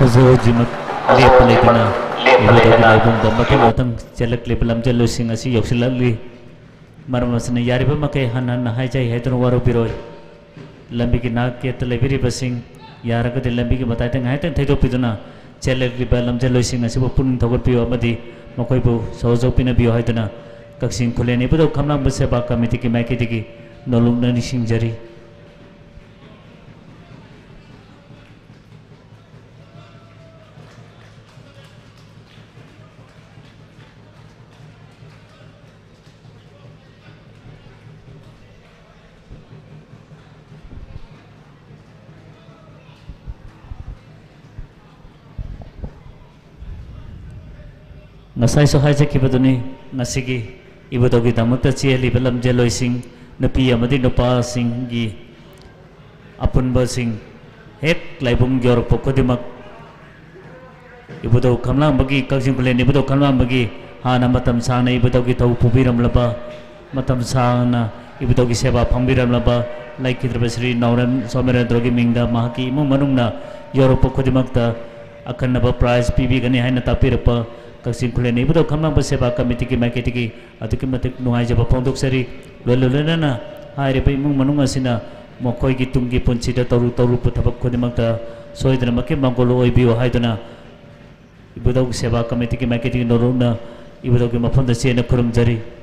Jimat lepa ibadagi laibung da matang jalak lepa lamjalo sing asi yoksilali marmasna yariba makai hanan hai jai haitun waru biroi lambi ki nak ke telebiri basing yaraga de lambi ki batai tang haitang thaido piduna jalak lepa lamjalo sing asi pun thogor piyo amadi makoi bu sawjo pina biyo haituna kaksing khuleni budo khamnam base ba kamiti ki maiki digi nolong nani sing jari ngasai so hai jaki baduni ngasigi ibudogi damakta chiali balam jeloi sing napi amadi nopa sing gi apun ba sing hek laibung yor pokodimak ibudo kamlang bagi kaksing kulen ibudo kamlang bagi hana matam sana ibudogi tau pubiram laba matam sana ibudogi seba pambiram laba lai kidrabasri nauran somera drogi mingda mahaki imu manungna yor pokodimakta akan naba prize pibi gani haina tapirapa kaksing kulen ibudo kamlang ba seba kamiti ki maiki ki aduki matik nuai jaba pondok sari lololana hai re imu manung asina mokoi ki tunggi ponchida toru puthabak khodimakta soidra make mangolo oibio haiduna ibudo seba kamiti ki maiki ki noruna ibudo ki mafonda sena kurum jari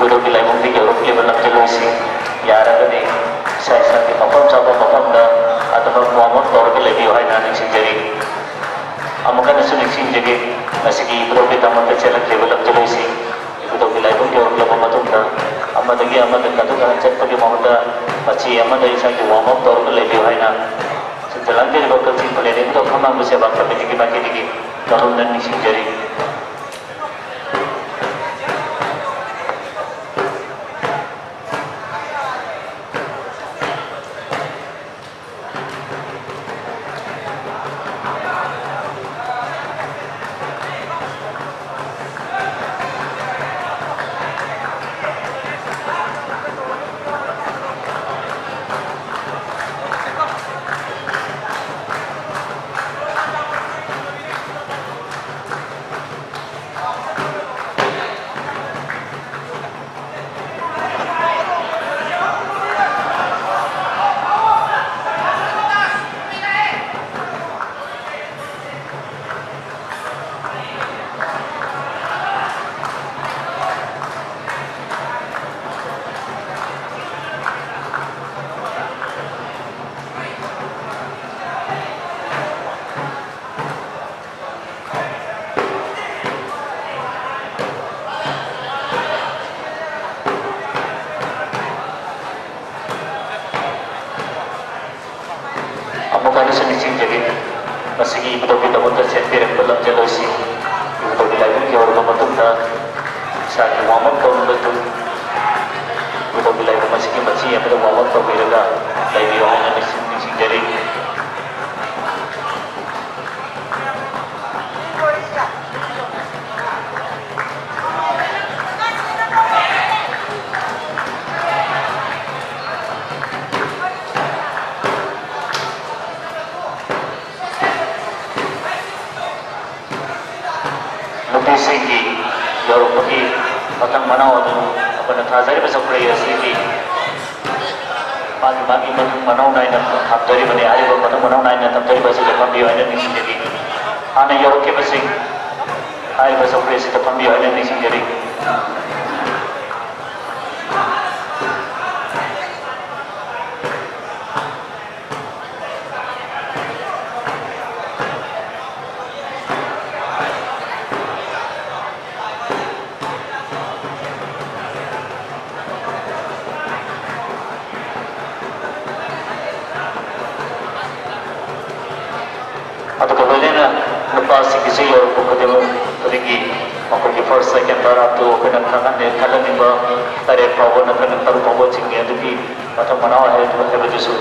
ibudo ki laibung ti yorok ki balam jeloi sing yaraga de sai sa ki mapam chaba mapam da atama muamot tor ki lebio hai na sing jari amukan sing sing jage nasigi ibudo ki tamata chelak ki balam jeloi sing ibudo ki laibung ki yorok laba matum da amadagi amad katu ka chat pagi mahota pachi amad isa ki muamot tor ki lebio hai na sejalan ke bakal sing pale ibudo khamang bese bakal ki baki digi karun dan sing jari tadi senising jadi masih ibu kita untuk setiap dalam jelosi ibu kita lagi ke orang matunda saat Muhammad tahun betul ibu kita lagi masih yang pada Muhammad tahun mereka lagi orang senising jadi Singgi, jauh pergi, matang mana orang apa nak hazari besok pergi singgi, pagi mana naik dan tak dari mana hari matang mana naik dan tak dari besok depan biar ada ni sendiri, ane jauh ke besing, hari besok pergi depan biar ada ni sendiri. Atau kemudian lepas kisi orang ketemu pergi makanya first second barat tu kena kangen dia kalau ni bah tarik power nak kena taruh power cinggi tu di macam mana ada tu ada begitu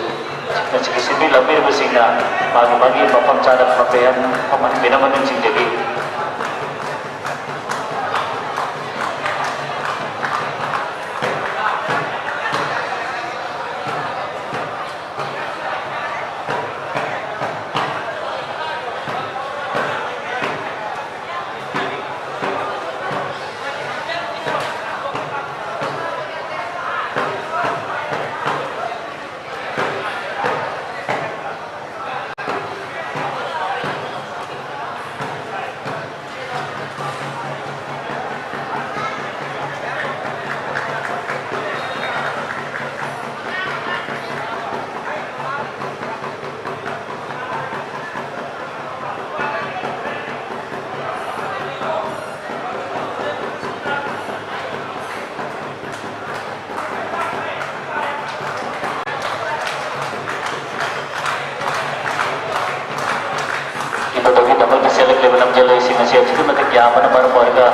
macam kisi ni lebih bersihnya bagi bapam cara pakaian paman bina mana cinggi masih ada juga mata kiaman baru warga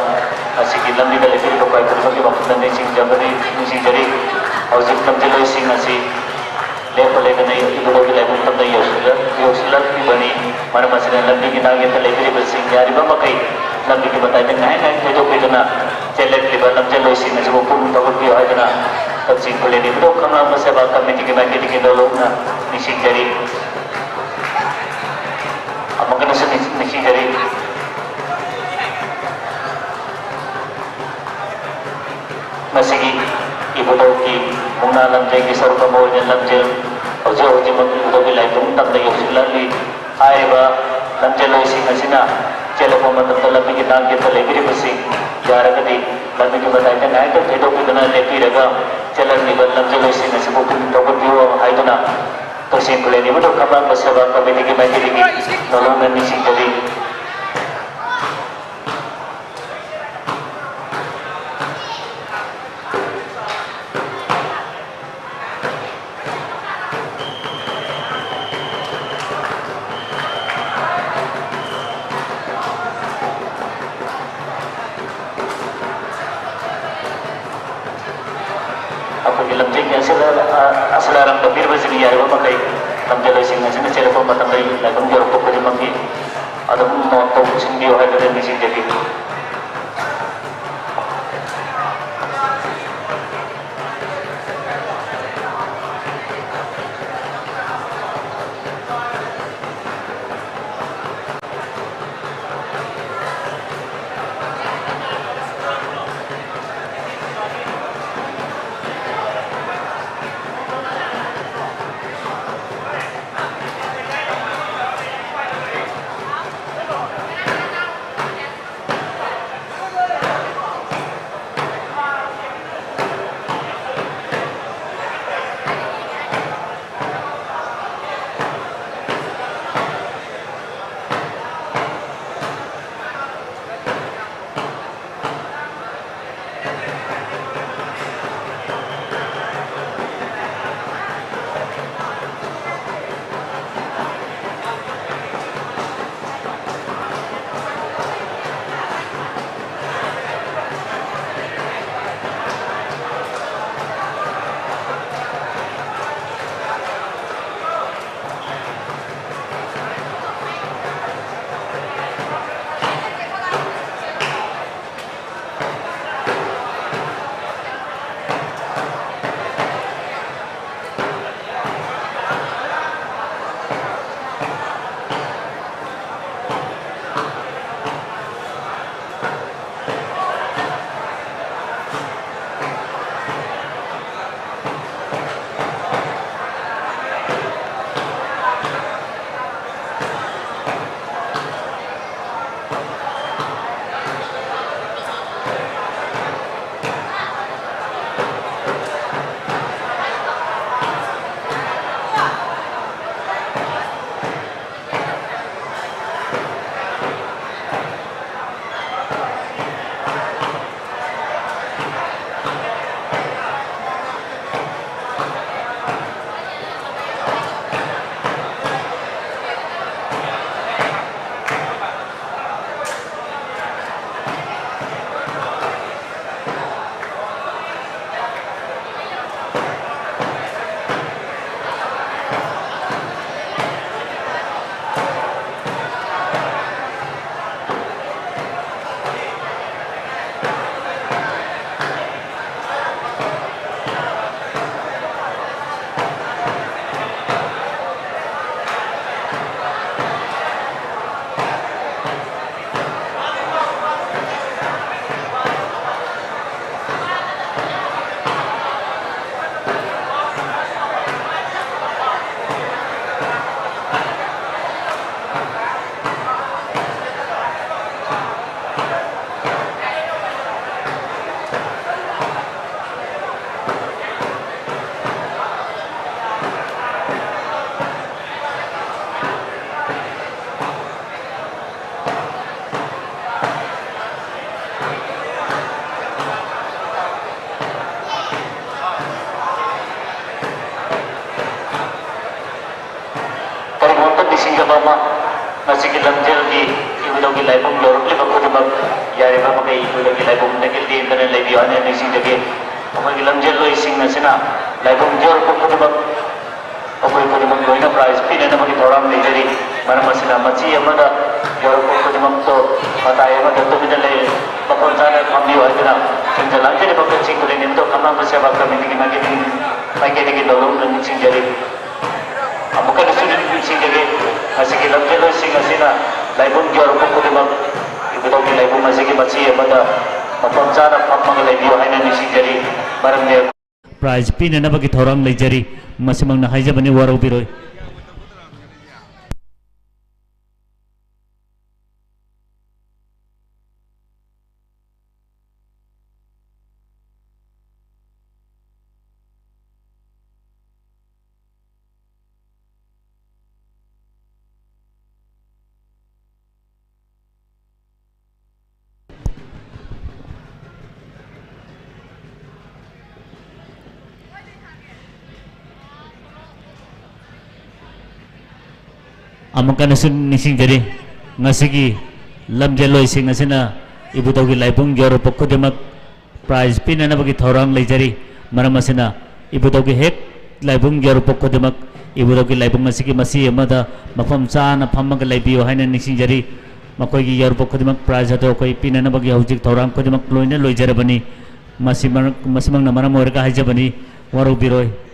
masih gilam di dalam itu pakai berbagai waktu dan sing jabari sing jadi harus kita jelai sing masih level level ni itu lagi level tempat yosulat di bani mana masih dalam lagi kita lagi terlebih bersing jadi apa kai lagi kita bertanya dengan itu na jelek di dalam jelai sing masih pun takut dia ada na tapi boleh di bawah kamera masih bakal meeting kita dulu na sing jadi apa kena sing jadi masih ibu toki muna lamjai kisar kamau dan lamjai ojo ibu bilai pun tak ada yosulali hai ba lamjai loisi masina celo paman tetap kita lebih bersih jarak di lalu kita tanya naik tu itu kita nak lebih raga jalan di lamjai loisi masih pun takut dia hai tu na tersim boleh ni betul kabar bersama kami tinggi bagi tinggi tolong dan misi jadi asalaran lebih bersih ya, ibu pakai tampilan sing nasi nasi lepas matang lagi, lagi dia untuk kerja mandi, ada mau tahu sing dia ada di sini jadi. Bama masih kita menjelgi ibu dogi laibung lorong lima kuda yari bapa kai ibu dogi laibung negil di internet lagi ane nasi jagi apa kita menjelo ising nasina laibung jor kuda apa kuda goina prize pin ane bagi orang jadi mana masih nama cia mana jor kuda to mata ayam ada tu kita le bapa sana kami wajibna kenjalan jadi bapa cing kuda ini to kamang bersama kami ini lagi lorong dan cing jadi bukan sulit sing lagi masih kita jelo sing asina laibung jor kuda ibu dogi laibung masih kita cia mana bapa sana pamang laibio ane nasi jadi barang dia prize pin ane bagi orang le jadi masih mang na haja bani warau biroi amakan nasun nising jadi ngasigi lam jelo ising nasina ibu dogi laibung jor pokko demak prize pin ana bagi thorang lejari maram masina ibu dogi hek laibung jor pokko demak ibu dogi laibung ngasigi masi amada mafam chana phamma laibio haina nising jari makoi gi jor pokko demak prize ato koi pin ana bagi hujik thorang ko demak loina loijara bani masimang na maram orka haja bani waru biroi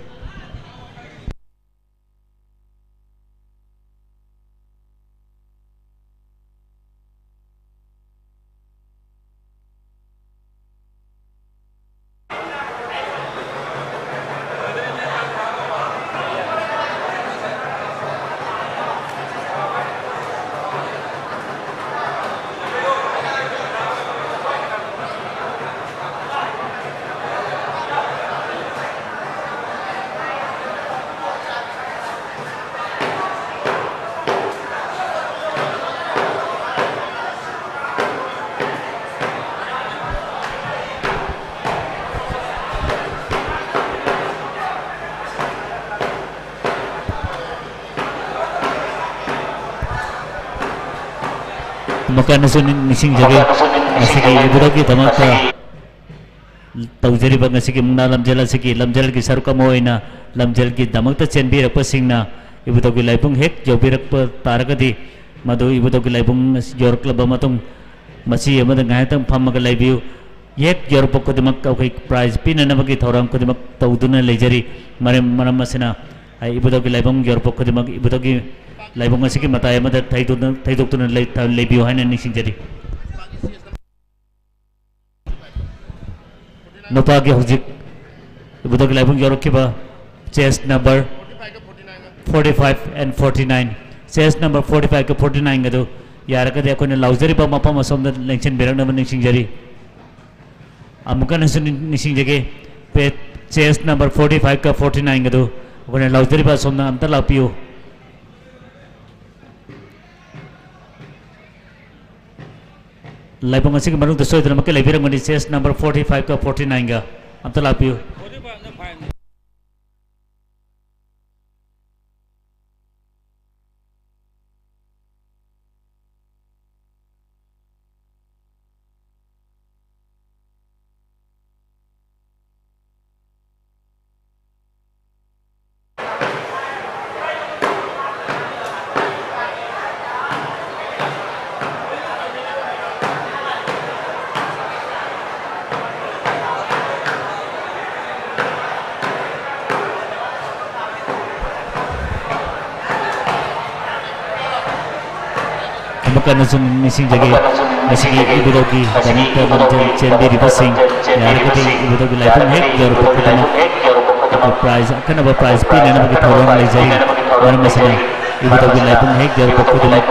maka nasun nising jagi asiki ibu dogi tamaka tau jari bang asiki muna lam jala ki saruka moina lam jala ki damakta chenbi rakpa singna ibu dogi laibung hek jobi rakpa taragadi madu ibu dogi laibung jor klaba matung masi amada ngayatang phammaga laibiu yek jor pokko damak kai prize pin ana bagi thorang ko damak tauduna lejari maram masina ai ibu dogi laibung jor pokko damak ibu dogi laibung asiki mataya mada thaidok tuna leibio haina nising jadi nopagi hujik ibu dogi laibung jor kiba chest number 45 and 49 chest number 45 ka 49 gado yara ka dekho ne lauzari pa mapam asomda lengchen berang na nising jadi amukan nising jage pe chest number 45 ka 49 gado kone lauzari pa asomda amta lapio laibung asik marung to soidra makke laibirang mani chest number 45 ka 49 ga amta lapio bukan nasun nising jagi masih ibu dogi dan kita menjadi cendi di pasing ya kita ibu dogi laibung hek jor pokko damak prize akan apa prize pin ana bagi thorang lejari mana masana ibu dogi laibung hek jor pokko damak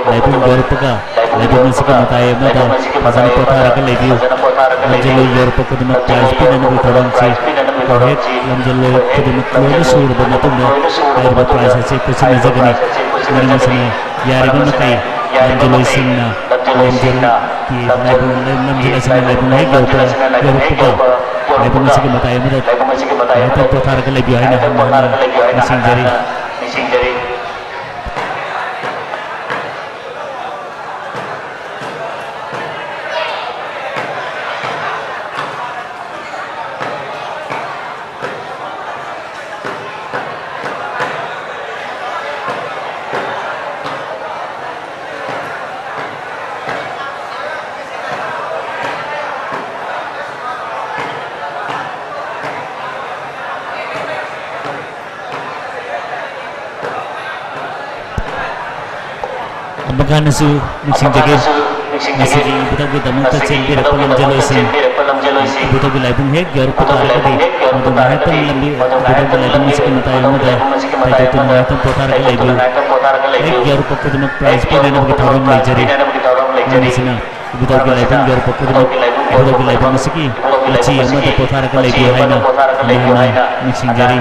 laibung jor pokka laibung masih mataya mada pasana pothar akan leibiu lamjelo jor pokko damak prize pin ana bagi thorang si hek lamjelo damak loina sur banatung air ba prize ase kusin jagani mana masana yari ba makai lamjelo singna lamjelo ki lamjelo singna laibung hek jor pokka laibung masih mataya mada itu pothar akan leibiu haina hamana nising jari Magkanasu nagsingjagi ngasigi ibutagi damangta chenbira palam jaloisin ibutagi laibung hek yor potaragadi madu mahatam lambi ibutagi laibung masiki matai amada taitutun mahatam potaragadi laibu hek yor pokkudumak prize pinana bagi tharam laijari nanisina ibutagi laibung yor pokkudumak ibutagi laibung masiki achi amada potaragadi laibu haina amahana nagsingjari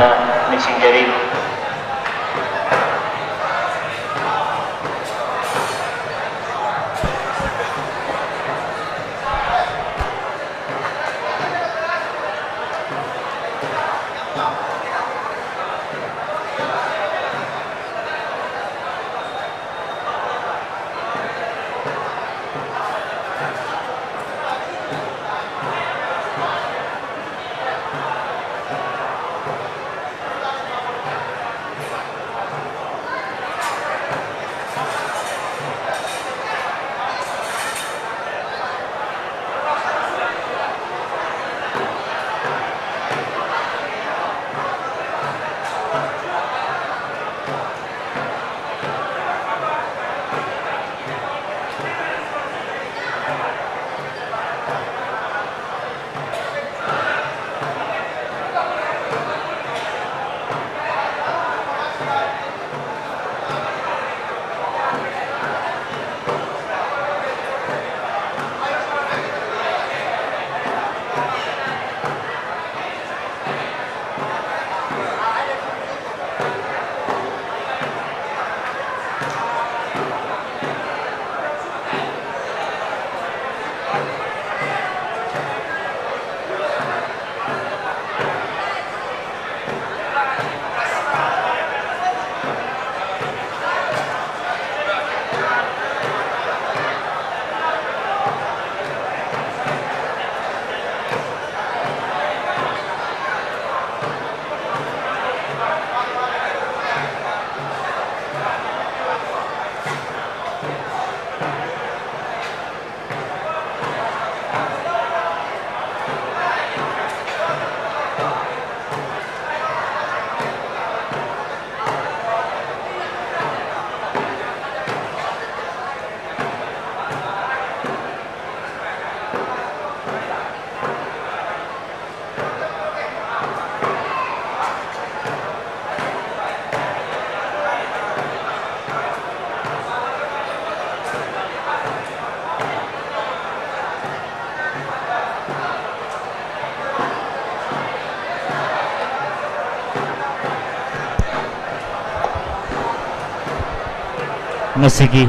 ngasigi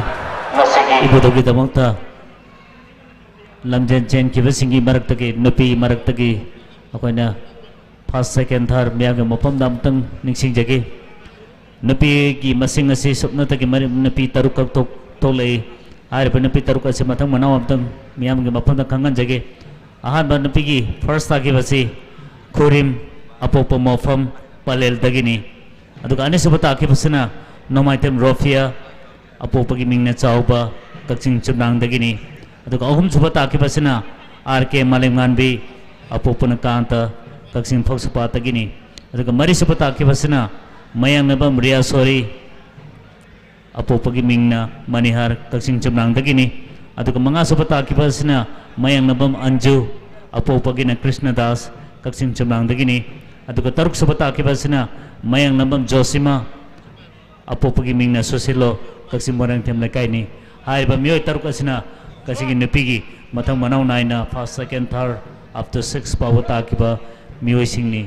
ibutagi damangta lamjen chen kiba singi maraktagi nupi maraktagi akoina first second third miyagi mopam damtang ningsingjagi nupi ki masing asi sopnatagi nupi taruk tok tolei hariba nupi taruk asi mathang manaw amtang miyamgi mapamda kanganjagi ahanba nupi ki first taki basi kurim apopo mofam palel dagini aduga ani subata aki basina nomaitem rofia apo pagi mingna chauba kakching chumnang dagini aduga ahum suba takibasina RK Malenganbi apo punakanta kakching phoksupa dagini aduga mari suba takibasina mayang nabam Ria Sori apo pagi mingna Manihar kakching chumnang dagini aduga manga suba takibasina mayang nabam Anju apo pagi na Krishna Das kakching chumnang dagini aduga taruk suba takibasina mayang nabam Josima apo pagi mingna Susilo kaksim morang tem lakai ni hai ba miyoi taruk asina kasigi nepigi mathang manau naina first second third up to 6 pawata kiba miyoi singni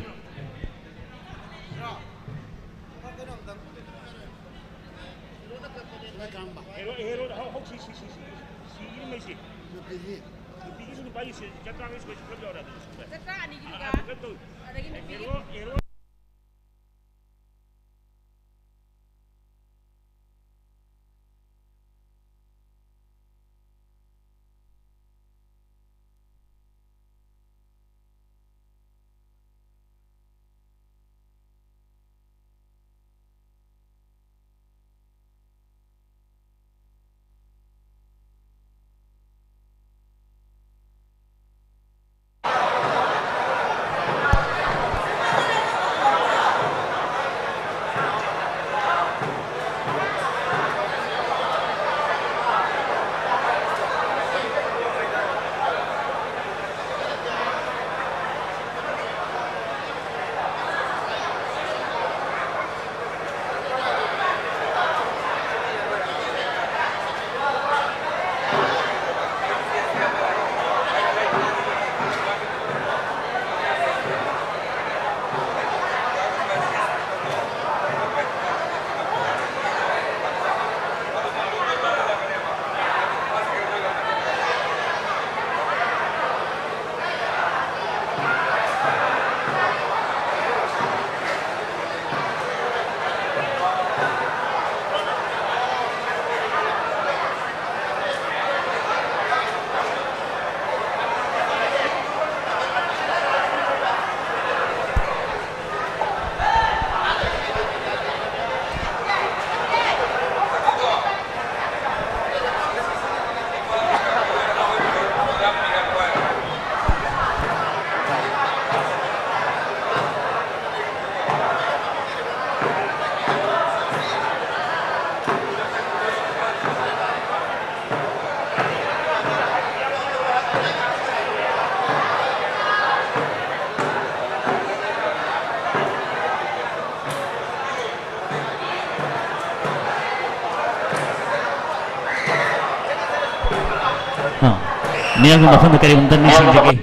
Miyang mafam kari umtan nising jagi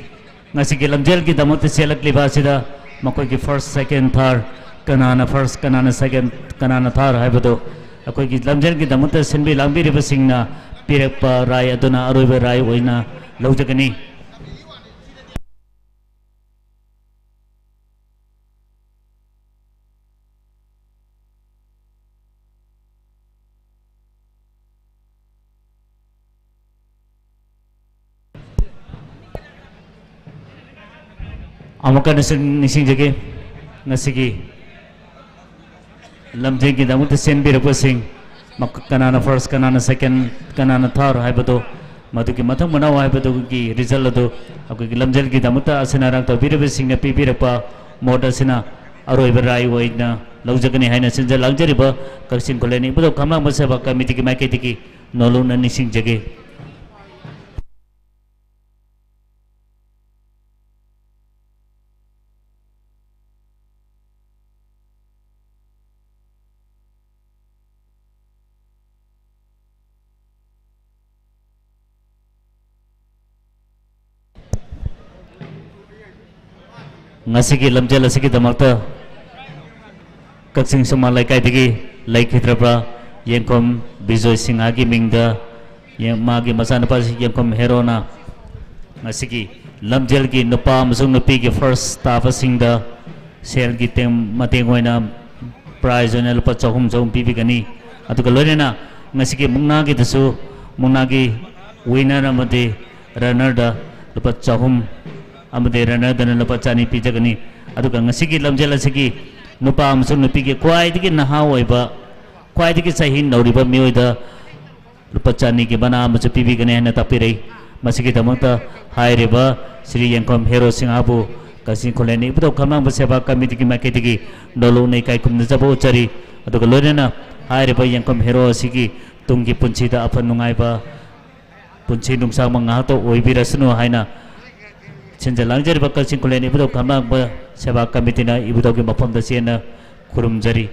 ngasigi lamjel ki damot selak liba sida makoi ki first second third kanana first kanana second kanana third haibado akoi ki lamjel ki damot senbi lambi riba singna pirekpa rai aduna aroiba rai oina laujagani Amaka nising jage ngasigi lamjeng ki damut sen bi reposing mak kanana first kanana second kanana third haibado madu ki mathang manaw haibado ki result ado akoi ki lamjel ki damuta asena rang to bi reposing na pi bi rapa moda sina aroi berai oina laujagani haina sinja langjari ba kaksin koleni bodo kamang masaba committee ki maiketi ki nolu na nising jage ngasigi lamjel asigi damakta kaksing suma laikai digi laikhitrapra yengkom bijoy singagi mingda yang magi masana pas yengkom herona ngasigi lamjel ki nupa amasung nupi ki first staff singda sel ki tem matengoina prize ona lupa chahum pibigani aduga loinena ngasigi mungna ki dasu mungna ki winner amade runner da lupa chahum amade runner dana lupa chani pijagani aduga ngasigi lamjel asigi nupa amasung nupi ki kwai digi naha oiba kwai digi sahi nauriba mioida lupa chani ki bana amachu pibigani hana tapirei masigi damangta hairiba Sri Yengkom Hero Singhabu kasing koleni betul kamang berseba kami digi makai digi dolu nei kai kum najabo cari aduga loinena hairiba Yengkom Hero sigi tunggi punci da apa nungai ba punci nungsang mangato oibira sunu haina Cinjalang jari bakal singkulen ibu dok kamang ba seba kami tina ibu dok mapam da siena kurum jari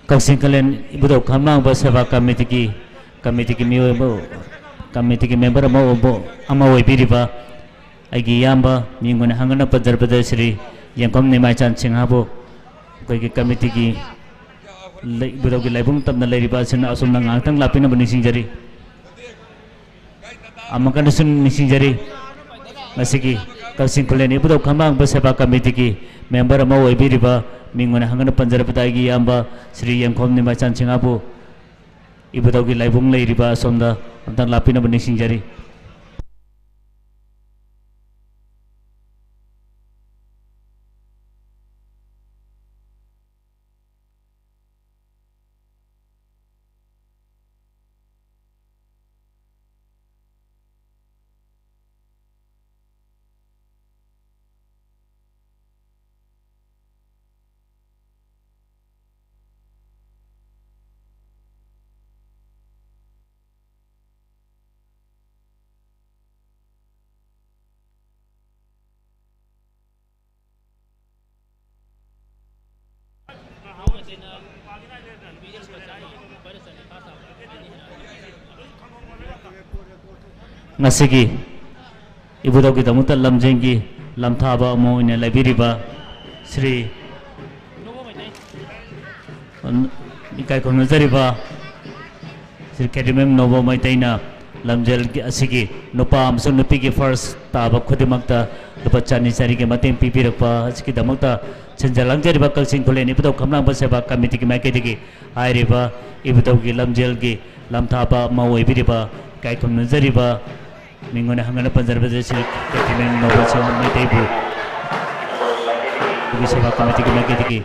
Kaksing kalian ibu dok kamang ba seba kami tiki miyo bo kami tiki member mo bo ama wai biriba agi yamba minguna hangana padar Sri Yengkom Nimai Chan Singhabu kami tiki ibu dok laibung tam na lairiba sina asum na ngangtang lapina benising jari amakan sun nising jari masigi kaksing kalian ibu dok kamang ba seba kami tiki member mo wai biriba ꯃꯤꯡ ꯑꯣꯏꯅ ꯍꯪꯒꯅ ꯄꯟꯖꯔꯕꯗ ꯑꯩꯒꯤ ꯏꯌꯥꯝꯕ ꯁ꯭ꯔꯤ ꯌꯦꯡꯈꯣꯝ ꯅꯤꯃꯥꯆꯥꯟ ꯁꯤꯡꯍꯕꯨ 이부덕이 라이봉 레이리바 솜다 암당 라피나 번닝싱자리 ngasigi ibudogi damuta lamjengi lamthaba amo ine labiriba Sri ikai konozariba Sri Kedimem Novo Maitaina lamjel gi asigi nupa amsung nupi gi first taba khudimakta lupa chani sari gi mateng pipirakpa asigi damakta chenjalang jariba kalsing khuleni ibudog khamlang baseba committee gi maikedi airiba ibudogi lamjel gi lamthaba amo ibiriba kai konozariba mingone hangana panjarba Sri Kedimem Novo Maitaibu biseba committee gi maikedi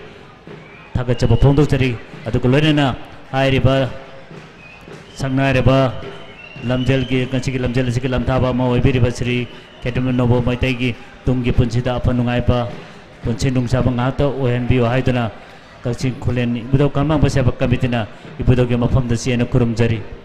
thagachaba phongdokjari adugo loinena airiba sangnareba lamjel gi ngachigi lamjel sigi lamthaba ma oibiriba Sri Kedimem Novo Maitai gi tunggi punsida apa nungaiba punsi nungsaba ngata ohenbio haiduna kalsing khulen ibudo kamang baseba kamitina ibudo gi mafamda siena kurumjari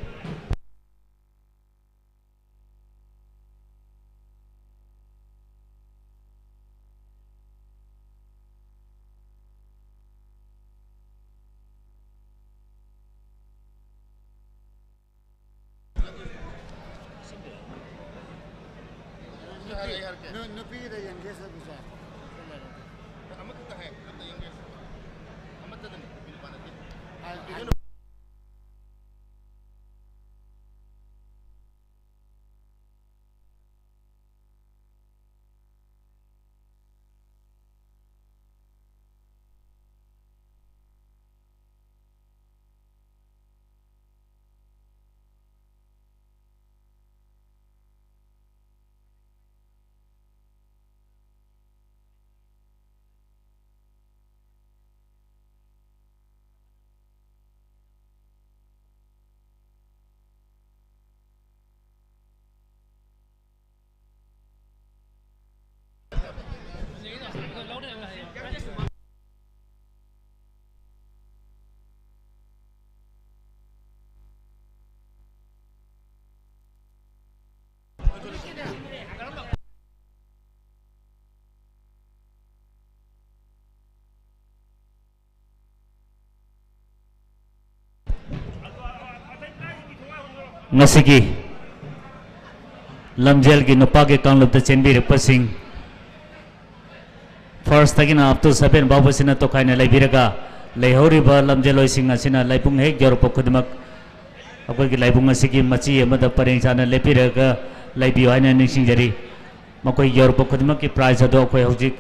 ngasigi lamjel gi nupa ge kanglupta chenbirapasing first tagina up to 7 babasina to khaina laibiraga leihoriba lamjeloi sing asina laipung hek jorpo khudmak akoi gi laibung asigi machi amada pareng sana lepiraga laibio haina ningsingjari makoi jorpo khudmak ki prize ado akoi hojik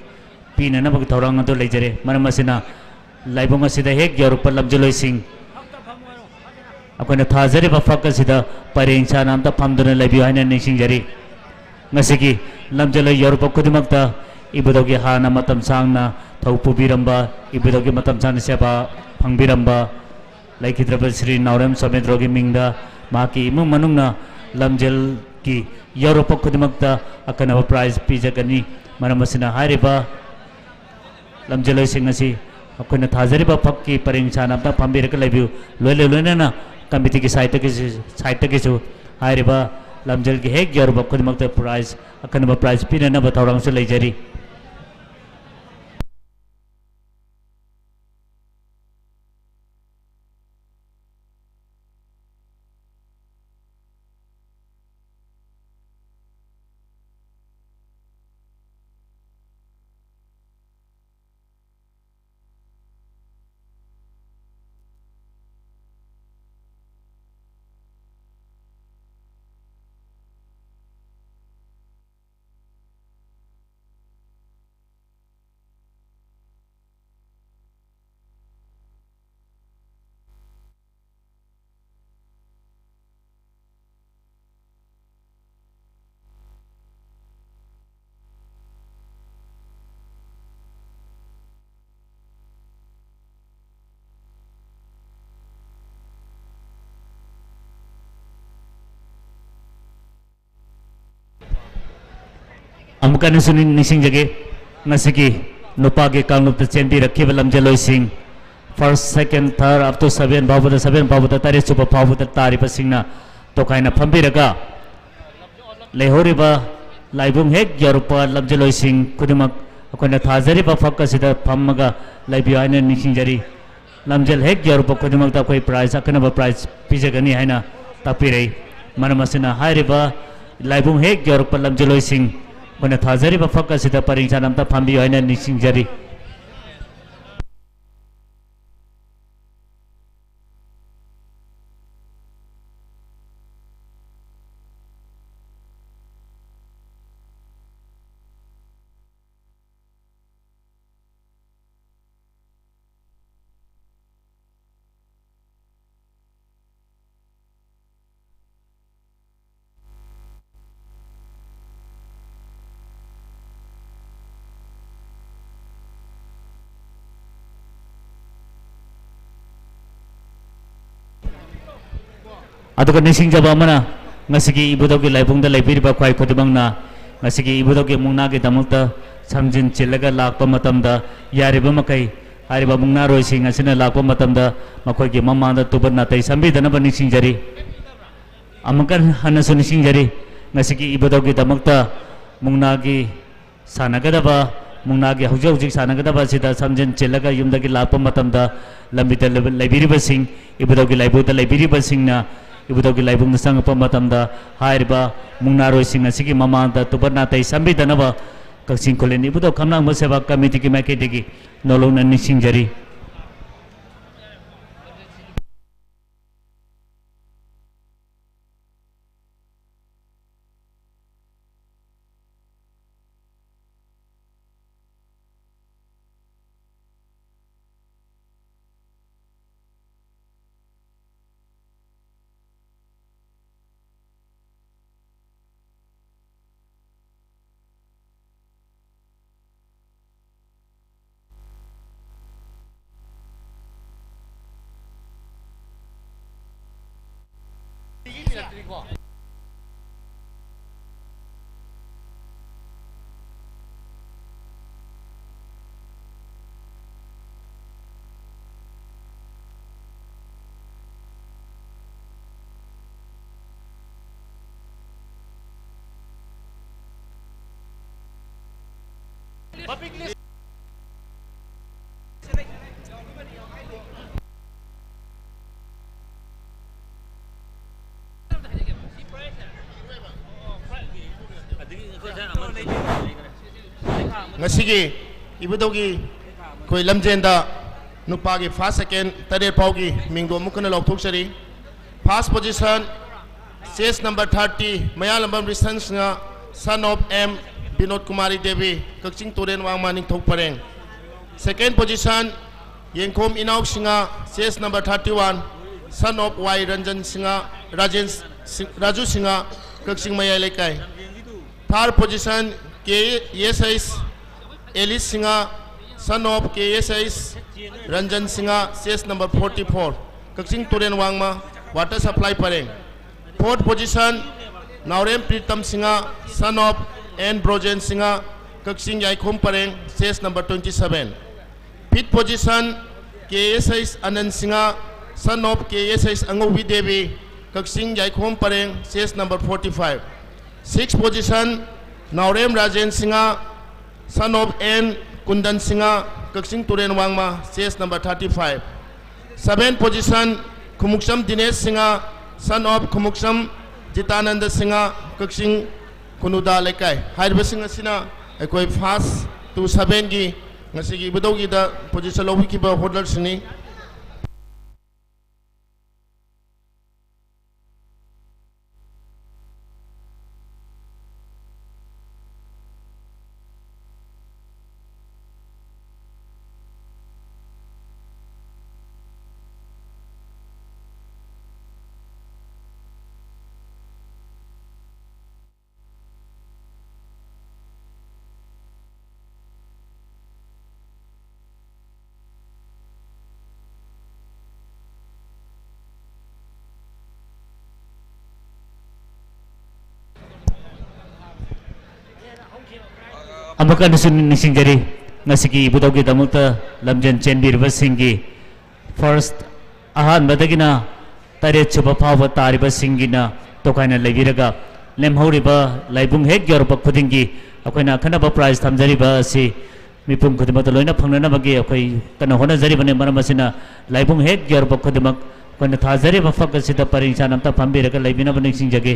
pina na bag thorang ado leijare maramasina laibung asida hek jorpo lamjeloi sing akoina thajari ba fakasida pareng sana amta phamduna laibio haina ningsingjari ngasigi lamjeloi jorpo khudmakta ibudogi hana matam sangna thaupu biramba ibudogi matam sangna seba phangbiramba laikhidraba Sri Naurem Somedrogi mingda maki imung manungna lamjel ki Europe khudimakta akana prize pijagani maramasina hariba lamjeloi singasi akoina thajariba phakki pareng sanamta phambiraka laibiu loilena committee ki site ki su hariba lamjel ki hek Europe khudimakta prize akana prize pinana bathorang su leijari amukan sunin nising jage ngasiki nupa ke kangluk chenpi rakhiba lamjeloising first second third up to 7 babuda tari supa babuda tari pasingna tokaina phambiraga lehoriba laibung hek yarupa lamjeloising kudimak akoina thajariba fakasida phammaga laibiaina nising lamjel hek yarupa kudimak ta koi prize akanaba prize pijagani haina tapirei manamasina hairiba laibung hek yarupa lamjeloising koina thajariba fakasida paringsa namta phambi haina nising jari adukan nising jaba mana ngasigi ibudogi laibungda laibiriba khwai khudimangna ngasigi ibudogi mungna gi damukta samjin chilaga lakpa matamda yariba makai hariba mungna roising ngasina lakpa matamda makhoi gi mamanda tubarna tai sambidana ba nising jari amakan hanasu nising jari ngasigi ibudogi damukta mungna gi sanagadaba mungna gi hujik sanagadaba sida samjin chilaga yumdagi lakpa matamda lambida laibiriba sing ibudogi laibuda laibiriba singna ibudogi laibung nasang pamatamda hairiba mungnaroi sing asigi mamanda tubarna tai sambidanaba kaksing kolen ibudog kamlang maseba committee ki maketigi nolong na nising jari ngasigi ibudogi koi lamjenda nupagi first second tare paugi mingdo mukana lokthok first position chase number 30 mayalambam distance nga son of M Binod Kumari Devi kakching turen wangma ningthok pareng second position yengkhom inauk singa chase number 31 son of Y Ranjan Singa Raju Singa kakching mayai lekai third position KSS Elis Singa son of KSS Ranjan Singa chase number 44 kakching turen wangma water supply pareng fourth position Naurem Pritam Singa son of N Brojen Singa kakching yaikhom pareng chase number 27 fifth position KSS Anand Singa son of KSS Angobi Devi kakching yaikhom pareng chase number 45 sixth position Naurem Rajen Singa son of N Kundan Singa kakching turen wangma chase number 35 seventh position Khumuksam Dinesh Singa son of Khumuksam Jitananda Singa kakching kunuda lekai hairiba sing asina ekoi first to 7 gi ngasigi budogi da position lobi ki ba holder sini Amukan nisingari ngasiki ibutawgi damukta lamjan chenbirbasingi first ahan badagina taret chuba phawa taribasingina tokaina lebiraga lemhoriba laibung hek yorpa khudingi akoina khanaba prize thamjariba asi mipum khudimata loina phangnana bagi akoi kana hona jari bane maramasina laibung hek yorpa khudimak koina thajari ba fakasida paringsan amta phambiraga laibina bane singjage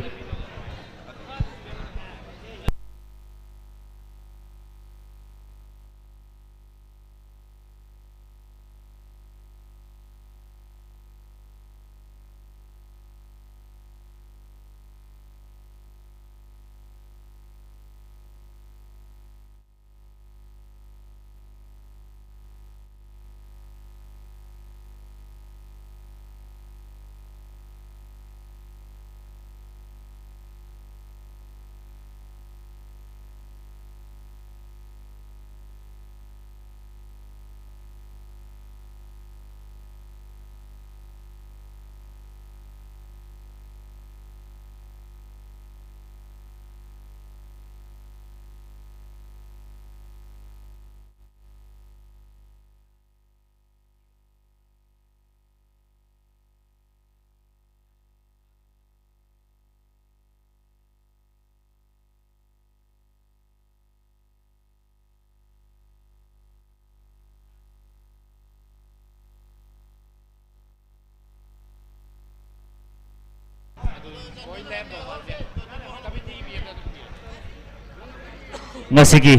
ngasigi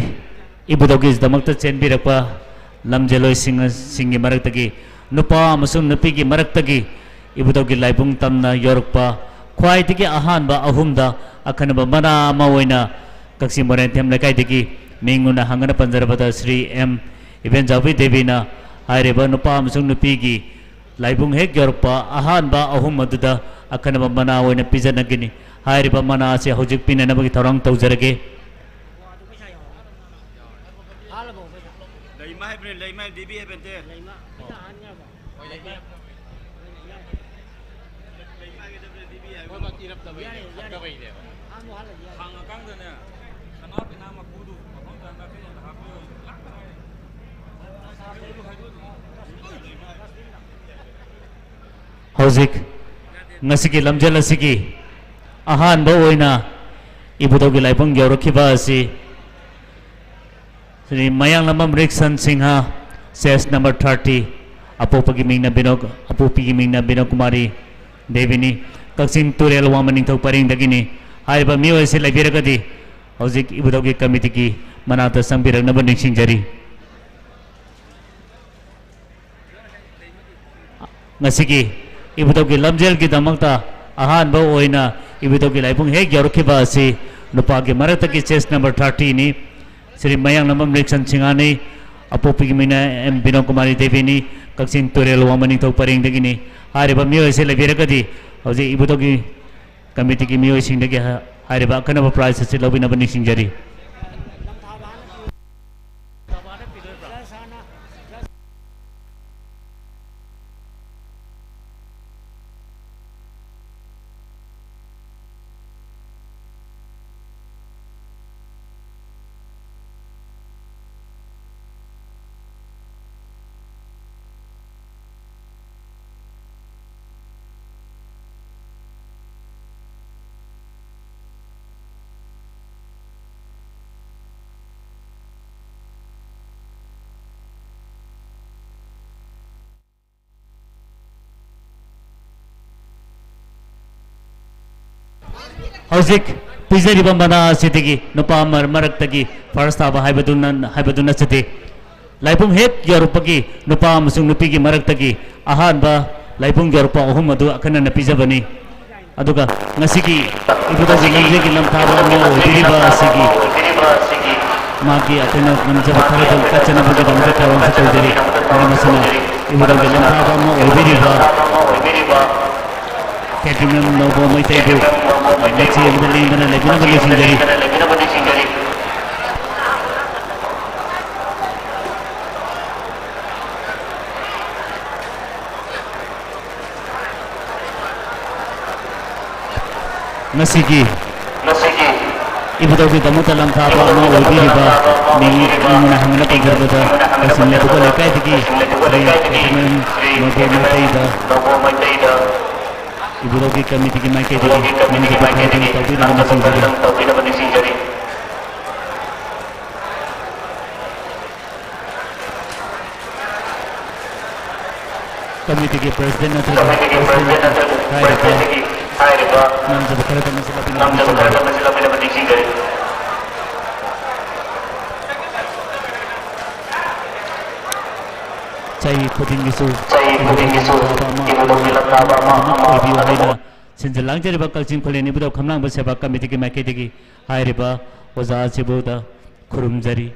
ibudawgi damakta chenbirakpa lamjeloi singi maraktagi nupa amasung nupigi maraktagi ibudawgi laibung tamna yorukpa khwaidagi ahanba ahumda akhanaba mana ama oina kaksi morenthem lakaidagi minguna hangana panjarabada Sri M Ibenjawi Devina haireba nupa amasung nupigi laibung hek yorukpa ahanba ahum aduda akhanaba mana oina pijanagini haireba mana ase hojik pinanabagi thorang tawjarage lấy mai đi bia bên trên lấy mai hojik ngasigi lamjal asigi ahan ba oina ibudawgi laibung yorokhiba asi Sri Mayang Lamam Riksan Singha says number 30 Apopagi Mingna Binok Apopigi Mingna Binok Kumari Devini Kaksin Turel Wamaning Thok Paring Dagini Haiba Mio Ese Labiragadi Hojik Ibudawgi Committee Manata Sambirag Nabaning Singjari Ngasigi Ibudawgi Lamjel Ki Damakta Ahan Ba Oina Ibudawgi Laibung Hek Yorokhiba Asi Nupagi Marataki chest number 30 ni Sri Mayang Lamam Riksan Singani Apopigi Mina M Binok Kumari Devini Kaksin Turel Wamaning Thok Paring Dagini Hariba Mio Ese Labiragadi Hoji Ibudawgi Committee ki Mio Singdagi Hariba Kanaba Prize Ase Lobina Bani Singjari Hojik pijari bambana sitigi nupa maraktagi first aba haibaduna siti laipung hek yorupagi nupa amasung nupigi maraktagi ahanba laipung yorupa ohum adu akana napijabani aduga ngasigi ibudawgi lamjegi lamthaba no diriba sigi magi atena manjaba tharadal kachana bugi damja kawan satawjari masana ibudawgi lamthaba no diriba Ketimem no bo mai taibu Nachi ibudali mana labina bani singjari Ngasigi इबुदोगी दमुता लमथाबा अमा ओबिरिबा मिंगना हंगना पंजरबदा कसिंले बुको लेकाय दिगी Shri केतमन नोबो मैतेदा इबुदोगी committee की माइके दिगी मंगे बखादन तौबी नमन committee के president नाम से बखरा करने से चाहिए खुदिंगिसु सिंजलांग जरिबा कलचिन खोलेनि बुदो खमलांग सेवा कमिटी की माइके दिगी हायरिबा ओजा सिबुदा खुरुमजरी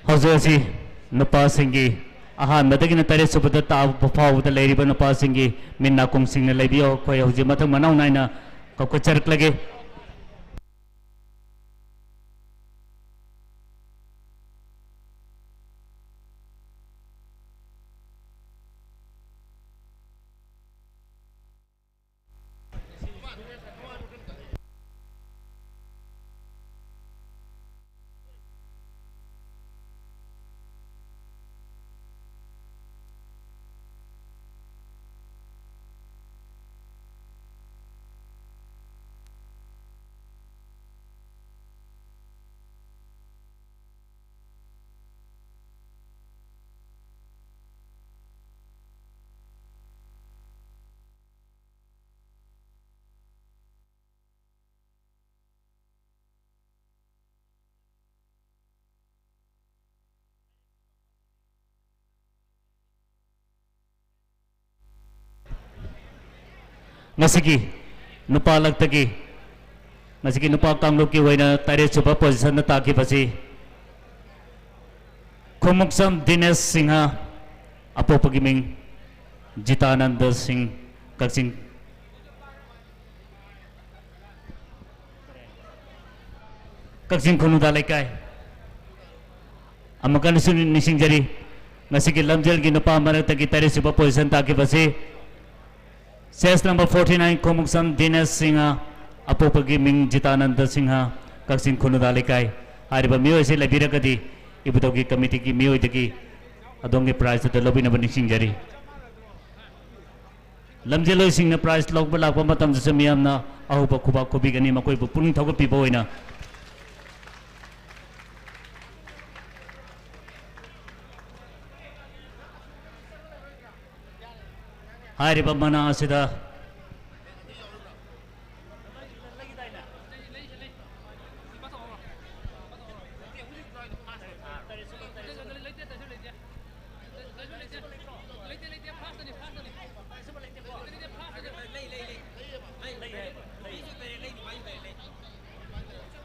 हौजी नुपा सिंगी अहानबदगिन तरे सुबद ताब फावद लेरिबा नुपा सिंगी मिन्ना कुंसिंग लेबियो कोय हौजी मथंग मनाव नायना कको चरकलगे नसिकी नुपा लगतगी नसिकी नुपा कांगलुप की वैना तारे सुबह पोजीशन ताकि बसी खुमुक्सम दिनेश सिंह अपोपगी मिंग जितानंद सिंह कक्सिंग कक्सिंग खुनुदा लेकाय अमकन निसिंग जरी नसिकी लमजेल की नुपा मरतगी तारे सुबह पोजीशन ताकि बसी सेस नंबर 49 कोमुक्सम दिनेश सिंह अपोपगी मिंग जितानंद सिंह कक्सिंग खुनुदा लेकाय हारिबा मियो से लबिरकदी इबुदोगी कमिटी की मियो दगी अदोंगे प्राइज तो लबिन बनि सिंगजरी लमजेलो सिंह प्राइज लौब लाप मतम जसे मियामना अहुब खुबा खुबी गनी मकोय बु पुनिंग थौग पिबो होइना हारिबा मना असिदा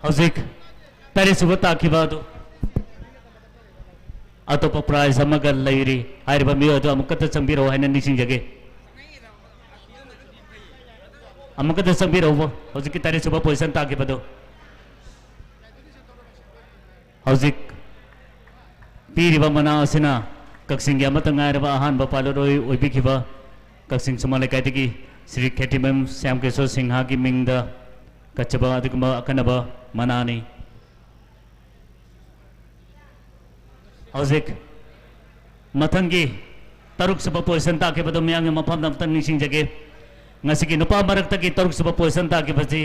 हौजिक तारे सुबह ताकिबा दो अतोप प्राइज अमगा लैरी हारिबा मियो दो अमुकत चंबिरो हैन निसिंग जगे अमुकत चंबिरो हौजिक तारे सुबह पोजीशन ताकिबा दो हौजिक पीरिबा मना असिना कक्सिंग अमत ngairaba ahanba paloroi oibikhiba Kakching सुमले कायदगी Shri खेटिमम Shyam Keshav Singh की मिंगदा कचबा अदुगमा अकनबा मनानी हौजिक मथंगी तरुक सुब पोजीशन ताके बदो मियांग मफम नमतन निसिंग जगे ngasi नुपा मरक की तरुक सुब पोजीशन ताके बची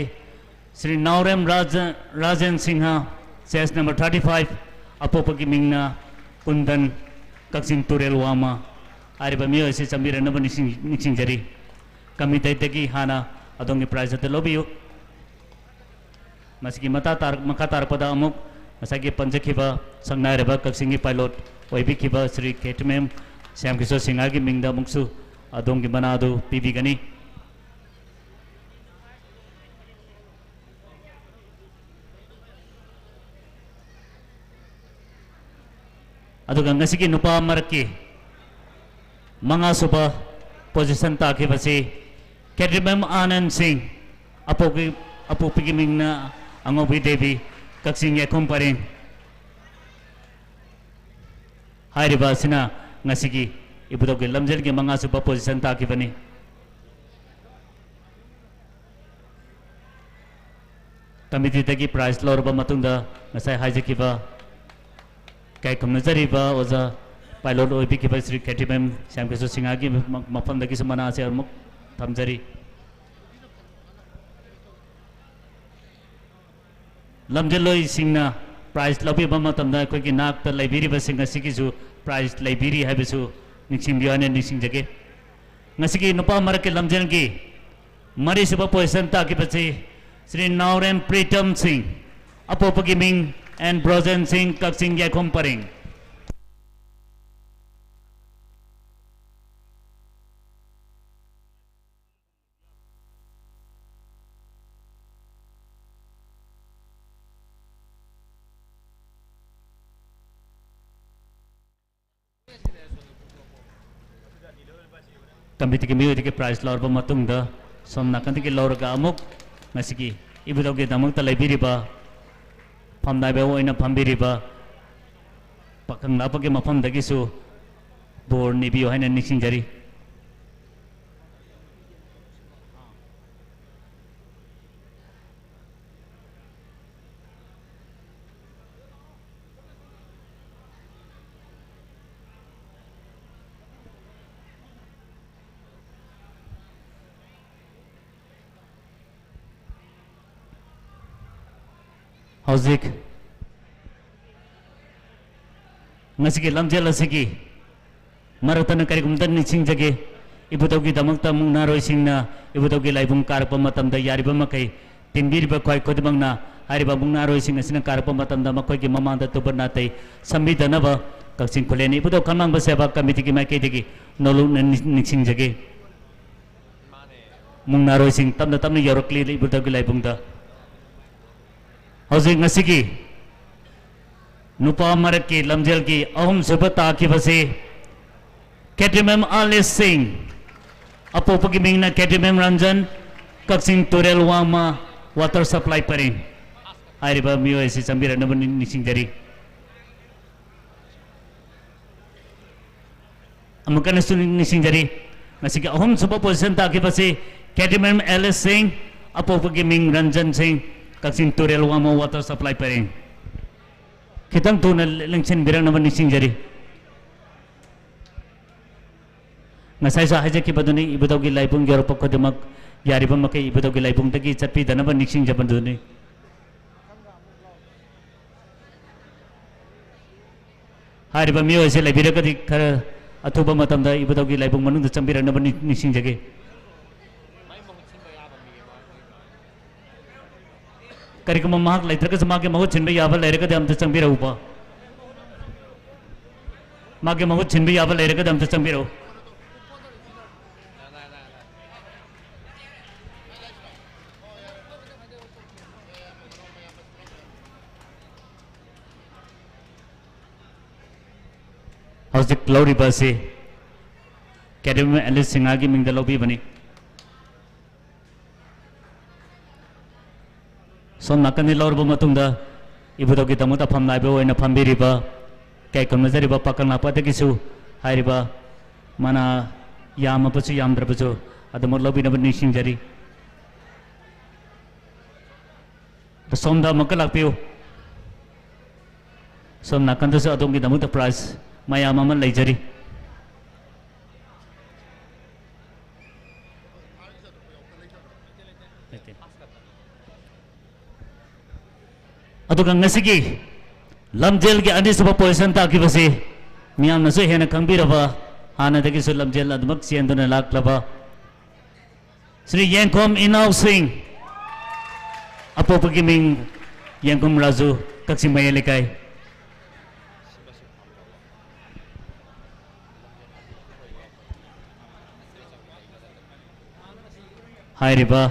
श्री नौरेम राजन सिंह सेस नंबर 35 अपोपगी मिंगना कुंदन कक्सिंग तुरेल वामा आरिबा मियो से चंबिरनब निसिंग जरी कमिटी तकी हाना अदोंगी प्राइज ते लोबियो मसिकी मता तार मखा तारपदा अमुक मसागी पंजखिबा संगनायरबा कक्सिंगी पायलट ओइबिखिबा श्री केटमेम श्याम किशोर सिंह की मिंगदा मुक्सु अदोंगी बनादु पीबीगनी aduga ngasigi nupa marki manga suba position ta ki basi Kedrimem Anand Singh apo pigiming na angobi devi kaksing yakum paring hairiba sina ngasigi ibudogi lamjel ki manga suba position ta ki bani committee tagi prize lorba matungda ngasai haijakiba kai kamnajariba oza pilot oibi ki Sri Kedrimem Syamkesu Singagi mafam dagi semana ase armuk tamjari lamjeloi singna prize labi bama tamda koi ki nak ta laibiri ba singa sikisu prize laibiri haibesu niksing biane niksing jage ngasiki nupa marake lamjel ki mari suba position ta ki bachi Sri Nauren Pritam Singh apo pagiming and Brozen Singh kaksing yakom paring committee ki miyo ke prize lorba matungda somna kanti ki lorga amuk ngasiki ibudogi damuk ta laibiriba phamdai be oina phambiriba pakang lapake mafam dagi su bor nibiyo haina niksing jari hauzik ngasiki lamjel asiki maratana karikumdan niksing jage ibudogi damakta mungna roi singna ibudogi laibung karpa matamda yariba makai tinbiriba khoi kodibangna hariba mungna roi sing asina karpa matamda makoi ki mamanda tubarna tai sambidanaba kaksing khuleni ibudog kamang baseba committee ki makai digi nolu niksing jage mungna roi sing tamda tamna yorokli ibudogi laibungda hauzik ngasigi nupa maraki lamjel ki ahum subata ki basi Kedrimem Alice Singh apo pagiming na Kedrimem Ranjan kaksing Turel Wama water supply paring airiba miyo esi sambira naman nising jari amukan nising jari ngasigi ahum subata position ta ki basi Kedrimem Alice Singh apo pagiming Ranjan Singh kaksing Turel Wama water supply paring kitang tuna lengsen birang naman nising jari ngasai sa haja ki baduni ibudogi laibung yorop ko demak yari ba makai ibudogi laibung tagi chapi dana ba niksing jaban duni hari ba miyo se laibira ka dik khar athuba matam da ibudogi laibung manung da chambira naman niksing jage कार्यक्रम महक लेतर के समागे महु छिनबे Jabal लेरे के दम चंबी रहू पा मागे महु छिनबे याबल लेरे के दम चंबी रहू हाउस द क्लाउडी बसे कैडम में एलिस सिंगा की मिंगदलो भी बनी सोम नाकनी लौरब मतुंगदा इबुदोगी तमुता फमनाइबे ओइना फमबिरिबा कै कमनजरिबा पाकल नापादगिसु हाइरिबा mana yamapchu yamdrapchu adamo lobinaba nisingjari somda makalakpiu som nakanda su adongi damuta prize mayam ama leijari aduga ngasigi lamjel gi anisaba position ta ki basi miyam nasu hena kangbiraba hana dagi su lamjel admak sienduna laklaba Sri Yankom Inaw Singh apo pagiming Yankom Razu kaksi mayalikai hai riba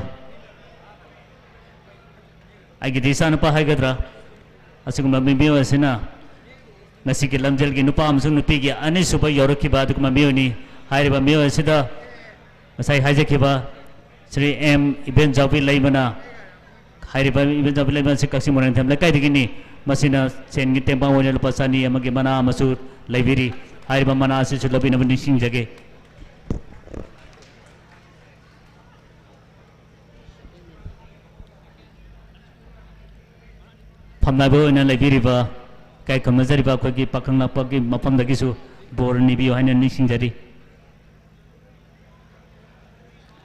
agi desa na pa hai gadra asing mabimbiyo asina ngasi ki lamjel gi nupa amsung nupi gi ani suba yoraki ba dukma mioni hairiba mio asida ngasai haijaki ba Sri M Iben Jawi Laimana hairiba Iben Jawi Laimana si kaksi morang them lekai digini masina sen gi tempa wone lepasani amagi mana amasu laibiri hairiba mana asi sulabi na nising jage phamnabo na laibiri ba kai kamazari ba ko gi pakang na pagi mapam dagi su bor ni bi haina nising jari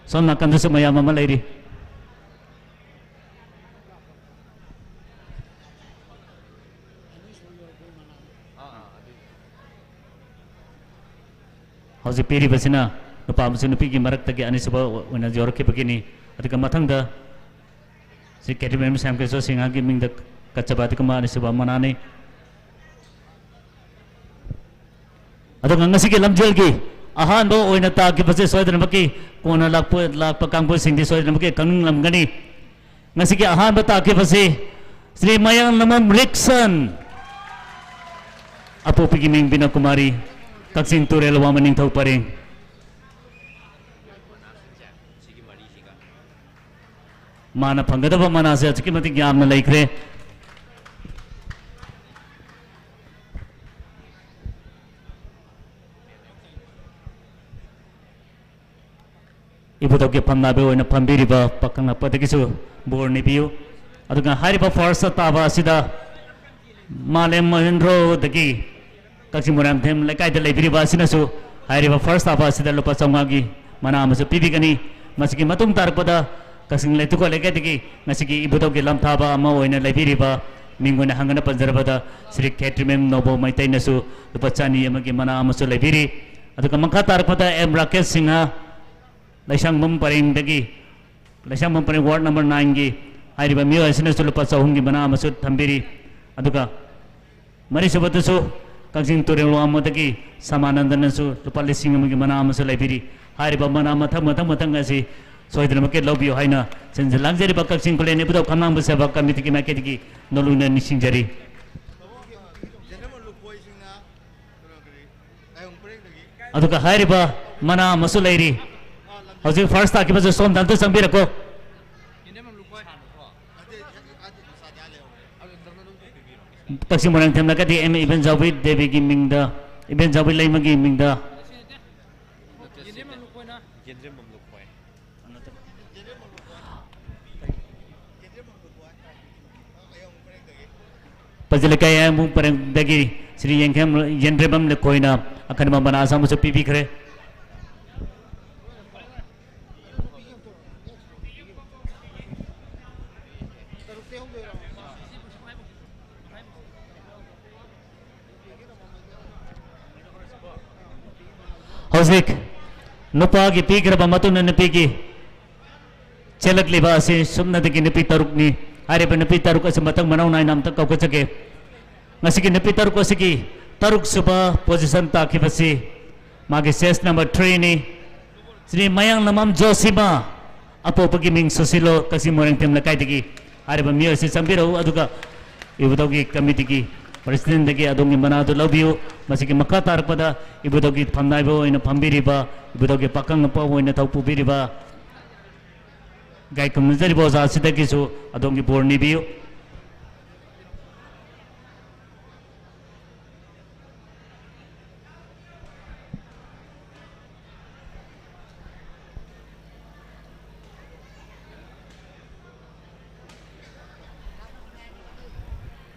somna kan su maya mama lairi hausi peri basina nupa amsu nupi gi marak tagi ani suba wana jorke begini adika mathangda si ketimem sam ke so singa gi mingda kacabati kama ani suba manane ado ngasi gi lamjel gi ahan bo oina ta gi base soidna baki kona lakpa kangbo singdi soidna baki kang lamgani ngasi gi ahan ba ta gi base Sri Mayang Lamam Rickson apo pigi ming bina kumari Kaksing Turel Wamaning Tau Paring mana panggadaba mana se chiki mati gyam na laikre ibu toke pamna be oina pambiri ba pakanga patakisu borni biu aduga hariba forsa taba sida malem mahendro dagi Kaksing Moram them lekai de lebiri ba sinasu hariba first taba sida lupa chongagi mana amasu pibigani masiki matung tarpada Kaksing letuko lekai digi ngasiki ibu toke lam taba ama oina lebiri ba mingona hangana panjarabada Sri Ketrimem Nobo Maitai nasu lupa chani amagi mana amasu lebiri aduga mangka tarpada M Rakesh Singha Laisang Paring dagi Laisang Paring ward number 9 gi hariba mio asina su lupa chahungi mana amasu thambiri aduga mari subatusu Kaksing Turel Wamadagi Samanandana su lupa lising amagi mana amasu lebiri hariba mana matang asi soidna make lobby haina senjelang jari ba Kaksing Kulene budo kanang besa ba kamiti ki make digi noluna nising jari aduga hariba mana amasu leiri hausi first ta ki basu som dantu sambirako Kaksing Morang them nakati M Iben Jawi Devi gi mingda Iben Jawi lai magi mingda Pajalekai mu pareng dagi Sri Yengkem Yendrebam le koina akan membana asam musuh pipi kere Hausik nupa gi pikir ba matun na pigi celak liba ase sumna degi nepi taruk ni hari pa nepi taruk ase matang manaw na nam tak kau kacake ngasiki nepi taruk asiki taruk suba position ta kibasi magi ses number 3 ni Sri Mayang Lamam Josima apo pagiming susilo Kaksing Morang tem lakai degi hari pa mio ase sambiro aduga ibu togi committee ki President dagi adongi manado labiu masiki makatar pada ibu dogi pamnai bo ina pambiri ba ibu dogi pakang pa bo ina taupu biri ba gai kamnjari bo za sidagi su adongi borni biu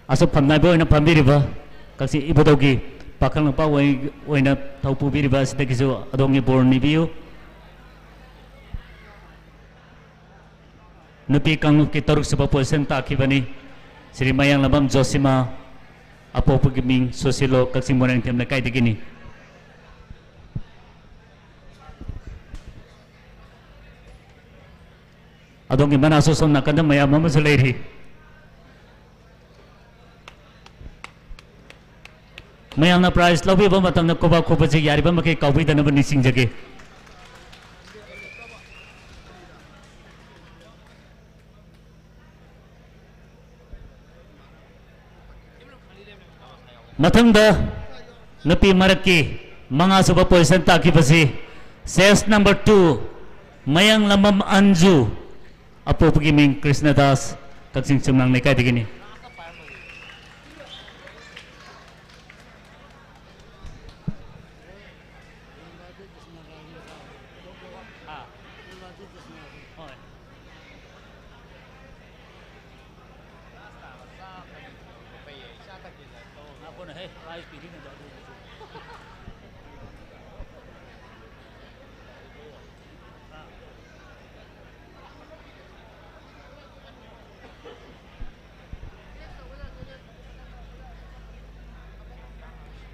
asap pamnai bo ina pambiri ba kasi ibu dogi pakang pa ina taupu biri ba sidagi su adongi borni biu Nupi kang kitaruk sa papuasan takibani Sri Mayang Lamam Josima apo pagiming susilo Kaksing Morang tem na kahit gini adong imana susun na kanda maya mamasuliri mayang na prize labi ba matam na kuba si yari ba maki kaubi na ba nising jage Mathangda nupi maraki mga suba position takipasi sales number 2 Mayang Lamam Anju apo pagiming Krishnadas kagsing sumnang nekay digini.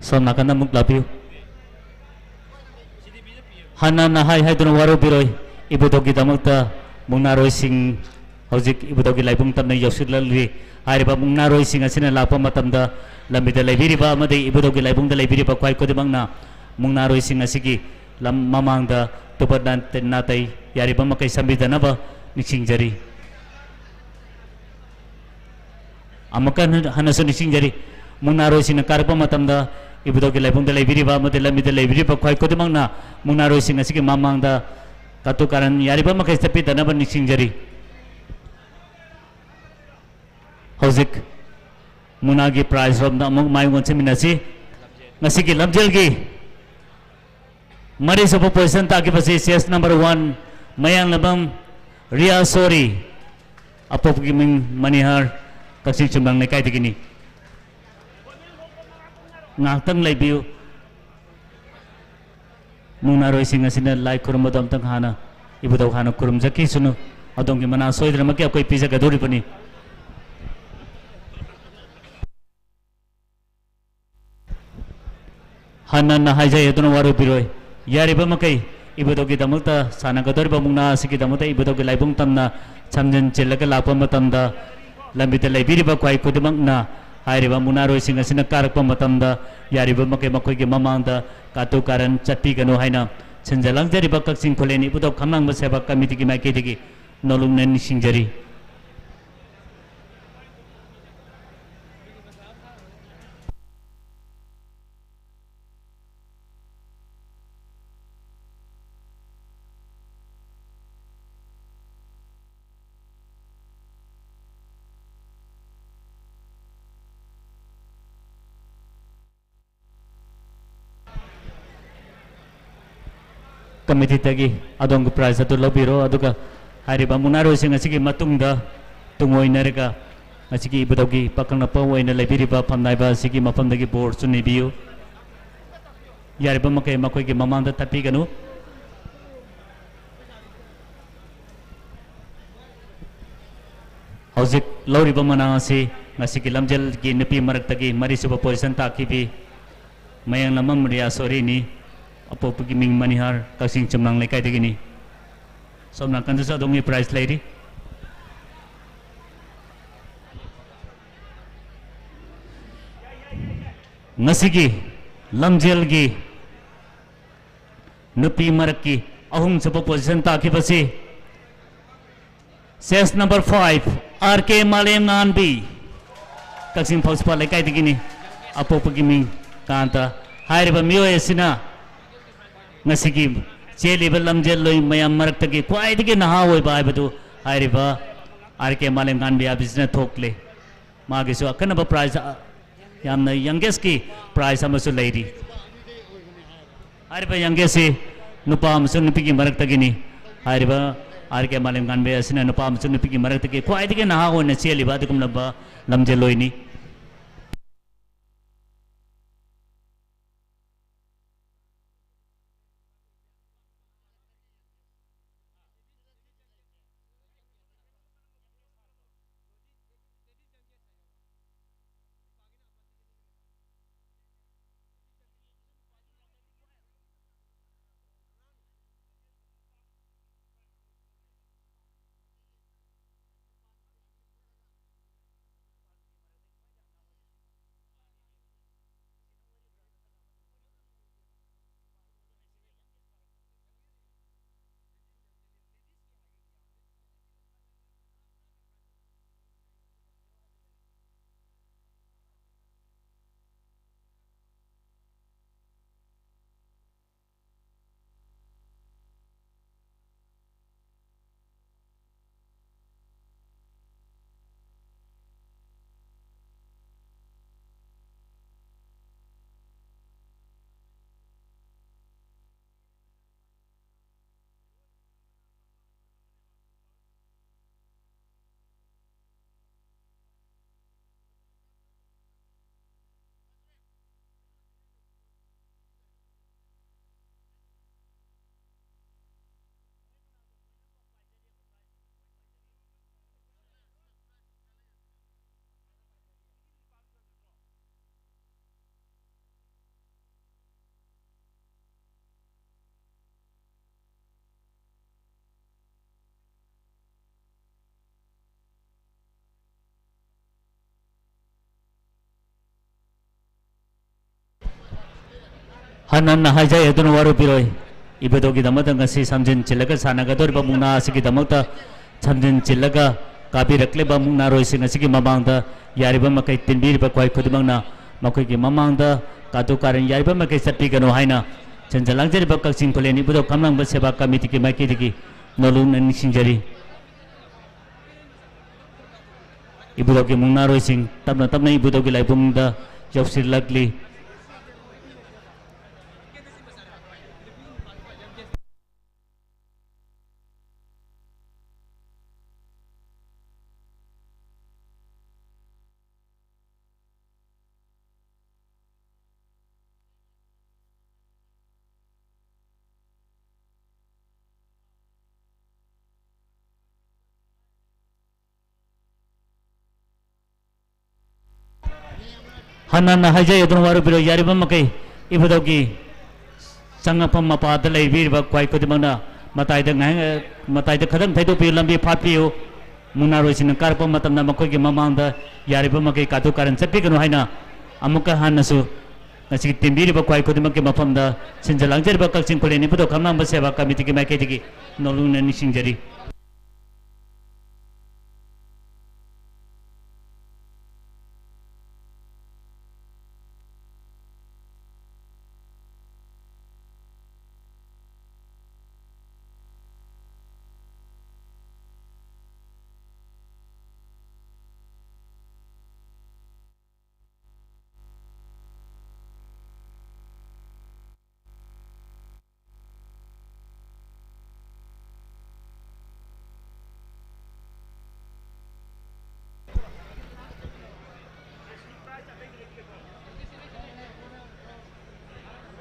Som nakanda muklapiu Hana na hai dun waro biroi ibudogi damakta mungnaroi sing hojik ibudogi laibung tamna yosidlalwi hariba mungnaroi sing asina lakpa matamda lambida laibiriba amade ibudogi laibungda laibiriba kwai kodimangna mungnaroi sing asigi lam mamangda tupadan natai yariba makai sambidanaba niksingjari amakan hanaso niksingjari mungnaroi sing karpa matamda ibudogi laibungda laibiriba amade lambida laibiriba kwai kodimangna mungnaroi sing asigi mamangda katukaran yariba makai sambidanaba niksingjari hojik munagi prize rom na among mayungon seminasi ngasigi lamjelgi mari sa position takipasi CS number 1 Mayang Labam Ria Sori apo pagiming manihar kagsing sumbang nekay digini ngaktang laibiu mung naroy singa sina lai kurum badam tang hana ibu daw hana kurum jaki sunu adong ki mana soidra maki akoy pisa gaduri pani hana na haijay ito na waro biroy yari ba makai ibu daw kita magta sana gaduri ba mung na sige damota ibu daw ki laibong tam na chamjan chelaga lapa matamda lambita laibiri ba kwai kudimang na hariba munaro singa sina karakpa matamda yariba makai makoi ki mamangda katukaran chatti kanu haina senjalang jari ba kaksing koleni budok khamang ba seba kamiti ki maike digi nolung nen singjari committee tagi adong prize atu lobiro aduka hariba munaro sing asigi matungda tungoi nareka asigi ibudogi pakang pa waina lebiriba pamnaiba asigi mapamdagi board sunibiu yariba makai makoi gi mamanda tapi ganu hojik loriba manasi ngasigi lamjel gi nepi marak tagi mari suba position takibi Mayang Lamam Ria Sori ni apo pagiming manihar kasing chumnang lekay digini somna kandu sa dongi prize lady ngasigi lamjelgi nupi maraki ahung sapa position takipasi ses number 5 RK Malem Nganbi kasing pauspa lekay digini apo pagiming kanta hariba miyo esina ngasigi cheliba lamjel loi mayam marakta kwai digi naha oi ba badu hariba RK Malem Nganbi abisna thokle magi so akanaba prize yamna youngest ki prize amasu lady hariba youngest nupa amasu nupi ki marakta gini hariba RK Malem Nganbi asina nupa amasu nupi ki marakta kwai digi naha oi na cheliba adukum laba lamjel loi ni Hanan hajai adun waru piroi ibadogi damata ngasi samjin chilaga sanagador ba mungna asigi damata samjin chilaga kabi rakle ba mungna roi sing asigi mamangda yariba makai tinbir ba kwai khudmangna makoi gi mamangda katu karan yariba makai satpi gano haina chanjalang jari ba kaksing koleni ibado kamlang ba seba kamiti ki maiki digi nolung nan singjari ibadogi mungna roi sing tabna ibadogi laibungda jawsir lagli Hanan hajai adun waru biro yariba makai ibadogi sangapam mapada leibir ba kwai kodimana matai da khadam thaido pi lambi phatpiu munaro sin karpa matamna makoi gi mamangda yariba makai katu karan chapi ganu haina amuka hanasu ngasi timbiri ba kwai kodimake mafamda sinjalangjer ba kalsing koleni budo kamnang ba seba kamiti ki makai digi nolung na nisingjari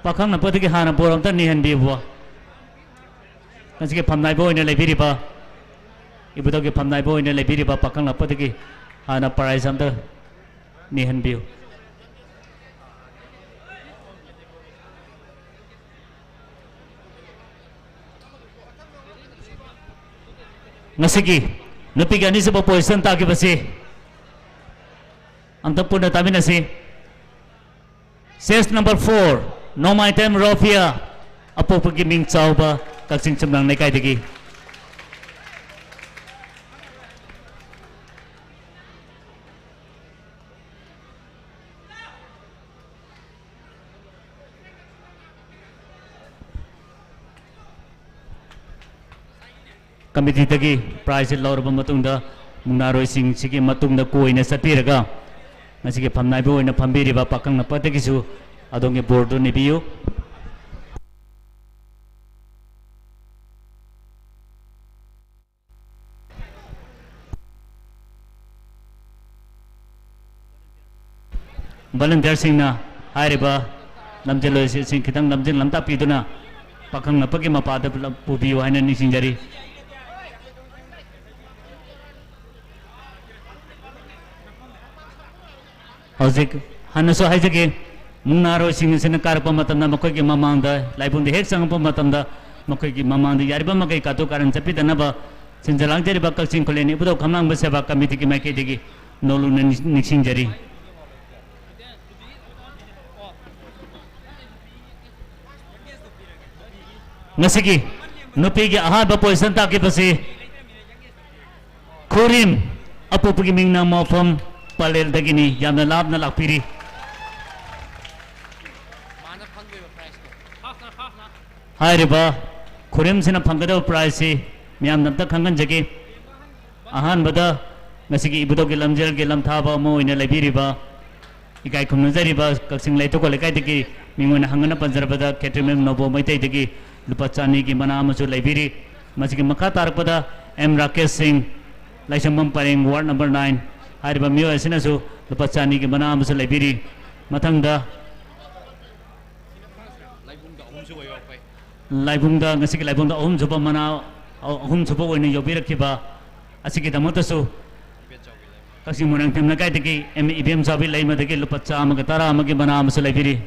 pakang na pati ki hana boram ta nihan bi bua kasi ki phamnai bo ine lebiri ba ibudo ki phamnai bo ine lebiri ba pakang na pati ki hana parai sam ta nihan bi ngasi ki nupi gani se position ta ki basi anta puna tamina si Ses number 4 No my time Rofia apo pagi ming chauba kaksing chumlang nai kai degi committee dagi prize lawraba matungda mungnaroi sing sigi matungda koina satiraga ngasigi phamnai bo ina phambiriba pakang na patagisu adonge board ni biu volunteer singna hairiba lamjelo sing khitang lamjin lamta piduna pakang na pagi mapada pubiu haina nisingjari hojik hanaso haijake munaro sing karpa matamda makoi ki mamangda laibungde hek sangpa matamda makoi ki mamangda yariba makai katu karan chapi danaba sinjalang jari bakal sing koleni budo khamlang baseba kamiti ki makai digi nolu niksing jari ngasiki nupi ki ahaba position ta ki basi kurim apu pagi mingna mafam palel dagini yamna labna lakpiri hairiba kurim sina phangada price miyam namta khangan jagi ahan bada ngasigi ibudo ki lamjel ki lamthaba mo ina lebiriba ikai khumnajari ba kaksing laito ko lekai digi mingona hangana panjarabada ketremem nobo maitai digi lupa chani ki mana amasu lebiri masigi makha tarpada M Rakesh Singh laisambam pareng ward number 9 hairiba miyo asina su lupa chani ki mana amasu lebiri mathangda laibungda ngasigi laibungda ohum joba mana ohum joba oina yobirakhiba asigi damotasu kaksing munang temna kai degi ibm jabi laima degi lupa chama ga tara amagi mana amasu lebiri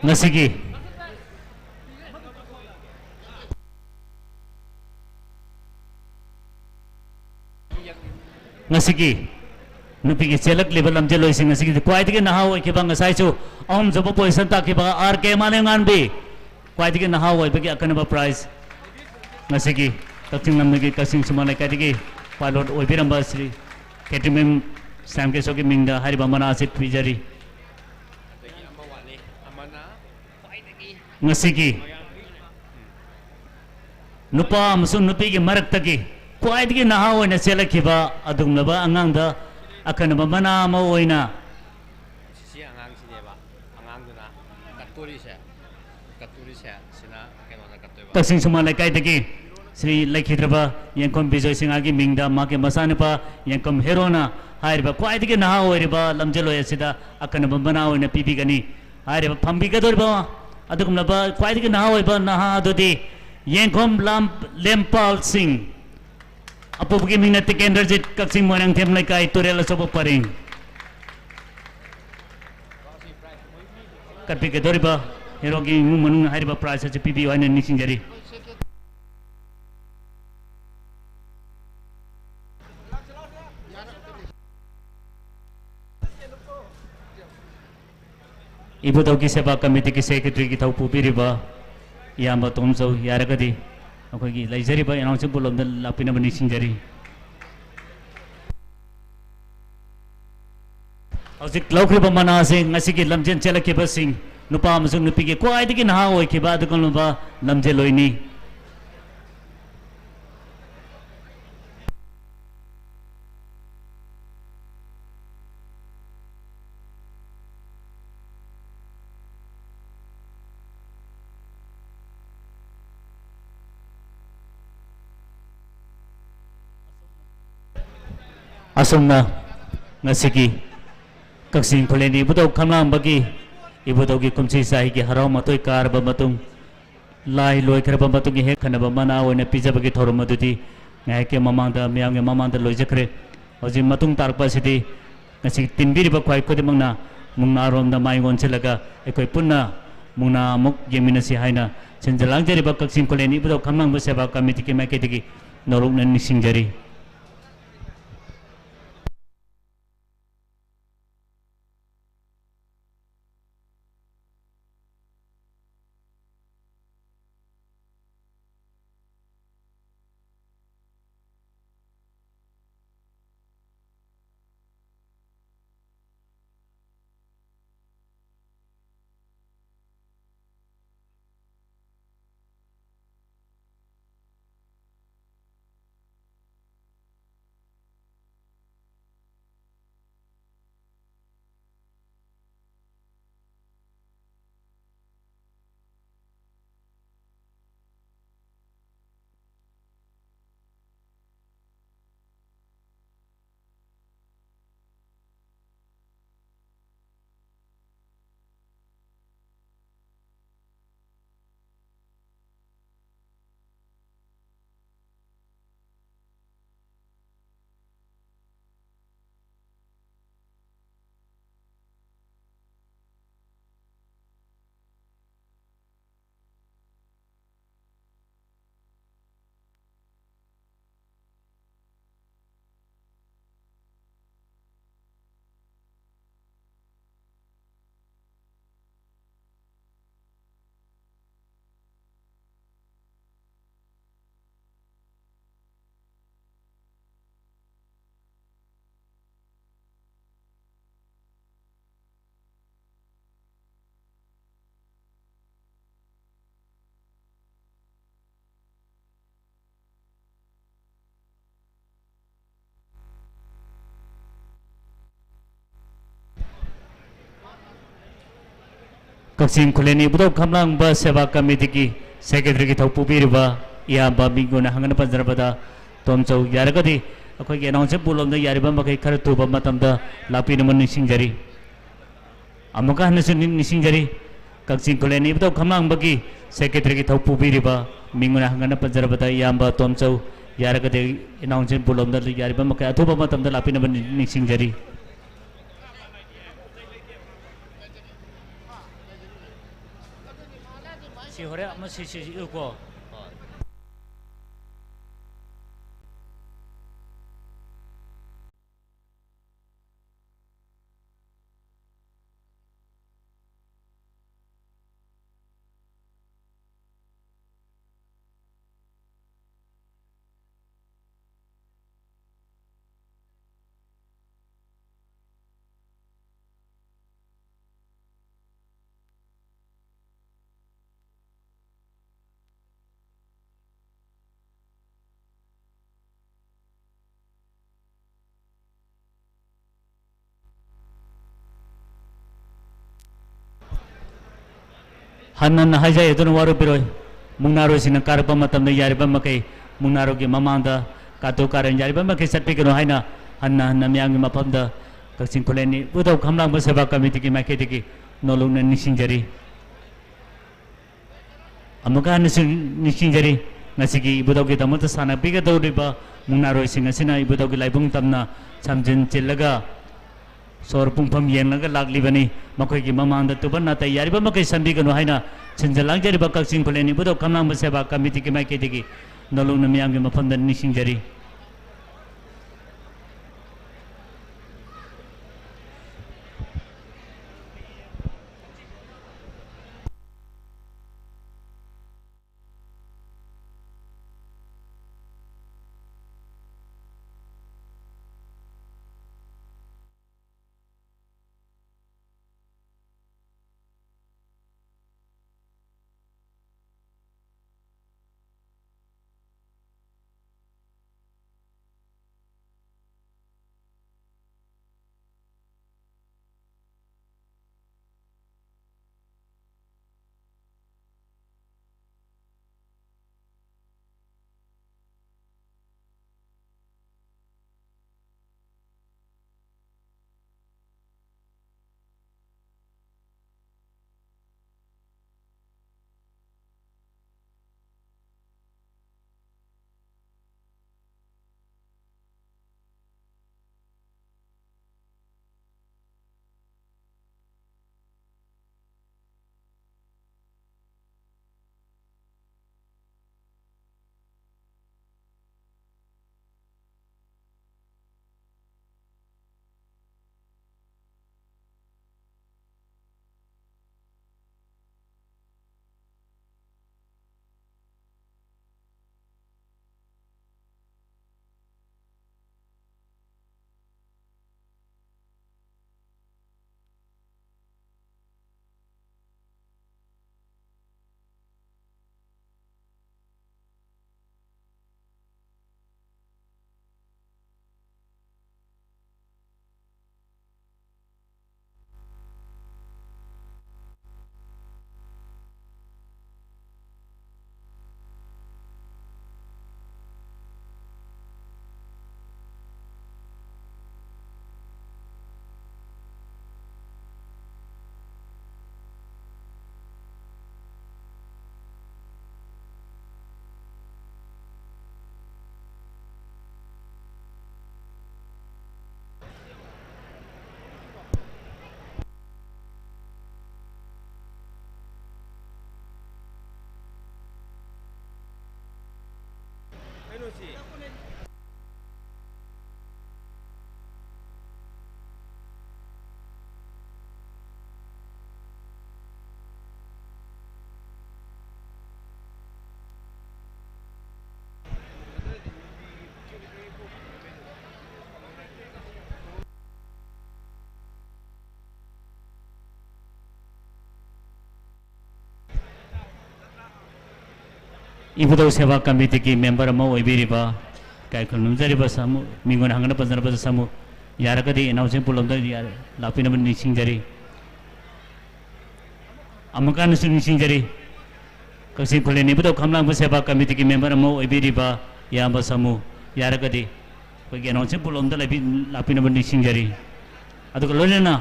ngasigi ngasigi nupi ki chelak level lamje loising ngasigi kwai tige naha oi ke bang ngasai chu om jobo position ta ke ba RK mane ngan bi kwai tige naha oi bagi akan ba prize ngasigi Kakching namne ki kasing sumala kai tige pilot oi biramba sri ketimem sam ke soki mingda hari bamana asit pijari ngasigi nupa amasung nupi ki marak taki kwai tige naha oi na chelak ki ba adum laba angang da akan ba mana ma oi na sisi angang sini ba angang duna katuri se sina keno na katoi ba Kakching sumala kai tige Sri Laikhidraba Yankom Bijoy Singagi Mingda Make Masanipa Yankom Herona Hairiba Kwaidiki Naha Oiriba Lamjelo Yasida Akana Bambana Oina Pipi Gani Hairiba Pambika Doriba Adukum Laba Kwaidiki Naha Oiba Naha Dodi Yankom Lempal Singh Apubuki Mingna Tikenderjit Kakching Monang Them Laikai Turela Sobo Paring Katpika Doriba Herogi Mumun Hairiba Price Pipi Oina Nishinjari Ibu Tauki Seba Committee ki Secretary ki Thau Pupiriba Yamba Tomso Yaragadi Akogi Laizariba announcement bulom da lapina bani sinjari Ausik Laukriba Mana se ngasigi lamjen chelaki basing nupa amasung nupi ki kwai digi naha oi ki ba dukon ba lamje loini Asumna ngasigi Kakching Khuleni Ibudau Khamlang bagi Ibudau ki kumsi sahi ki harau matoi kar ba matung lai loi kharba matung he khanaba mana oina pija bagi thorum madudi ngai ke mamangda miyang mamangda loijakre hoji matung tarpa sidi ngasi tinbiri ba kwai kodi mangna mungna rom da mai gon chelaga ekoi punna mungna muk yemina si haina chenjalang jari ba Kakching Khuleni Ibudau Khamlang ba seba committee ki maike digi noruk nan nisingjari Kakching Khuleni Ibudau Khamlang ba Seba Committee ki Secretary ki Thau Pupiriba Yamba Minguna Hangana Panjarabada Tomchau Yaragadi Akoi ki announcement bulom da yariba makai khar tuba matamda lapi naman nisingjari Amuka hanasun nisingjari Kakching Khuleni Ibudau Khamlang ba ki Secretary ki Thau Pupiriba Minguna Hangana Panjarabada Yamba Tomchau Yaragadi announcement bulom da yariba makai tuba matamda lapi naman nisingjari si hore ama si ko ꯍꯣꯏ Hanan na haja ito na waro piroy mungnaro sina karpa matam na yari ba makai mungnaro ki mamanda kato karan yari ba makai satpi kano hai na hanna na miyang mapamda kaksing kuleni udaw kamlang ba seba kamiti ki makai tiki nolong na nising jari amuka nising jari ngasigi ibudaw ki tamu ta sana piga daw riba mungnaro singa sina ibudaw ki laibung tamna samjin chilaga sor pungpam yen laga lagli bani makoi ki mamanda tuban na tayari ba makai sambi kano haina chenjalang jari ba kaksing kuleni budo kamlang ba seba kamiti ki mai ketiki nolong na miyang mapamda nising jari ibudaw sewa committee ki member ama oibiriba kai khulnum jariba samu mingon hangana panjana ba samu yarakadi announcing pulomda yar lapina ban nising jari amaka nising jari kaksing khuleni ibudaw khamlang ba sewa committee ki member ama oibiriba yamba samu yarakadi ko gi announcing pulomda lapina ban nising jari adu kolona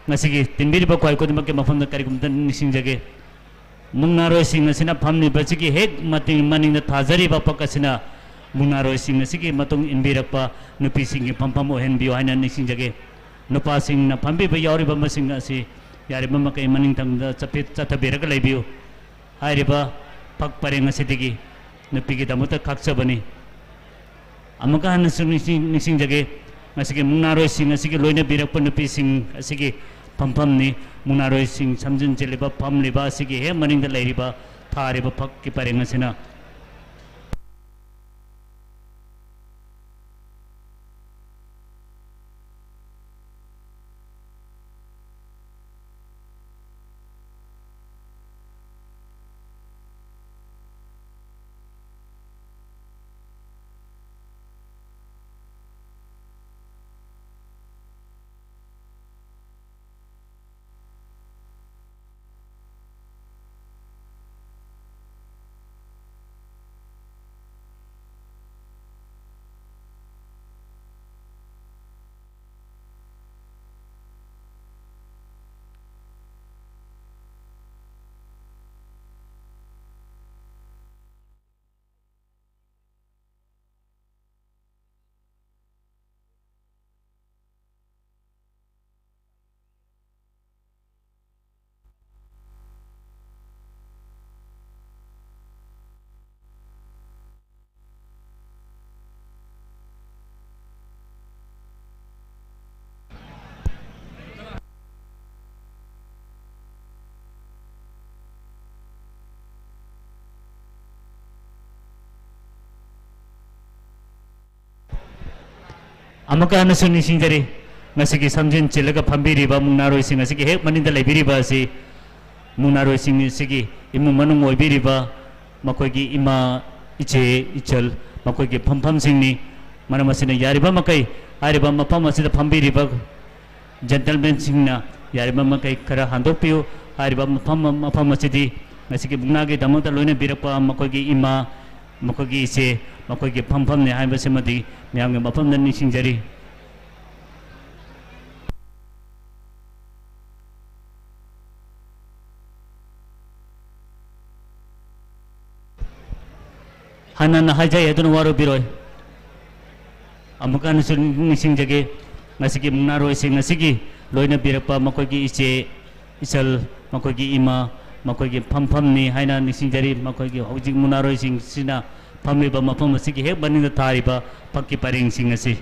ngasigi tinbiriba kwai ko dimake mafamda karikumda nising jage mungnaro sing sina phamni bachiki hek mating maning na thajari ba pakasina mungnaro sing sigi matung inbirakpa nupi sing pampam ohen bio haina nising jage nupa sing na phambi ba yauri ba masing asi yari ba makai maning tang da chapit chathabiraga leibio hairiba pak pareng asidigi nupigi damuta kaksabani amaka hanasu nising jage ngasigi mungnaroi sing ngasigi loina birakpa nupi sing asigi pampamni mungnaroi sing samjun jeliba pamliba asigi he maningda lairiba thariba pak ki pareng asina amaka hanasu nising jari ngasigi samjun jelaga pambiriba mungnaroi sing ngasigi hek maninda laibiriba asi mungnaroi sing ngasigi imu manung oibiriba makoigi ima iche ichal makoigi pampam singni manamasina yariba makai ariba mapam asida pambiriba gentleman singna yariba makai kara handokpiu ariba mapam asidi ngasigi mungnagi damuta loina birakpa makoigi ima makoigi iche makoigi pampam ne haiba semadi myang mapam nan nising jari hanan haja yadun waru biroi amukan nising jage ngasigi mungnaroi sing ngasigi loina birakpa makoigi iche isal makoigi ima makoigi pampam ni haina nising jari makoigi hojik mungnaroi sing sina pamriba mapam asigi hek baninda thariba pakki pareng sing asi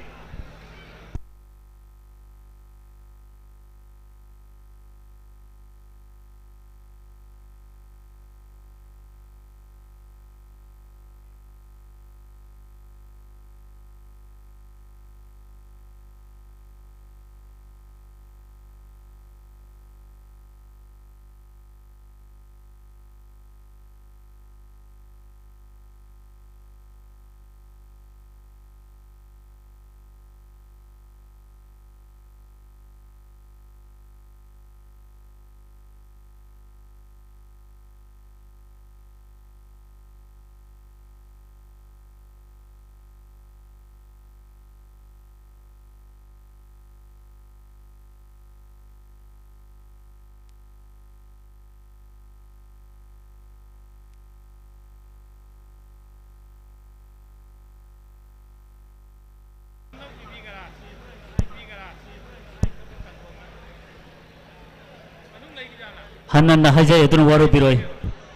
hanan haja yadun waru biroi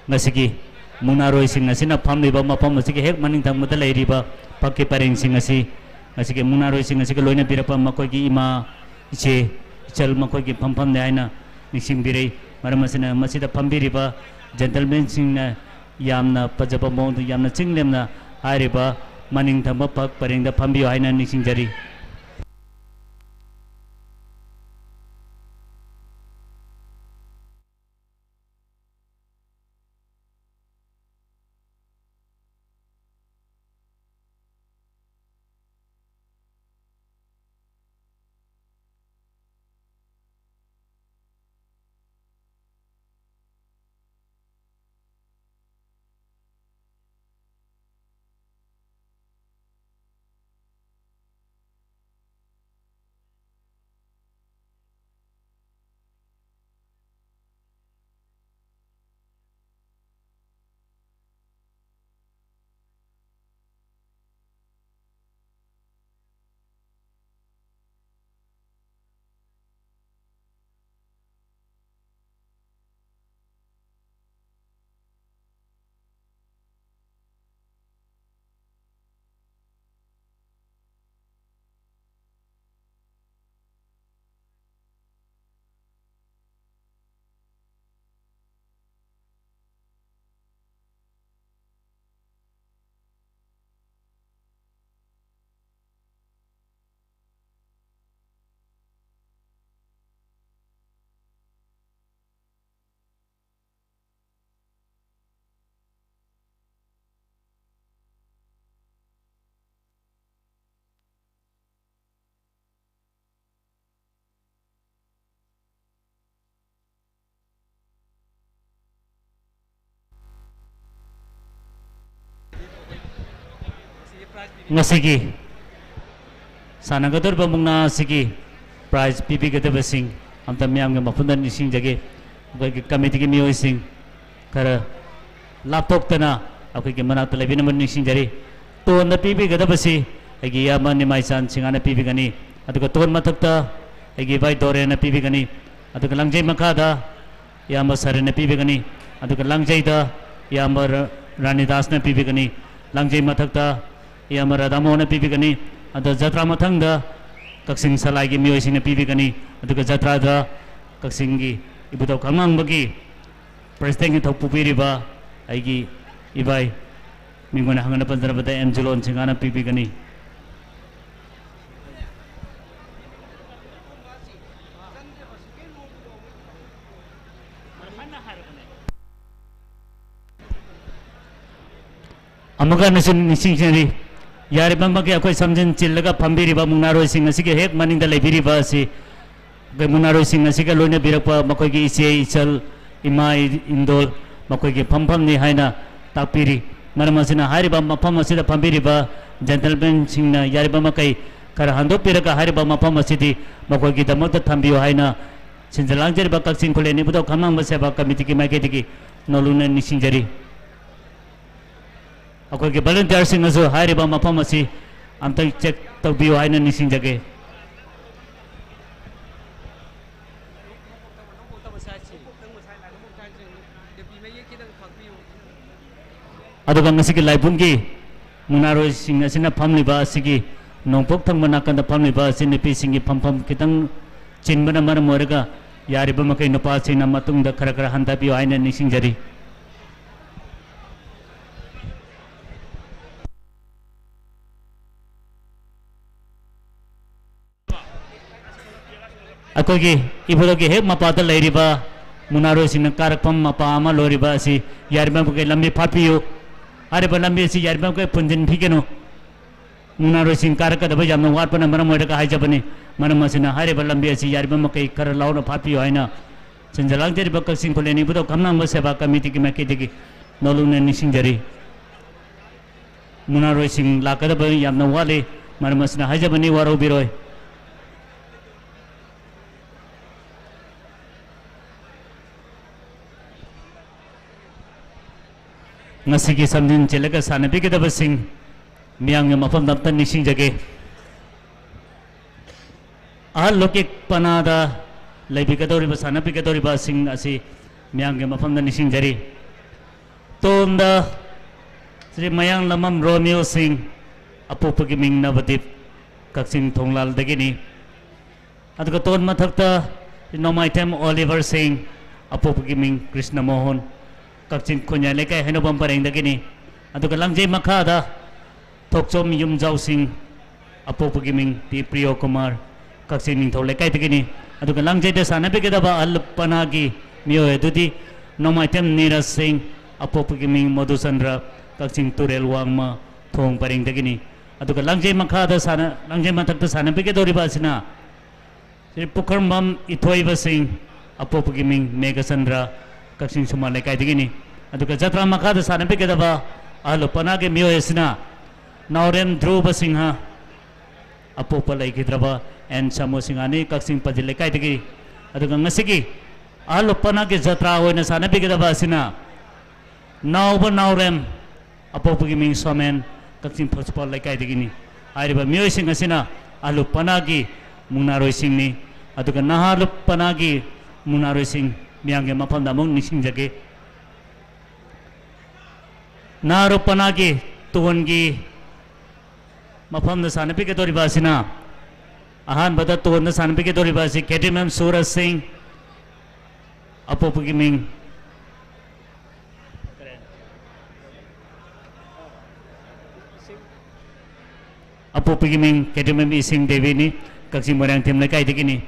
ngasigi mungnaroi sing asina pamriba mapam asigi hek maning tangmata lairiba pakki pareng sing asi ngasigi mungnaroi sing asigi loina birakpa makoigi ima iche ichal makoigi pampam ne aina nising birei maramasina masida pambiriba gentleman singna yamna pajaba mong yamna chinglemna hairiba maning tangma pak parengda pambiyo aina nising jari ngasigi sanagadorba mungna sigi prize pipigadabasing amta miyamga mapundan nising jage akoy committee ki miyoy sing kara laptop tana akoy ki manakta labina man nising jari ton na pipigadabasi agi yama ni maisan singana pipigani aduga ton matakta agi vai dore na pipigani aduga langjay makada yama sare na pipigani aduga langjay da yama ranidas na pipigani langjay matakta yama radamo na pipigani adu jatra mathangda kaksing salai gi mioi sing na pipigani aduga jatra da kaksing gi ibutaw kamang bagi president gi thokpu piriba aigi ibai mingona hangana panjarabada emjulon singana pipigani amaga nasun nising singri yari bamba ke akoy samjin chillaga phambiri ba mungnaro sing asige hek maning da lebiri ba si ge mungnaro sing asige loina birakpa makoy gi ise ichal imai indol makoy gi phampham ni haina tapiri maramasina hari ba mapham asida phambiri ba gentleman singna yari bamba kai kar hando piraka hari ba mapham asidi makoy gi damota thambiyo haina sinjalang jari ba kaksing khole ni budo khamang ba seba committee ki maike digi noluna nising jari akoy ke volunteer sing aso hari ba mapam asi amtang check tawbiyo haina nising jage aduga ngasigi laibun gi munaro sing asina phamli ba asigi nongpok thang manakan da phamli ba asini pi singi phampham kitang chinbana mar morega yari ba makai no pa sina matung da khara khara hanta biyo haina nising jari akoy ibudo ki hek mapa ta leiriba munaro sing karakpam mapa ama loriba si yarba ke lambi phapiyo are ba lambi si yarba ke punjin phikeno munaro sing karaka da bajam wat pana maram moida ka haija bani maram masina hare ba lambi si yarba makai kar launa phapiyo haina sinjalang jeri bakal sing koleni budo kamnang ba seba committee ki makai digi nolune nising jari munaro sing lakada ba yamna wale maram masina haija bani waro biroi ngasigi samjin chelaga sanabi ke dabasing miyang nga mapam damtan nising jage ahal lokik panada laibi ka dori ba sanabi ka dori ba sing asi miyang nga mapam da nising jari tonda Sri Mayang Lamam Romeo Singh apo pagiming nabadip kaksing thonglal dagini aduga ton mathakta nomaitem Oliver Singh apo pagiming Krishna Mohan kakchin kunya lekai heno bampareng dagini aduga langjay makada thokchom yumjau sing apo pagiming ti Priyo Kumar kakchin ningthau lekai dagini aduga langjay de sanabi kedaba alpanagi miyo edudi nomaitem Neeraj Singh apo pagiming Madhusandra kakchin Turel Wangma thong pareng dagini aduga langjay makada sana langjay mathakta sanabi kedori basina Sri Pukharmbam Ithoiba Singh apo pagiming Meghasandra kakchin suma lekai dagini aduga jatra makada sanabi kedaba alo panage miyo esina Naurem Dhruva Singha apo palai kidraba en Samo Singhani kakchin pajil lekai dagi aduga ngasigi alo panage jatra hoina sanabi kedaba asina Naurem apo pagiming Somen kakchin phojpal lekai dagini ariba miyo sing asina alo panagi mungnaroi singni aduga nahalo panagi mungnaroi sing miyangge mapam damong nising jage naro panagi tuwangi mapam da sanabi ke dori basina ahan bada tuwan da sanabi ke dori basi KTM Suraj Singh apo pagiming KTM Singh Devi ni kakchin morang tim lekai dikini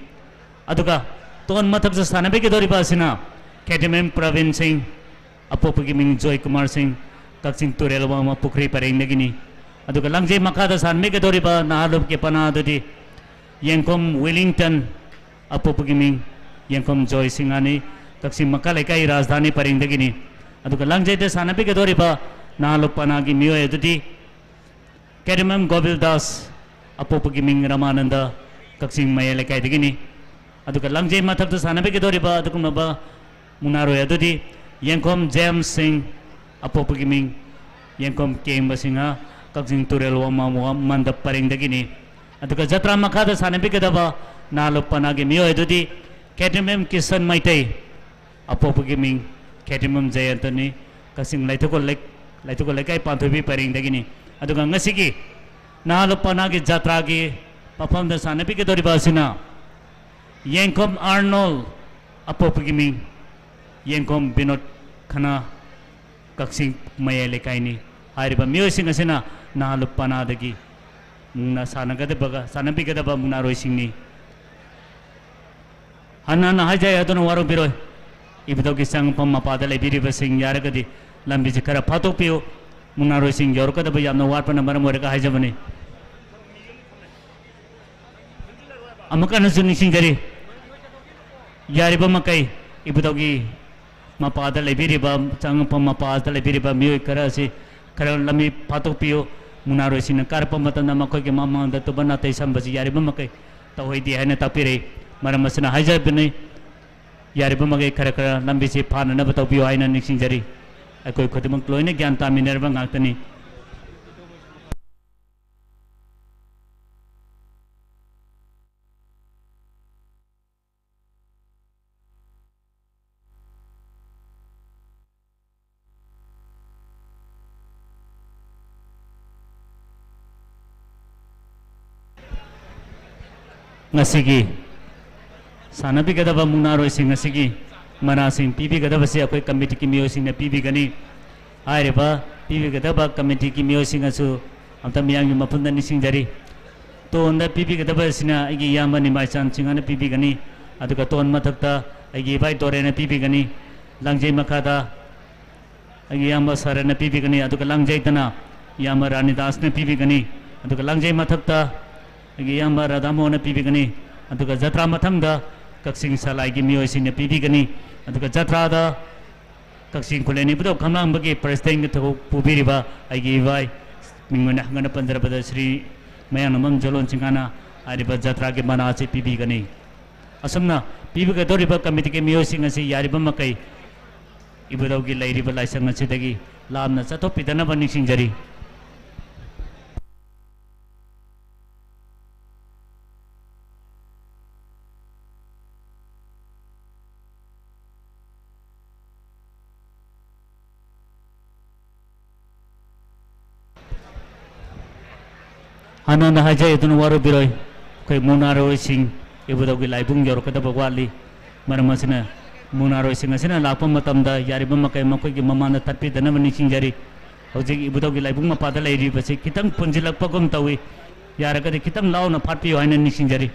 aduga tuwan mathak sa sanabi ke dori basina KTM Pravin Singh apo pagiming Joy Kumar Singh kakchin Turel Wangma pukri pareng dagini aduga langjay makada sanmi ke dori ba nahalop ke pana dodi Yengkom Wellington apo pagiming Yengkom Joy Singhani kakchin makalaikai rajdhani pareng dagini aduga langjay de sanabi ke dori ba nahalop pana gi miyo edudi Kerimam Gobil Das Apopagi Ming Ramananda Kaksing Maya Lekai Digini Aduka Langjay Mathak to Sanabi Doriba Adukumaba Munaro Yadudi Yankom James Singh Apopagi Ming Yankom King Basinga Kaksing Turel Wama Mandap Paring Dagini Aduka Jatra Makada Sanabi Kadaba Nalo Panagi Mio Edudi Kerimam Kisan Maitei Apopagi Ming Kerimam Jayantani Kasing Laituko Lekai Panthubi Paring Dagini Aduga Ngasiki Nalo Panagi Jatragi Papam the Sanapi Doriba Yankom Arnold Apopagi Ming Yankom Binot Kana Kaksing Maya Lekaini Hariba Musing Asina Nalo Panadagi Muna Sanagadabaga Sanapi Gadaba Munaro Singni Hanana Haja Adon Waro Biro Ibdogi Sang Pamapada Lebiri Sing Yaragadi Lambizikara Patopio Munaro Sing Yorka the Bayam Warpan Maramorika Hajabani Amakan Sunising Gari Yariba Makai Ibdogi Mapada Lebiriba Sang Pamapada Lebiriba Mu Karasi Karalami Patopio Munaro Sing Karpamatana Makoki Mama the Tubanate Sambasi Yariba Makai Tawidi Hana Tapire Maramasana Hajabini Yariba Makai Karakara Lambisi Pan and Nabatopio Aina Nixing Jari Aku ketemu kloine Gyan Minerva Ngakani Ngasigi Sanabi Gadaba Munaro Sing Ngasigi Manasing Pibi Gadabasi Aku Committee Kimio Sing Pibi Gani Aireba Pibi Gadaba Committee Kimio Sing Asu Amtamiang Mapunda Nising Jari Ton the Pibi Gadabasina Igi Yamani Maisan Singana Pibi Gani Aduka Ton Matakta Igi Vai Torena Pibi Gani Langjay Makada Igi Yamba Sarana Pibi Gani Aduka Langjay Tana Yama Ranidas ne Pibi Gani Aduka Langjay Matakta Igi Yamba Radamona Pibi Gani Aduka Jatra Matangda Kaksing Salai Gimio Sing Pibi Gani Aduka Jatra da Kaksing Kuleni Budo Kamang Bagi President to Pubiriba Igi Vai Mingana Hangana Pandrapada Sri Mayanamam Jolon Singana Ariba Jatra Gimanasi Pibi Gani Asamna Pibi Gadoriba Committee Kimio Sing Asi Yariba Makai Ibudogi Lady Balasang Sidagi Lamna Sato Pitana Banishing Jari Hanan Haja itu Waru Biroi Koi Munaro Sing Ibudogi Laibung Yorkata Bagwali Maramasina Munaro Sing Asina Lapam Matamda Yariba Makai Makoki Mamana Tapi Dana Manising Jari Hoji Ibudogi Laibung Mapada Lady Basi Kitang Punjilak Pagum Tawi Yarakadi Kitang Lau na Party Haina Nising Jari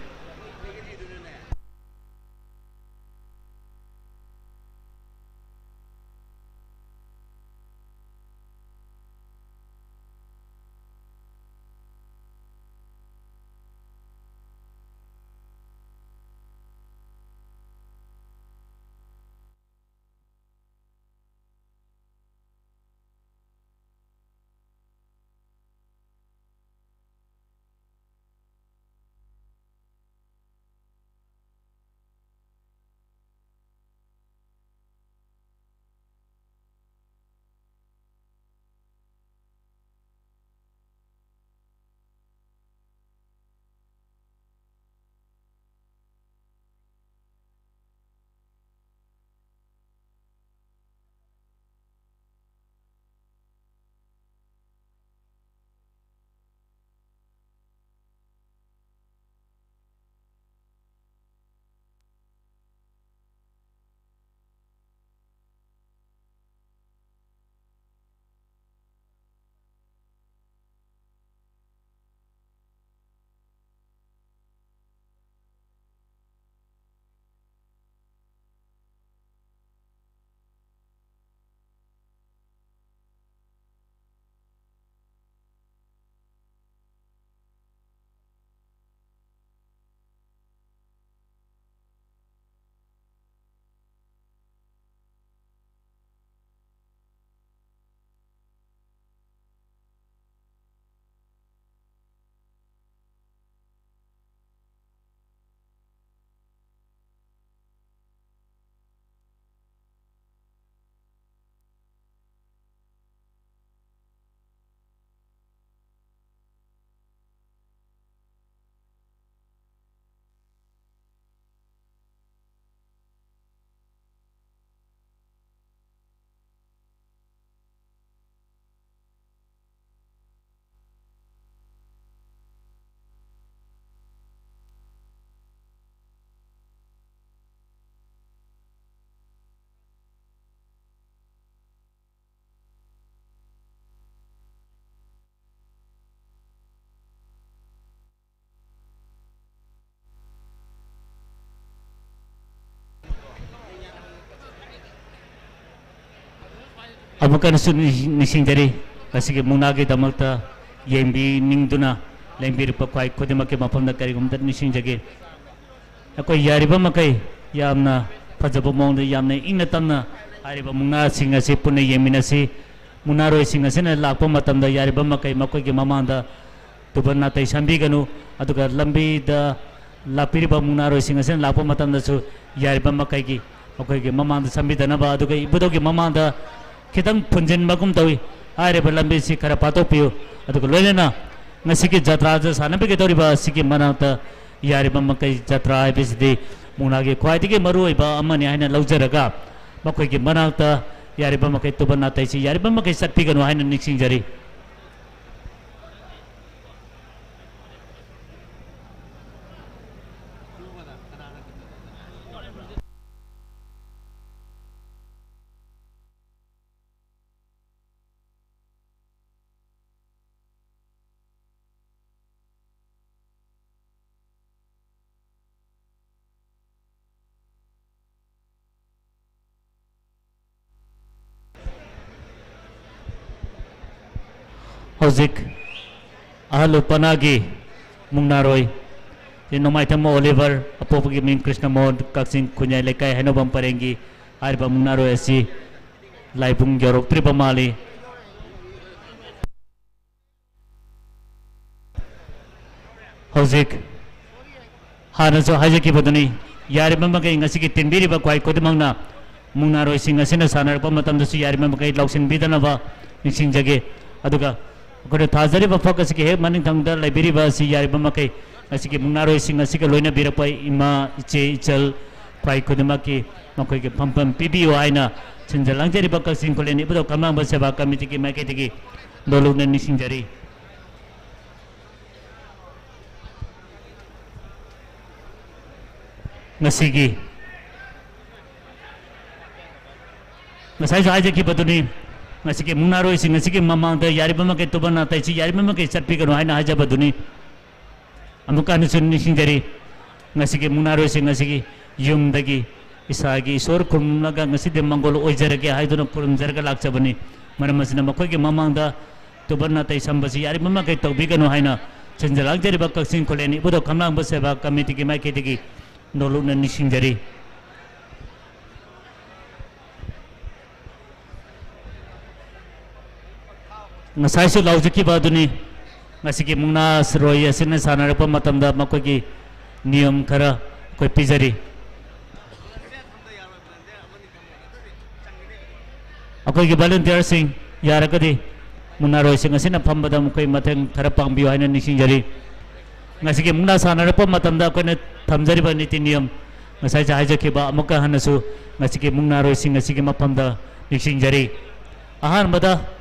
amukan nising jari kasi muna ki damakta yembi ningduna lembir pa kwai kodima ke mapam da kari gumta nising jage ako yariba makai yamna fajaba mong da yamna ingna tamna ariba muna singa se punna yemina se muna roi singa se na lakpa matam da yariba makai makoi ke mamanda tuban na tai sambi ganu aduga lambi da lapiriba muna roi singa se lakpa matam da su yariba makai ki makoi ke mamanda sambi da na ba aduga ibudo ke mamanda kitang punjen magum tawi ariba lambi si kara pato piyo aduga loina ngasiki jatra ja sana be ke tori ba siki manata yariba makai jatra ai beside muna ke kwai dige maru ai ba amani haina laujaraga makoi ke manata yariba makai tuban na tai si yariba makai satpi ganu haina niksing jari Hozik ahlu panagi mungnaroi nomai tamo Oliver apopugi min Krishna Mohon kaksing kunyai lekai henobam parengi ariba mungnaroi asi laibung jorok tribamali Hozik hanaso hajaki baduni yariba makai ngasi ki tinbiri ba kwai kodimangna mungnaroi singa sina sanar pamatam dasu yariba makai lauksin bidana ba nising jage aduga Kode thazari ba focus ke he maning thangda library ba si yari ba makai asiki mungnaroi sing asiki loina birapai ima iche ichal pai kodema ki makoi ke pampam PBO aina chenjalang jari ba ka sing koleni bodo kamang ba seba committee ki makai tiki doluk na nising jari ngasigi ngasai saja ki batuni ngasiki mungnaroi sing ngasiki mamang da yariba makai tuban na tai si yariba makai satpi kanu haina haja baduni amukan sun nising jari ngasiki mungnaroi sing ngasiki yum dagi isagi isor kumnaga ngaside mangol oijarage haiduna purum jarga lakcha bani maramasina makoi ke mamang da tuban na tai sambasi yariba makai tokbi kanu haina chenjalak jari bakak sing koleni bodo kamlang baseba committee ki makai tiki doluk na nising jari ngasai su laujaki baduni ngasiki mungna sroi asina sanarapa matamda makogi niyam kara koi pijari akogi volunteer sing yarakadi mungna roi sing asina phambada mukoi matheng kara pangbiyo haina nising jari ngasiki mungna sanarapa matamda koina thamjari ba niti niyam ngasai ja hajaki ba amuka hanasu ngasiki mungna roi sing ngasiki maphamda nising jari ahan bada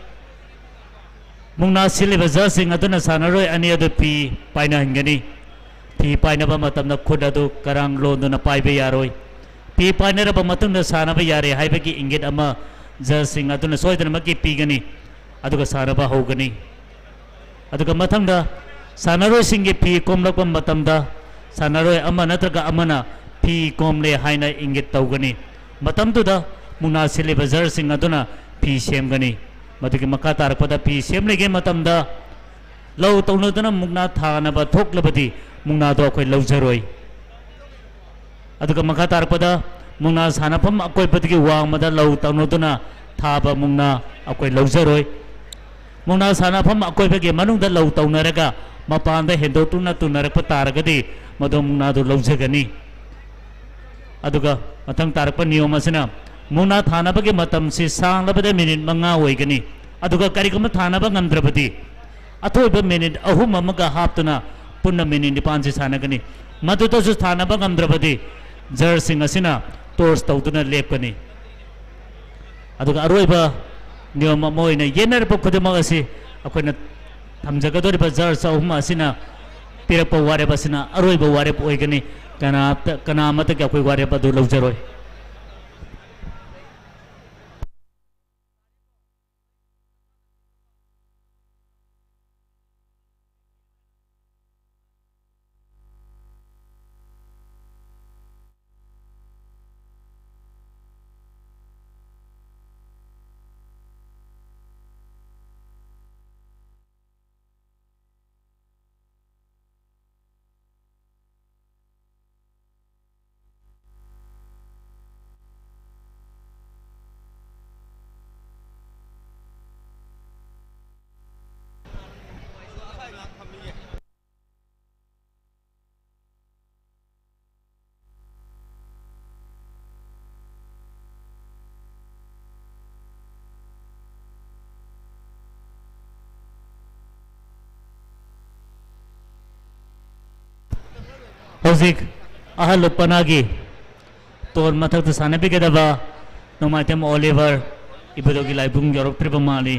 mungna siliba zasing aduna sanaroi ani adu pi paina hingani pi paina ba matamna khud adu karang lo duna paibe yaroi pi paina ra ba matungna sana ba yare haibagi ingit ama zasing aduna soidana maki pi gani aduga sana ba hogani aduga mathangda sanaroi singi pi komlak ba matamda sanaroi ama natraga amana pi komle haina ingit tawgani matamduda mungna siliba zasing aduna pi semgani मधुकी मका तारकपदा P सेमलेगे मतमदा लौ तौनदना मुगना थानबा थोक्लबदी मुगना दो अखोय लौजरोय अदुगा मका तारकपदा मुगना सानाफम अखोय पदगी वांगमदा लौ तौनदना थाबा मुगना अखोय लौजरोय मुगना सानाफम अखोय बगे मनुंगदा लौ तौनरगा मपानदा हेंदोतुना तुनरक तारगदी मदो मुगना दो लौजगनी अदुगा मथंग तारकप नियम असना मुना थानबगे मतम से सांगलबदे मिनिट मंगा होइगनी अदुगा करिगम थानब ngमद्रबदी अथोइब मिनिट अहुम अमगा हापतुना पुन्ना मिनिट निपान से सानगनी मदुतसु थानब ngमद्रबदी जर सिंग असिना टोर्स तौदुना लेपकनी अदुगा अरोइबा नियम मोइना येनरप खुदमग असि अखोइना थमजगदोरिबा जर अहुम असिना पिरप वारेबसिना अरोइबा वारेप ओइगनी कनामत के अखोइ वारेप दु लौजरोय हौजिक अहल पनागी तोर मथक सानबीगदबा नोमाइतम ओलिवर इबुदोगी लाइबुंग यौरक्त्रिब माली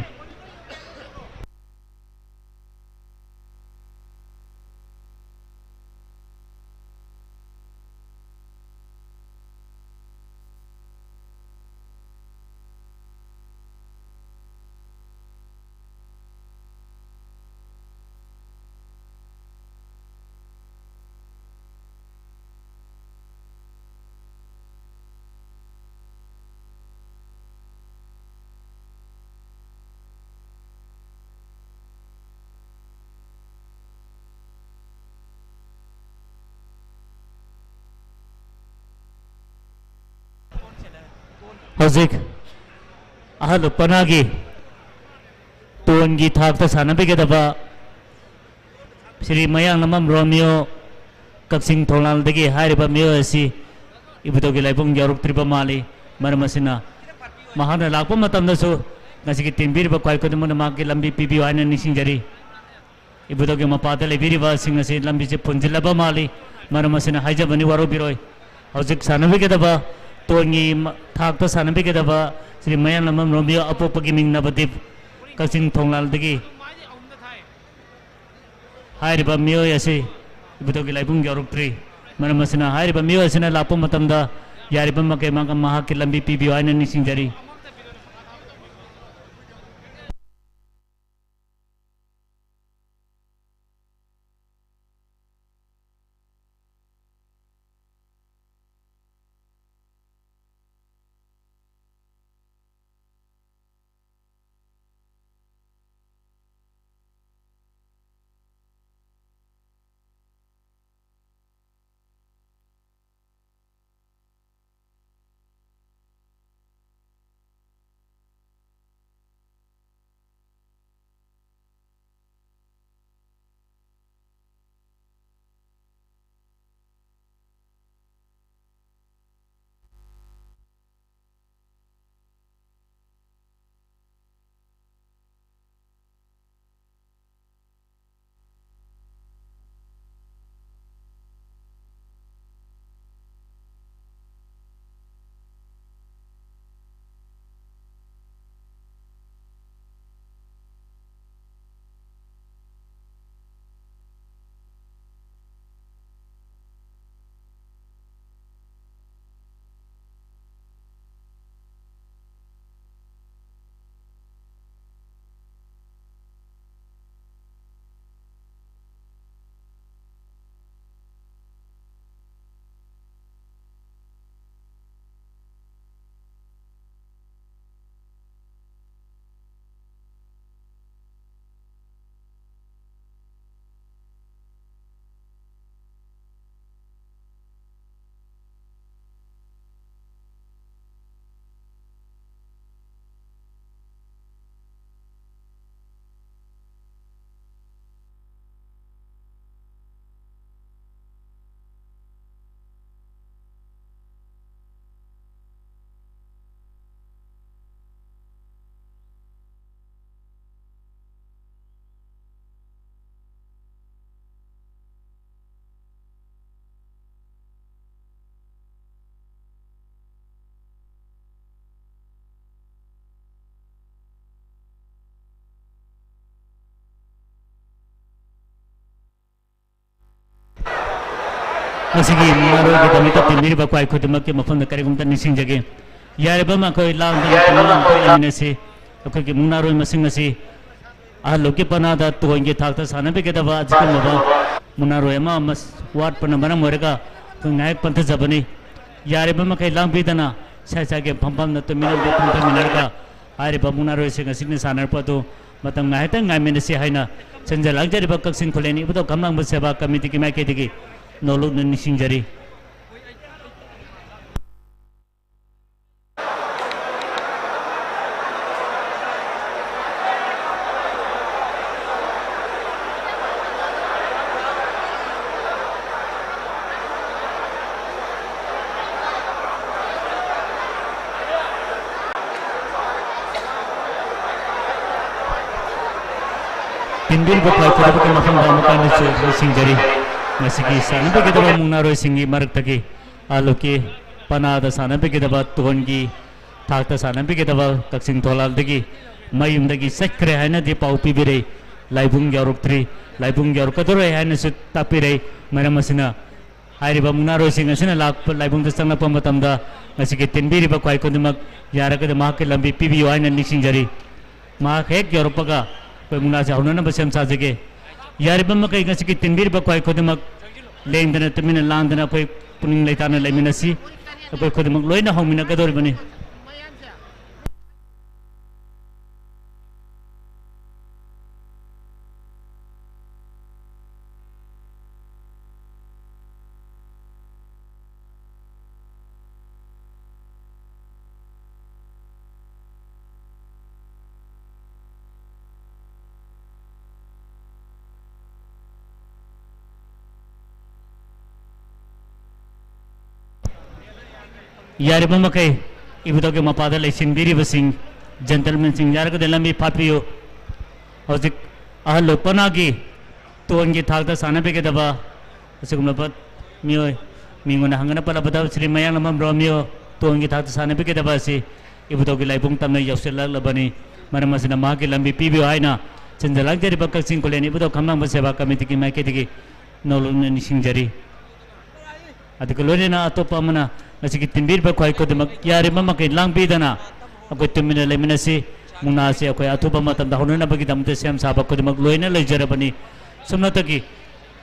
हौजिक अहल पनागी तोनगी थाकता सानबीगदबा श्री मयांग नमम रोमियो कक्सिंग थोलालदगी हारिबा मियो असि इबुदोगी लाइबुंग यौरक्त्रिब माली मरम असिना महाना Lakpa मतमदसु ngasi timbiriba kwai kodumuna magi lambi pibiyo haina nisingjari ibudogi mapata lebiriba singasi lambi se punjilaba mali maram asina haijabani warobiroi hojik sanabigedaba tongi thakta sanabigedaba Sri Mayan Lamam Romeo apopagi ming nabadip kasing thonglaldagi hairiba miyo yasi ibudogi laibung yauruktri maram asina hairiba miyo asina lapo matamda yariba makai maka mahaki lambi pibiyo haina nisingjari Masigi maro kita minta timir ba kwai khuduma ke mafam da kare gumta nising jage yare ba ma koi lang da ne se ko ke munaro masing asi a loke pana da to inge thakta sana be ke da ba ajkal ba munaro ema mas wat pana mana morega ko naik pantha jabani yare ba ma kai lang bi dana sa sa ke pham na to minam be pantha minarga are ba munaro se ngasik ne sanar pa to matang ngai ta ngai men se haina chanjal agjari ba kaksin khuleni bu to kamlang ba seba committee ki mai ke digi nolok dan nising jari Pinbil buat lagi kita pakai makan dalam makan nising jari ngasigi sana bagi daba mungnaroi singi marak taki aluki panada sana bagi daba tuangi thakta sana bagi daba kaksing tolal dagi mayum dagi sakre haina di pau pibire laibung yaruk kadore haina su tapire maramasina hairiba mungnaroi singa sina lak laibung da sangna pamatamda ngasigi tinbiri ba kwai kodumak yaraka de mahake lambi pibiyo haina nisingjari mak hek yarupaga koi mungna sa hunana basem sajege yaribam kai ngasi ki tinbir ba koi khodemak lengdana tumina landana koi puning leitana leminasi koi khodemak loina homina kadori bani yaribam kai ibuto ke mapada lesin biri basing gentleman sing yaraka de lambi papiyo hojik ahlo panagi tuangi thakta sana pe ke daba asugumna pat mioi mingona hangana pala bada sri mayang lamam romeo tuangi thakta sana pe ke daba si ibuto ke laibung tamna yausela labani maramasina ma ke lambi pibiyo aina chenjalang jari bakak sing koleni ibuto khamang baseba committee ki mai ke digi nolong ni singjari adiko lorena atopa mana nasi tinbir ba koi kodemak yari mama kai lang bidana ako tumina lemina si muna si ako atupa matam da hununa bagi damte siam saba kodemak loina lejara bani sumna taki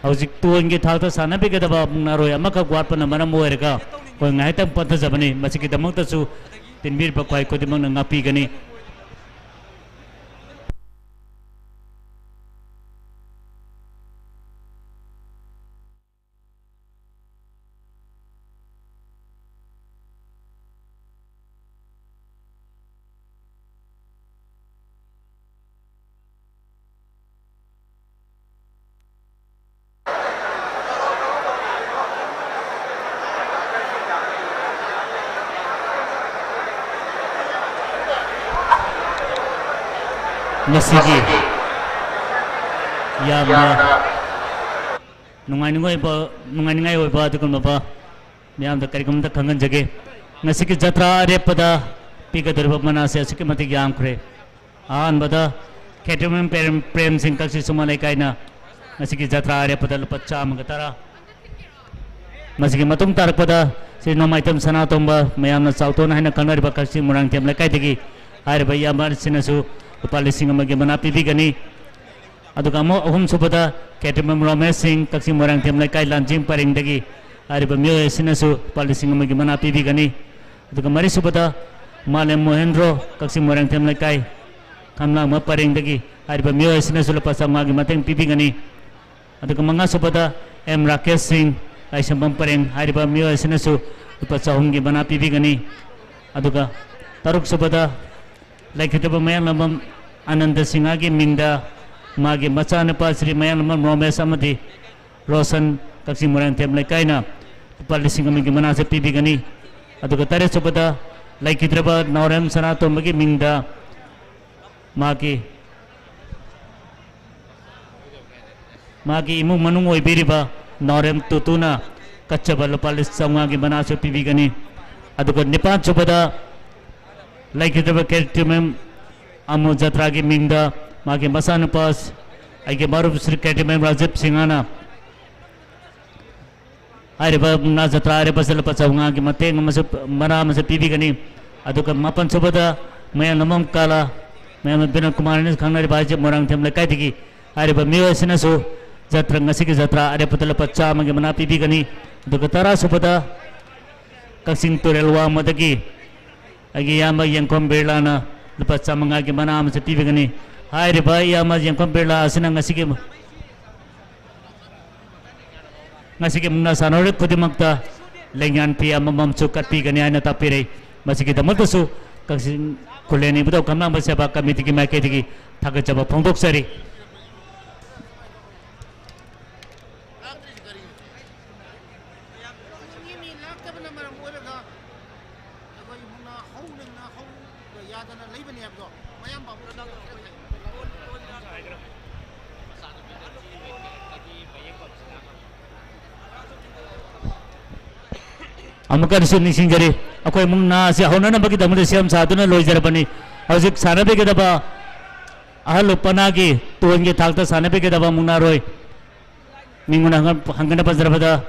hauzik tuangi thakta sana be ke daba muna roya maka gwatpana mana moereka koi ngai tam pantha jabani masi ki damang ta su tinbir ba koi kodemak na ngapi gani ngasigi yamna nungai nungai oi ba tukun ba myam da karikam da khangan jage ngasigi jatra repada pika darba manase asike mati gyam khre an bada ketemem prem sing kaksi sumalai kaina ngasigi jatra repada lapcha magatara masigi matung tarakpada si nomaitam sanatomba mayamna sautona haina kanari ba kaksi murang tem lakai degi air ba yamar sinasu lupa lising amagi mana pipi gani adu kamu ahum subada ketemem romes sing kaksi morang tem lai kai lanjing paring dagi ari bamyo sinasu lupa lising amagi mana pipi gani adu kamari subada malem mohendro kaksi morang tem lai kai kamla ma paring dagi ari bamyo sinasu lupa samagi mateng pipi gani adu kamanga subada em rakesh sing ai sambam paring ari bamyo sinasu lupa sahungi mana pipi gani adu ka taruk subada laikita ba mayang lamam ananda singagi mingda magi macana pa sri mayang lamam romes amati rosan kaksi murang tem lai kaina pali singami gimana se pibi gani adu katare subada laikita ba naurem sanato magi mingda magi imu manung oi biriba naurem tutuna kachabal pali sangagi gimana se pibi gani adu ka nipan subada laikita ba ketemem amu jatra gi mingda magi masana pas aige baru sri ketemem rajab singana ari ba na jatra ari pasal pasawnga gi mateng mas mara mas pibi gani adu ka mapan subada maya namam kala maya bina kumarani khanari baje morang them lai kai digi ari ba miyo sinasu jatra ngasi gi jatra ari patal pacha magi mana pibi gani adu ka tara subada kaksing turelwa madagi agi yama yangkom berlana lupa samanga gi mana am se pibi gani hai re bai yama yangkom berla asina ngasige muna sanore kudimakta lengan pi amam chukat pi gani ana tapire masige damatusu kaksi kuleni budo kamang baseba kamiti gi maike digi thaga jaba phongdok sari अमुकनसु निसिंगरी अखोय मुंगना से होननबगी दमदे same सादुना लोइजरबनी हौजिक सानबेगदबा ahal panagi tuan ge thalta sana pe ke daba mungna roi minguna hangana pazrabada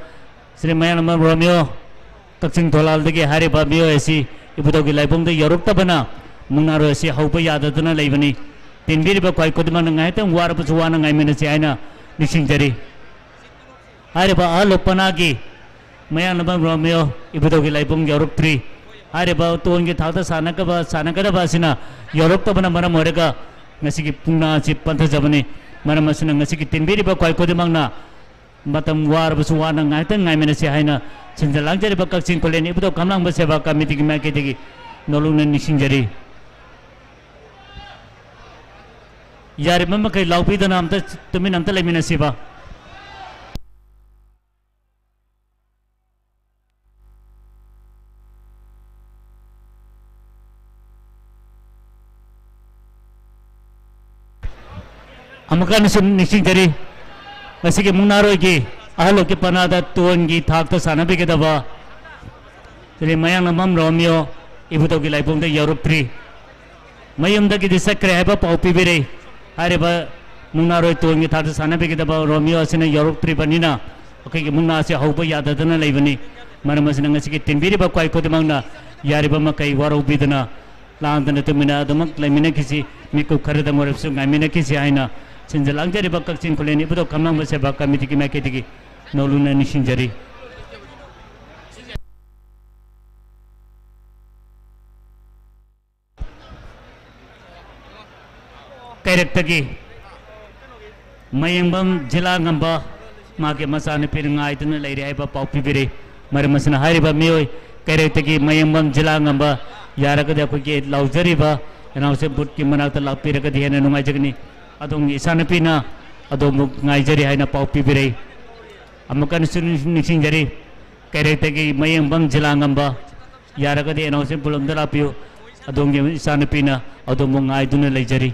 Sri Mayan Romeo takching tholal de ge hare ba mio esi ibudo ge laibong de yoruk ta bana mungna roi esi haupa yada dana laibani tinbiri ba koi kodima ngai ta war pa chuwa ngai mena si aina nising jari hare ba ahal panagi Mayan Romeo ibudo ge laibong yoruk 3 hare ba tuan ge thalta sana ka ba sina yoruk ta bana mana morega ngasi ki pungna si pantha jabani mana masuna ngasi ki tinbiri ba kwai kodimang na matam war bu suwana ngai ta ngai mena si haina chinjalang jari ba kakching kolen ibudo kamlang ba seba committee ki ma ke digi nolung na nising jari yare mamma kai laupi da nam ta tumin am ta lemina siba Amakan nising jari ngasi ki mungnaroi ki ahlo ki panada tuan gi thak ta sana be ke daba Sri Mayan Romeo ibuto ki laipong de Europe 3 mayum da ki disakre haba paupi bere are ba mungnaroi tuan gi thak ta sana be ke daba Romeo asina Europe 3 banina okay ki mungna se hauba yada dana laibani mana masina ngasi ki tinbiri ba kwai ko dimangna yari ba makai waro bidana langdana tumina damak laimina kisi miku kharida morep su ngamina kisi aina Sinjalang jari bakak cing kuleni ibudo kamlang ba seba committee ki ma ke digi noluna nising jari karakter ki Mayangbam jila ngamba ma ke masane pir ngai tun lai rai ba pau pibire mare masna hari ba mioi karakter ki Mayangbam jila ngamba yara ka ko ke laujari ba enau se but ki manak ta lapir ka diana nungai jagni adong isana pina adong ngai jari haina pau pibire amukan nising jari karakter ki Mayangbam jila ngamba yara ka de enau se bulum dala pio adong isana pina adong ngai dun lai jari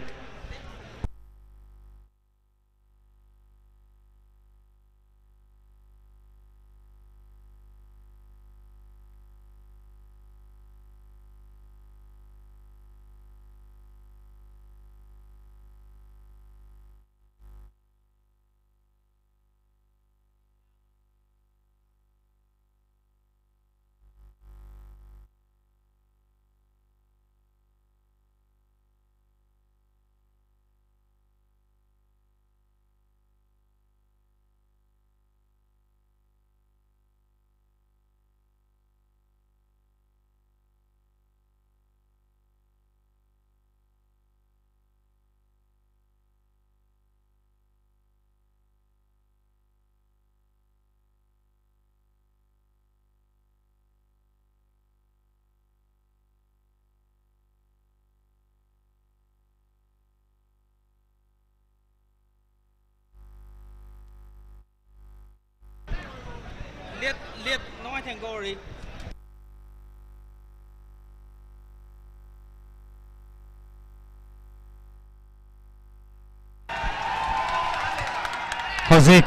liệt nói thành gol đi Hojik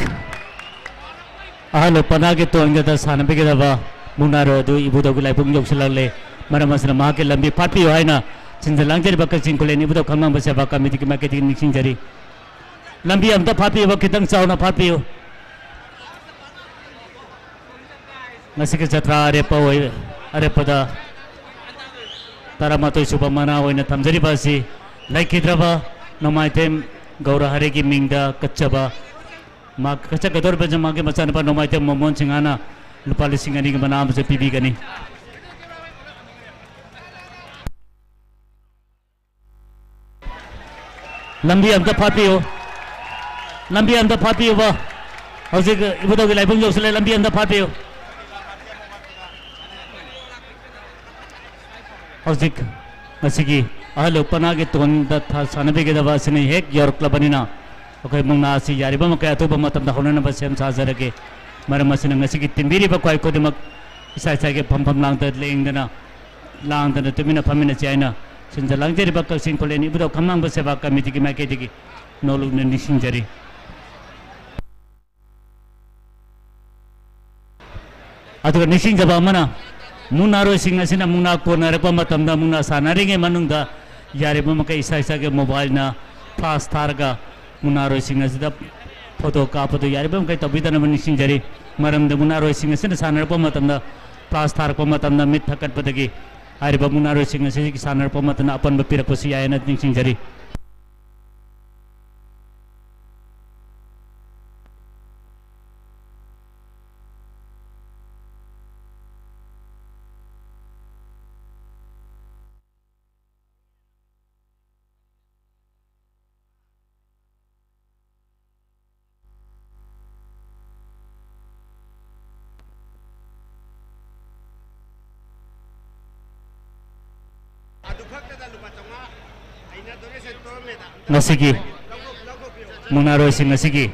ahalo panage to angada sanabe ke daba munaro du ibudo gulai pung jok silale maramasna ma ke lambi patpi hoina chinjalang jari bakal chingkole ni ibudo khamang ba seba committee ki ma ke niking jari lambi am ta patpi ba kitang chauna patpi ngasi ke jatra are pada taramatoi subamana hoina thamjari basi laikidraba nomaitem gaura hare ki mingda kachaba ma kacha kador be jama ke machan pa nomaitem momon singana lupa lising ani ke manam se pibi gani lambi am ta phapiyo ba hojik ibudo gi laibung jo sele lambi am ta phapiyo hojik masigi ahlo panage ton da tha sanabe ge daba sine hek yor club anina okay mungna si yari ba makaya to ba matam da honana ba sem sa zarage mara masina ngasigi tinbiri ba kwai ko demak isa isa ge pham lang ta lengdana tumina phamina chaina sinjalang jeri ba ka sin koleni ibudo khamang ba seba committee ki ma ke digi nolu ne nising jari adu nising jaba mana ꯃꯨꯛꯅꯥꯔꯣꯏꯁꯤꯡ ꯑꯁꯤꯅ ꯃꯨꯛꯅꯥ ꯀꯣꯟꯅꯔꯛꯄ ꯃꯇꯝꯗ ꯃꯨꯛꯅꯥ ꯁꯥꯟꯅꯔꯤꯉꯩ ꯃꯅꯨꯡꯗ ꯌꯥꯔꯤꯕ ꯃꯈꯩ ꯏꯁꯥ ꯏꯁꯥꯒꯤ ꯃꯣꯕꯥꯏꯜꯅ flash ꯊꯥꯔꯒ ꯃꯨꯛꯅꯥꯔꯣꯏꯁꯤꯡ ꯑꯁꯤꯗ ꯐꯣꯇꯣ ꯀꯥꯞꯄꯗꯨ ꯌꯥꯔꯤꯕ ꯃꯈꯩ ꯇꯧꯕꯤꯗꯅꯕ ꯅꯤꯡꯁꯤꯡꯖꯔꯤ ꯃꯔꯝꯗꯤ ꯃꯨꯛꯅꯥꯔꯣꯏꯁꯤꯡ ꯑꯁꯤꯅ ꯁꯥꯟꯅꯔꯛꯄ ꯃꯇꯝꯗ ꯐ꯭ꯂꯥꯁ ꯊꯥꯔꯛꯄ ꯃꯇꯝꯗ ꯃꯤꯠ ꯊꯛꯀꯠꯄꯗꯒꯤ ꯍꯥꯏꯔꯤꯕ ꯃꯨꯛꯅꯥꯔꯣꯏꯁꯤꯡ ꯑꯁꯤ ꯁꯥꯟꯅꯔꯛꯄ ꯃꯇꯝꯗ ꯑꯄꯟꯕ ꯄꯤꯔꯛꯄꯁꯨ ꯌꯥꯏꯅ ꯅꯤꯡꯁꯤꯡꯖꯔꯤ ngasi mungnaroising ngasigi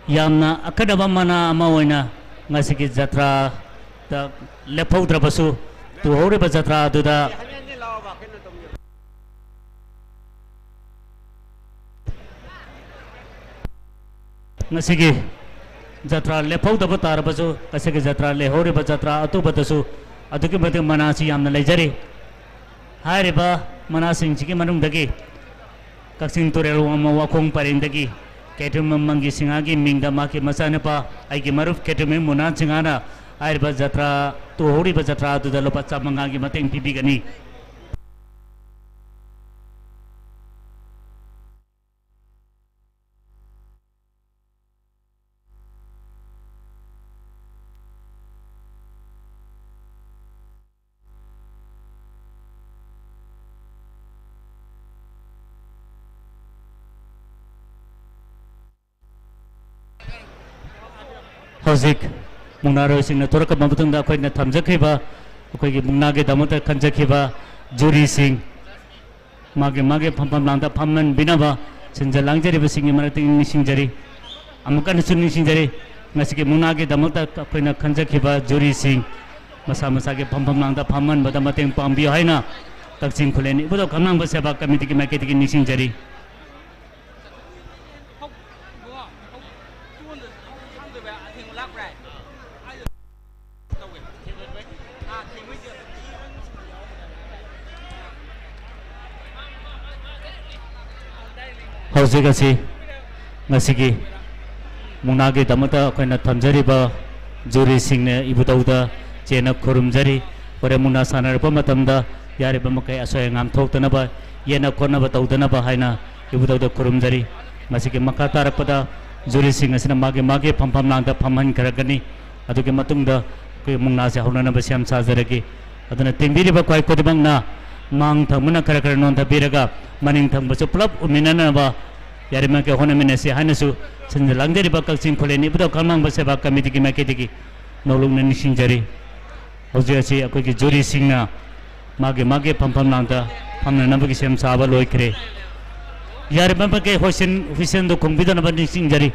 yamna akadaba mana ama oina ngasigi jatra da lepaudrabasu tu horiba jatra aduda ngasigi jatra lepaudaba tarabasu ngasigi jatra lehoriba jatra atubatasu aduki mate manasi yamna lejari hairiba manasing chiki manungdagi kaksing turelu ama wakong parindagi ketum mangi singagi mingda maki masana pa aigi maruf ketum muna singana air bajatra tu hori bajatra tu dalo pacha mangagi mateng pipi gani hojik mungnaroisingna toraka mabutungda akoina thamjakhiba akoigi mungnage damote khanjakhiba juri sing mage phampam langda phamman binaba sinjalangjariba singi marati nisingjari amukan sunni singjari ngasiki mungnage damote akoina khanjakhiba juri sing masa masage phampam langda phamman bada mateng pambi haina takjing khuleni bodo kamnang ba seba committee ki maketi ki nisingjari hojik asi ngasigi mungnage damata akoina thamjariba juri singne ibutauda chena khurumjari ore muna sanarpa matamda yariba makai asoy ngam thoktanaba yena konaba taudanaba haina ibutauda khurumjari masigi makha tarakpada juri sing asina mage phampam langda phamhan karagani adugi matungda koi mungna se haunana basiam sajaragi aduna tembiriba koi kodibangna mang thamuna kara non thabiraga maning thambasu plap uminanaba yarima ke hona minasi hanasu sinjalangderiba kalsing kholeni budo kamang baseba committee ki maketiki nolong na nisingjari hojasi akogi juri singna mage phampam langda phamna nabagi sem saba loikre yarima ke hosen do kongbidana ba nisingjari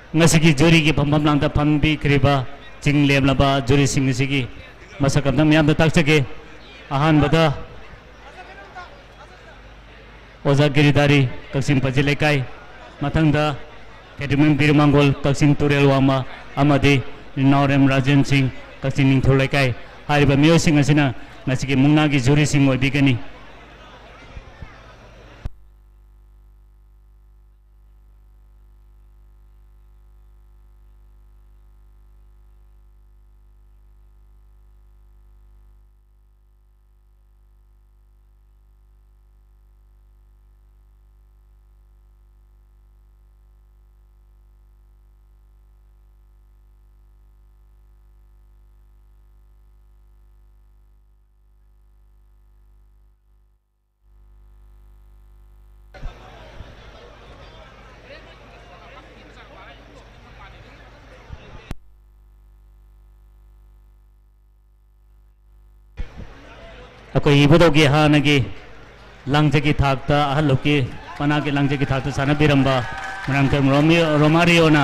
ngasigi juri ki phampam langda phambi kriba jing lemlaba juri sing sigi masakamdam yam tak chake ꯑꯍꯥꯟꯕꯗ ꯑꯣꯖꯥ ꯒꯤꯔꯤꯗꯥꯔꯤ ꯀꯛꯆꯤꯡ ꯄꯥꯖꯤ ꯂꯩꯀꯥꯏ ꯃꯊꯪꯗ ꯀꯦꯗꯤꯃꯦꯟ ꯕꯤꯔꯃꯥꯡꯒꯣꯜ ꯀꯛꯆꯤꯡ ꯇꯨꯔꯦꯜ ꯋꯥꯡꯃ ꯑꯃꯗꯤ ꯅꯥꯎꯔꯦꯝ ꯔꯥꯖꯦꯟ ꯁꯤꯡ ꯀꯛꯆꯤꯡ ꯅꯤꯡꯊꯧ ꯂꯩꯀꯥꯏ ꯍꯥꯏꯔꯤꯕ ꯃꯤꯑꯣꯏꯁꯤꯡ ꯑꯁꯤꯅ ꯉꯁꯤꯒꯤ ꯃꯨꯛꯅꯥꯒꯤ ꯖꯨꯔꯤꯁꯤꯡ ꯑꯣꯏꯕꯤꯒꯅꯤ ꯑꯩꯈꯣꯏ ꯏꯕꯨꯙꯧꯒꯤ ꯍꯥꯟꯅꯒꯤ ꯂꯥꯡꯖꯒꯤ ꯊꯥꯛꯇ ꯑꯍꯜꯂꯨꯞꯀꯤ ꯃꯅꯥꯒꯤ ꯂꯥꯡꯖꯒꯤ ꯊꯥꯛꯇ ꯁꯥꯟꯅꯕꯤꯔꯝꯕ ꯃꯔꯥꯡꯊꯦꯝ ꯔꯣꯃꯥꯔꯤꯑꯣꯅ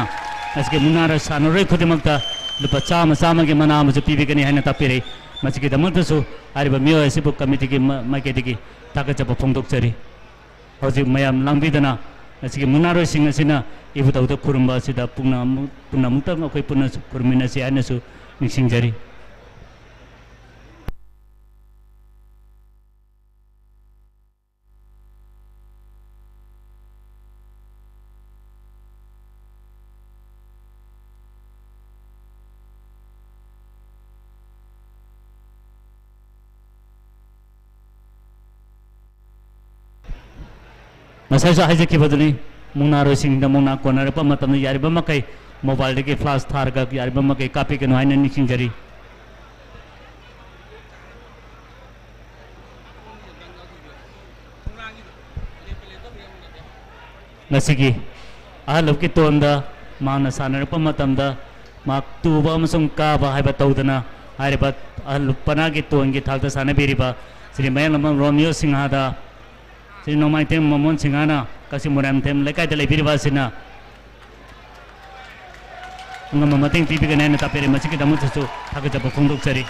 ꯉꯁꯤꯒꯤ ꯃꯨꯛꯅꯥꯗ ꯁꯥꯟꯅꯔꯣꯏ ꯈꯨꯗꯤꯡꯃꯛꯇ ꯂꯨꯄꯥ ꯆꯥꯝꯃꯒꯤ ꯃꯅꯥ ꯑꯃꯁꯨ ꯄꯤꯕꯤꯒꯅꯤ ꯍꯥꯏꯅ ꯇꯥꯛꯄꯤꯔꯤ ꯃꯁꯤꯒꯤꯗꯃꯛꯇꯁꯨ ꯍꯥꯏꯔꯤꯕ ꯃꯤꯑꯣꯏ ꯑꯁꯤꯕꯨ ꯀꯃꯤꯇꯤꯒꯤ ꯃꯥꯏꯀꯩꯗꯒꯤ ꯊꯥꯒꯠꯆꯕ ꯐꯣꯡꯗꯣꯛꯆꯔꯤ ꯍꯧꯖꯤꯛ ꯃꯌꯥꯝ ꯂꯥꯡꯕꯤꯗꯅ ꯉꯁꯤꯒꯤ ꯃꯨꯛꯅꯥꯔꯣꯏꯁꯤꯡ ꯑꯁꯤꯅ ꯏꯕꯨꯙꯧꯗ ꯈꯨꯔꯨꯝꯕ ꯑꯁꯤꯗ ꯄꯨꯝꯅꯃꯛꯇꯪ ꯑꯩꯈꯣꯏ ꯄꯨꯟꯅ ꯈꯨꯔꯨꯝꯃꯤꯟꯅꯁꯤ ꯍꯥꯏꯅꯁꯨ ꯅꯤꯡꯁꯤꯡꯖꯔꯤ ꯉꯁꯥꯏꯁꯨ ꯍꯥꯏꯖꯈꯤꯕꯗꯨꯅꯤ ꯃꯨꯛꯅꯥꯔꯣꯏꯁꯤꯡꯗ ꯃꯨꯛꯅꯥ ꯀꯣꯟꯅꯔꯛꯄ ꯃꯇꯝꯗ ꯌꯥꯔꯤꯕ ꯃꯈꯩ ꯃꯣꯕꯥꯏꯜꯗꯒꯤ ꯐ꯭ꯂꯥꯁ ꯊꯥꯔꯒ ꯌꯥꯔꯤꯕ ꯃꯈꯩ ꯀꯥꯞꯄꯤꯒꯅꯨ ꯍꯥꯏꯅ ꯅꯤꯡꯁꯤꯡꯖꯔꯤ ꯉꯁꯤꯒꯤ ꯑꯍꯜꯂꯨꯞꯀꯤ ꯇꯣꯟꯗ ꯃꯥꯅ ꯁꯥꯟꯅꯔꯛꯄ ꯃꯇꯝꯗ ꯃꯍꯥꯛ ꯇꯨꯕ ꯑꯃꯁꯨꯡ ꯀꯥꯕ ꯍꯥꯏꯕ ꯇꯧꯗꯅ ꯍꯥꯏꯔꯤꯕ ꯑꯍꯜꯂꯨꯞ ꯄꯅꯥꯒꯤ ꯇꯣꯟꯒꯤ ꯊꯥꯛꯇ ꯁꯥꯟꯅꯕꯤꯔꯤꯕ ꯁ꯭ꯔꯤ ꯃꯌꯥꯡꯂꯝꯕꯝ ꯔꯣꯃꯤꯌꯣ ꯁꯤꯡꯍꯥꯗ ꯁ꯭ꯔꯤ ꯅꯣꯡꯃꯥꯏꯊꯦꯝ ꯃꯃꯣꯟ ꯁꯤꯡꯍꯥꯅ ꯀꯛꯆꯤꯡ ꯃꯣꯏꯔꯥꯡꯊꯦꯝ ꯂꯩꯀꯥꯏꯗ ꯂꯩꯕꯤꯔꯤꯕ ꯑꯁꯤꯅ ꯑꯉꯝꯕ ꯃꯇꯦꯡ ꯄꯤꯕꯤꯒꯅꯤ ꯍꯥꯏꯅ ꯇꯥꯛꯄꯤꯔꯤ ꯃꯁꯤꯒꯤꯗꯃꯛꯇꯁꯨ ꯊꯥꯒꯠꯆꯕ ꯐꯣꯡꯗꯣꯛꯆꯔꯤ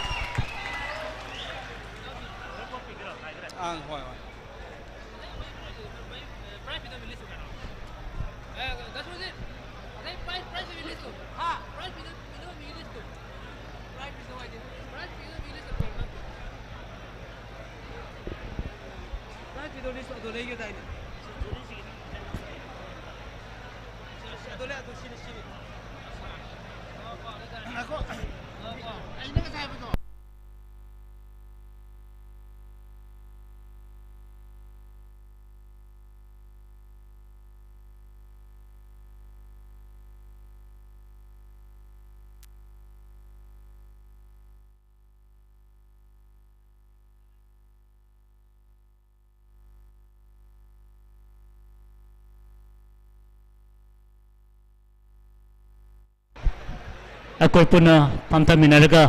ꯑꯩꯈꯣꯏ ꯄꯨꯟꯅ ꯐꯝꯊꯃꯤꯟꯅꯔꯒ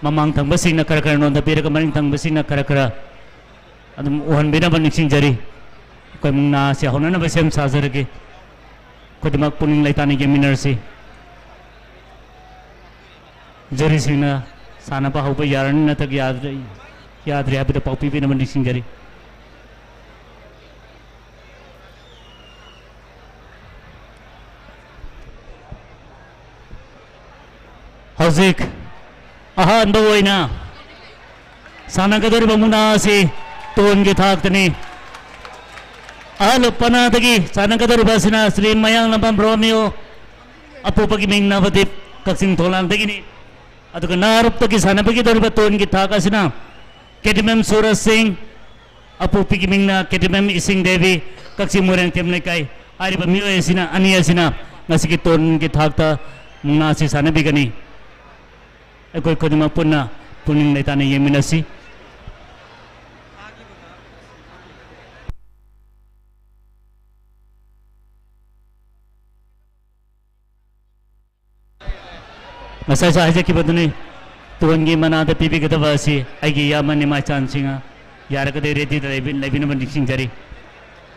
ꯃꯃꯥꯡ ꯊꯪꯕꯁꯤꯡꯅ ꯈꯔ ꯈꯔ ꯅꯣꯟꯊꯕꯤꯔꯒ ꯃꯅꯤꯡ ꯊꯪꯕꯁꯤꯡꯅ ꯈꯔ ꯈꯔ ꯑꯗꯨꯝ ꯎꯍꯟꯕꯤꯅꯕ ꯅꯤꯡꯁꯤꯡꯖꯔꯤ ꯑꯩꯈꯣꯏ ꯃꯨꯛꯅꯥ ꯑꯁꯤ ꯍꯧꯅꯅꯕ ꯁꯦꯝ ꯁꯥꯖꯔꯒꯦ ꯈꯨꯗꯤꯡꯃꯛ ꯄꯨꯛꯅꯤꯡ ꯂꯩꯇꯥꯅ ꯌꯦꯡꯃꯤꯟꯅꯔꯁꯤ ꯖꯨꯔꯤꯁꯤꯡꯅ ꯁꯥꯟꯅꯕ ꯍꯧꯕ ꯌꯥꯔꯅꯤ ꯅꯠꯇ꯭ꯔꯒ ꯌꯥꯗ꯭ꯔꯦ ꯍꯥꯏꯕꯗ ꯄꯥꯎ ꯄꯤꯕꯤꯅꯕ ꯅꯤꯡꯁꯤꯡꯖꯔꯤ ꯍꯧꯖꯤꯛ ꯑꯍꯥꯟꯕ ꯑꯣꯏꯅ ꯁꯥꯟꯅꯒꯗꯧꯔꯤꯕ ꯃꯨꯛꯅꯥ ꯑꯁꯤ ꯇꯣꯟꯒꯤ ꯊꯥꯛꯇꯅꯤ ꯑꯍꯜꯂꯨꯞ ꯄꯅꯥꯗꯒꯤ ꯁꯥꯟꯅꯒꯗꯧꯔꯤꯕ ꯑꯁꯤꯅ ꯁ꯭ꯔꯤ ꯃꯌꯥꯡꯂꯝꯕꯝ ꯔꯣꯃꯤꯌꯣ ꯑꯄꯣꯛꯄꯒꯤ ꯃꯤꯡ ꯅꯕꯗꯤꯞ ꯀꯛꯆꯤꯡ ꯊꯣꯂꯥꯡꯗꯒꯤꯅꯤ ꯑꯗꯨꯒ ꯅꯥꯔꯨꯞꯇꯒꯤ ꯁꯥꯟꯅꯕꯒꯤꯗꯧꯔꯤꯕ ꯇꯣꯟꯒꯤ ꯊꯥꯛ ꯑꯁꯤꯅ ꯀꯦꯗꯤꯃꯦꯝ ꯁꯨꯔꯖ ꯁꯤꯡ ꯑꯄꯣꯛꯄꯒꯤ ꯃꯤꯡꯅ ꯀꯦꯗꯤꯃꯦꯝ ꯏꯁꯤꯡ ꯗꯦꯕꯤ ꯀꯛꯆꯤꯡ ꯃꯣꯏꯔꯥꯡꯊꯦꯝ ꯂꯩꯀꯥꯏ ꯍꯥꯏꯔꯤꯕ ꯃꯤꯑꯣꯏ ꯑꯁꯤꯅ ꯑꯅꯤ ꯑꯁꯤꯅ ꯉꯁꯤꯒꯤ ꯇꯣꯟꯒꯤ ꯊꯥꯛꯇ ꯃꯨꯛꯅꯥ ꯑꯁꯤ ꯁꯥꯟꯅꯕꯤꯒꯅꯤ ꯑꯩꯈꯣꯏ ꯈꯨꯗꯤꯡꯃꯛ ꯄꯨꯟꯅ ꯄꯨꯛꯅꯤꯡ ꯂꯩꯇꯥꯅ ꯌꯦꯡꯃꯤꯟꯅꯁꯤ ꯉꯁꯥꯏꯁꯨ ꯍꯥꯏꯖꯈꯤꯕꯗꯨꯅꯤ ꯇꯣꯟꯒꯤ ꯃꯅꯥꯗ ꯄꯤꯕꯤꯒꯗꯕ ꯑꯁꯤ ꯑꯩꯒꯤ ꯏꯌꯥꯝꯕ ꯅꯤꯃꯥꯆꯥꯟꯁꯤꯡꯅ ꯌꯥꯔꯒꯗꯤ ꯔꯦꯗꯤꯗ ꯂꯩꯕꯤꯅꯕ ꯅꯤꯡꯁꯤꯡꯖꯔꯤ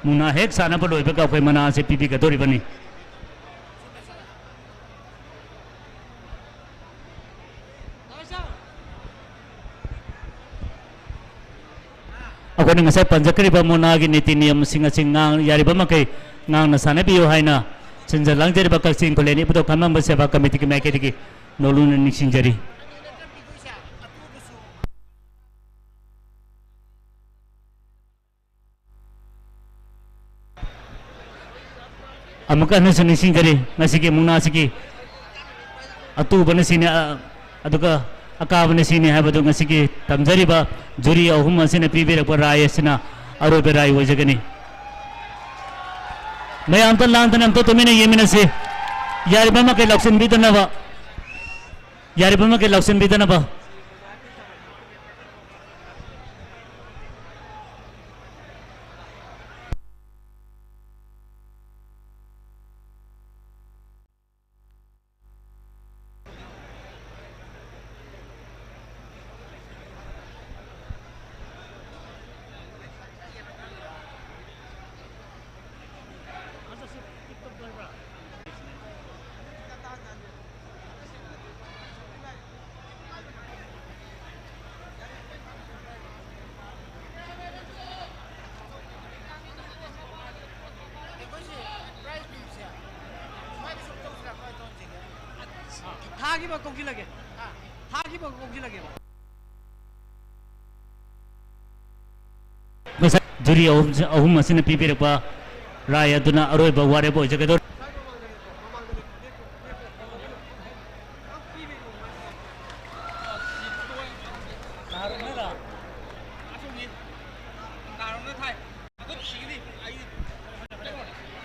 ꯃꯨꯛꯅꯥ ꯍꯦꯛ ꯁꯥꯟꯅꯕ ꯂꯣꯏꯕꯒ ꯑꯩꯈꯣꯏ ꯃꯅꯥ ꯑꯁꯤ ꯄꯤꯕꯤꯒꯗꯧꯔꯤꯕꯅꯤ ako na ngasay panjakriba mo na giniti niyam singasing ngang yariba makay ngang nasana biyo haina sinjalang jari bakal sing koleni ibu to kamang baseba kamiti ki maketi ki nolun ni sinjari amuka na sini sinjari ngasiki muna siki atu bana sini aduka akabana sini habadu ngasiki tamjari ba juri ahum asina pibira par rayasina aro pe ray wajagani मैं अंतर लांतन अंतो तुम्हें ये minute से यार बमा के लक्षण भी तो ना बा यार बमा के लक्षण भी तो ना बा थाकी बा कोकी लगे थाकी बा कोकी लगे masa juri ahum asina pibira pa raya duna aroi ba ware bo jaga dor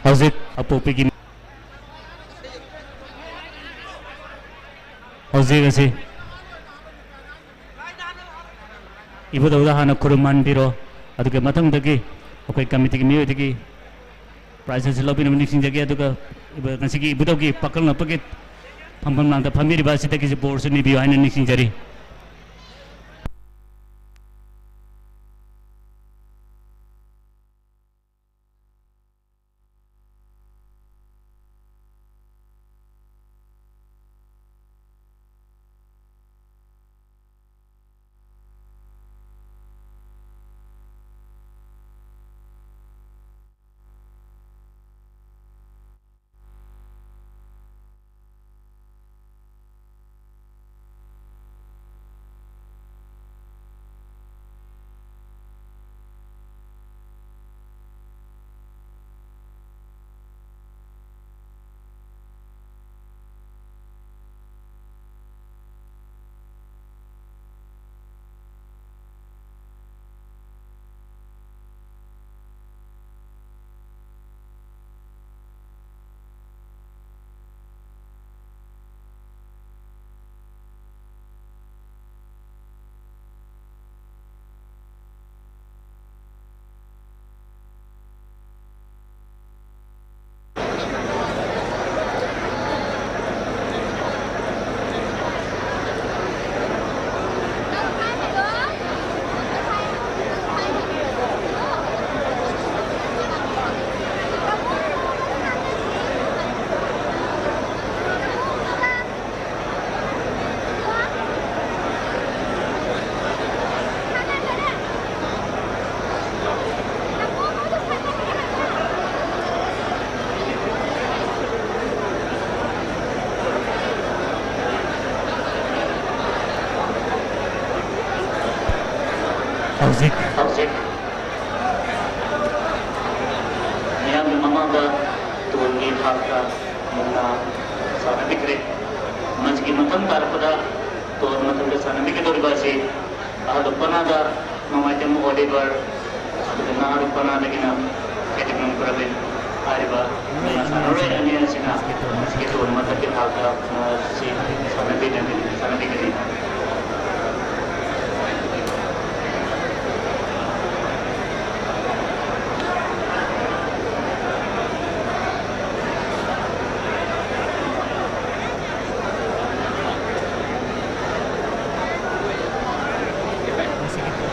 hauzik apo pigin hauzik asi ibu dah hana kuruman biro aduga matang dagi okai committee ki miyo dagi prices lobby namni sing jagi aduga ibu ngasiki ibu dagi pakal ngapake pampam nang ta famiri ba sita ki board se ni biyo haina ni sing jari hauzik yang mamaga tuangi hakka muna sana dikre manjki matam tarpada tuan matam ke sana dikre dor basi ahad panada mamatem oliver adu na rupana dagina ketikam kurabe ariba sanore ania sina gitu matam ke hakka si sana dikre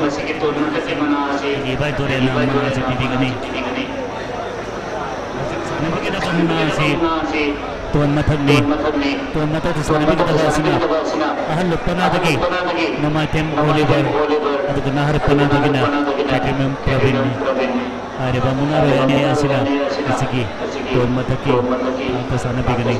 masih gitu nanti mana sih ibai tu rena mana sih pipi gani nampak kita mana sih tuan matang ni tu sana kita bawa sini ahal lupa na lagi nama tem Oliver atau kenahar pernah lagi na Petrimum Pravin Areba Munaro Yani Asila Asiki Tuan Mataki Altasana Bigani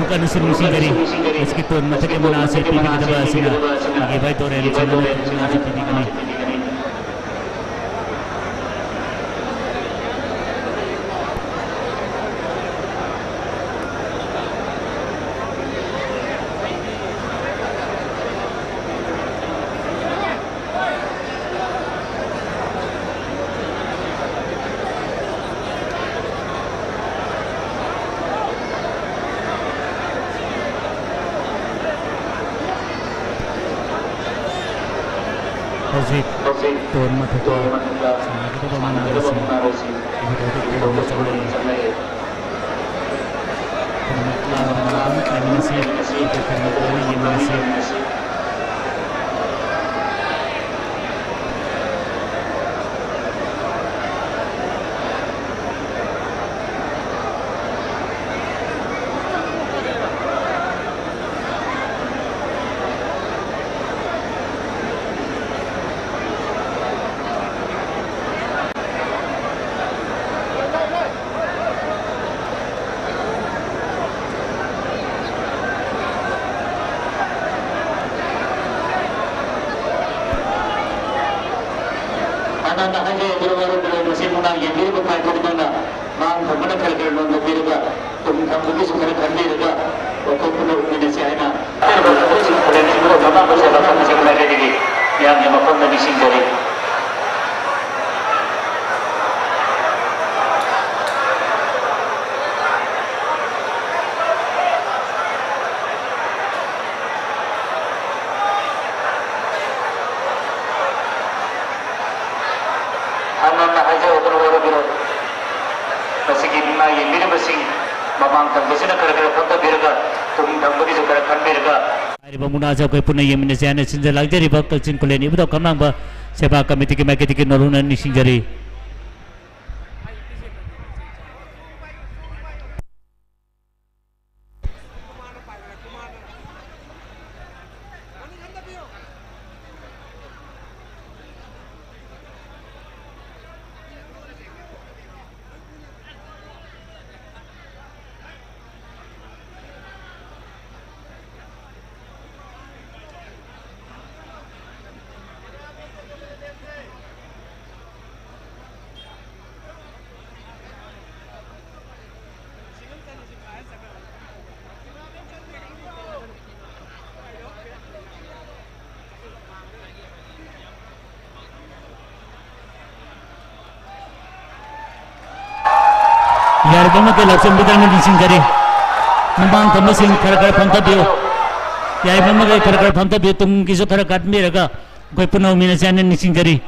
Bukan usul-usul dari meski Tuan Mataki Munasir Pipi kita bahasina Lagi baik Tuan Channel Munasir Pipi kami Taufik Tuan Mataki sama kita bermanarasi kita itu masalah penemuan kami kita penemuan yang masih anak-anak aja yang baru-baru musim menang yang diri bermain di mana mang mana kalau nonton diri ga tum begitu sekarang kan diri ga waktu penuh Indonesia ini terus kemudian itu memang bersama masih kembali diri yang makan dari singkari anak-anak aja baru-baru masih gimana yang diri masih mamang kan biasanya kalau kota birga tum begitu sekarang kan birga Areba Munasa koi punai yang menasihatkan sinjal lagi dari bakal cinckulen ibu tak kamang ba siapa kami tiki norunan ni sinjari Yar bama ke laksam bidang ni singkari nambang kamu sing kar phanta bio yai bama ke kar phanta bio tum kiso kar kat me raga koi punau mina chane ni singkari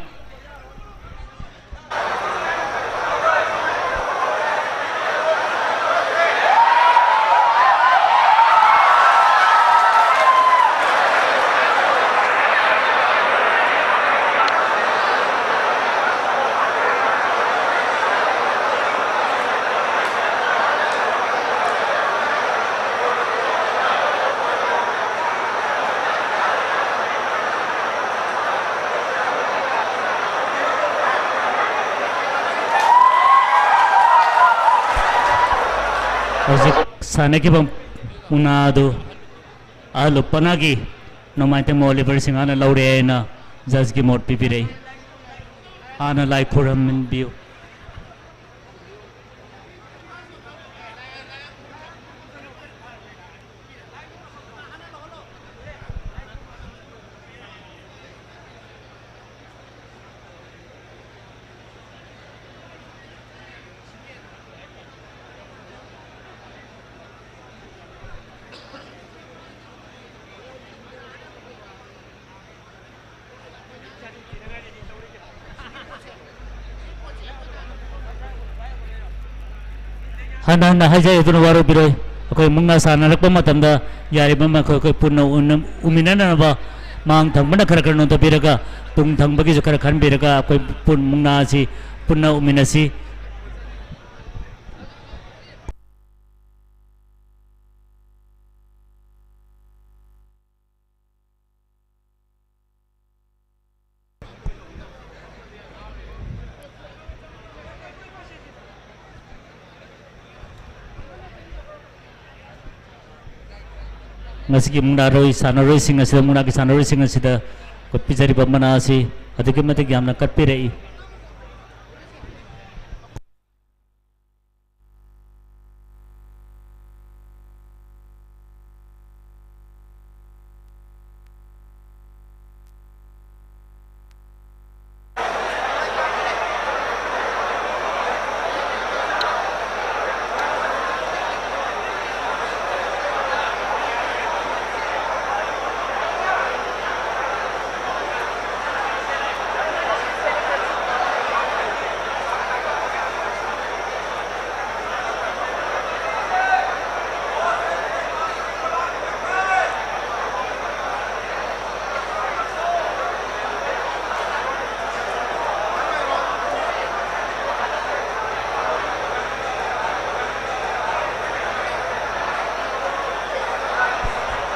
sana ke bang unado alo panagi no maite mole ber singana laure na jas ki mot pipirei ana lai khuram min bio Hana na haja itu waru biroi koi munga sana lakpa matamda yari bama koi punna uminana ba mang thang mana kara kara nonto biraga tung thang bagi jo kara khan biraga koi pun munga si punna uminasi ngasigi munaroi sanaroi sing asida munagi sanaroi sing asida ko pijari bamana asi aduki mate gyamna katpirei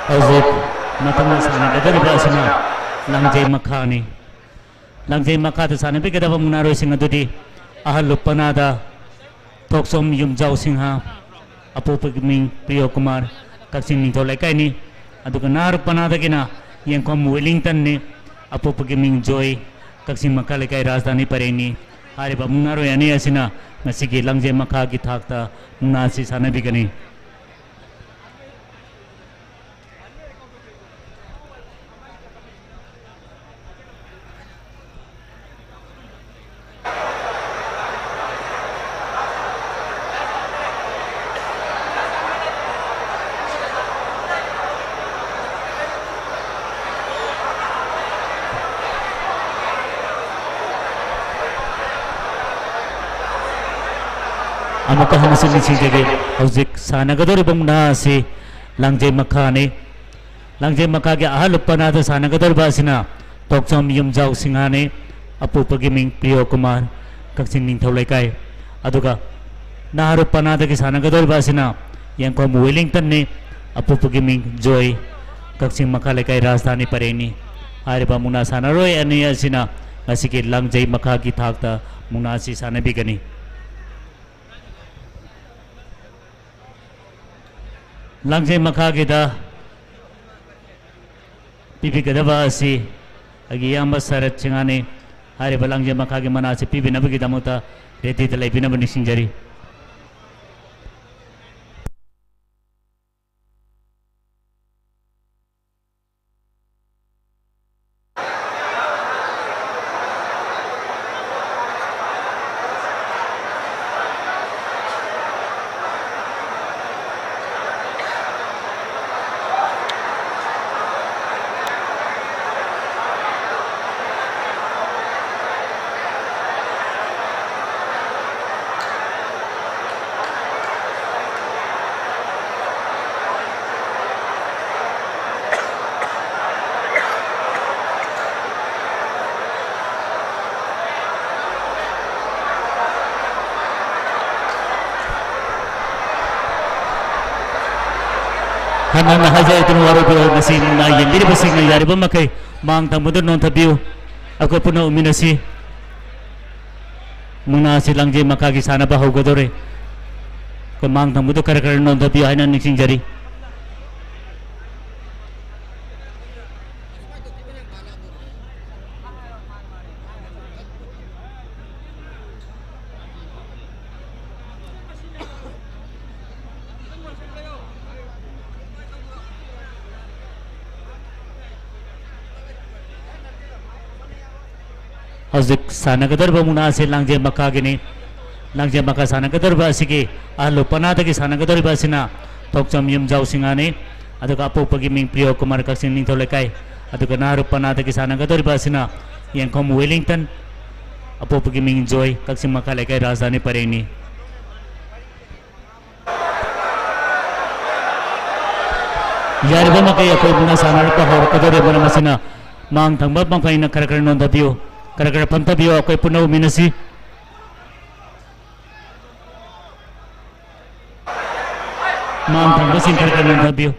Hozek matang sana kadari ba sina langjay makhani langjay makha ta sana bi kada ba munaro singa dudi ahal lupanada toksom yumjau singha apu pagming Priyo Kumar kaksin ning tolai kai ni aduka nar panada kina yang kom Wellington ni apu pagming Joy kaksin makha lekai rajdhani pareni hari ba munaro yani asina ngasigi langjay makha ki thakta munasi sana bi kani amaka hanasin ni singege hauzik sanagador bangna si langjay makha ni langjay makha ge ahal panada sanagador basina tokchom yumjau singane apu pagiming Priyo Kumar kaksin ning tholai kai aduga naharu panada ge sanagador basina yang kom Wellington ni apu pagiming Joy kaksin makha lekai rajdhani pareni hariba muna sanaroi ani asina ngasiki langjay makha ki thakta munasi sanabi gani langjay makha gida pipi gadaba asi agi yamba sarat chingane hari balangjay makha ge mana asi pipi nabagi damuta reti talai bina bani singjari Hanang haja itu waru nasi na yendiri basing na yari bamakai mang tamudur non tabiu aku puno uminasi munasi langjay makha ki sana ba hogadore ko mang tamudur kar non tabiu haina nixing jari Hauzik sanagadar ba muna asi langjay makha gini langjay makha sanagadar ba asigi ahlo panada ki sanagadar ba sina tokchom yumjau singane aduka apu pagiming Priyo Kumar kaksin ning tholai kai aduka naharu panada ki sanagadar ba sina yang kom Wellington apu pagiming Joy kaksin makha lekai rajdhani pareni yari ba makai akoy muna sanar pa hor kadore bana masina mang thangba bangkai na kar non dabiu kara pantabiyo akoy puno uminasi mang thangba sing kar non dabiu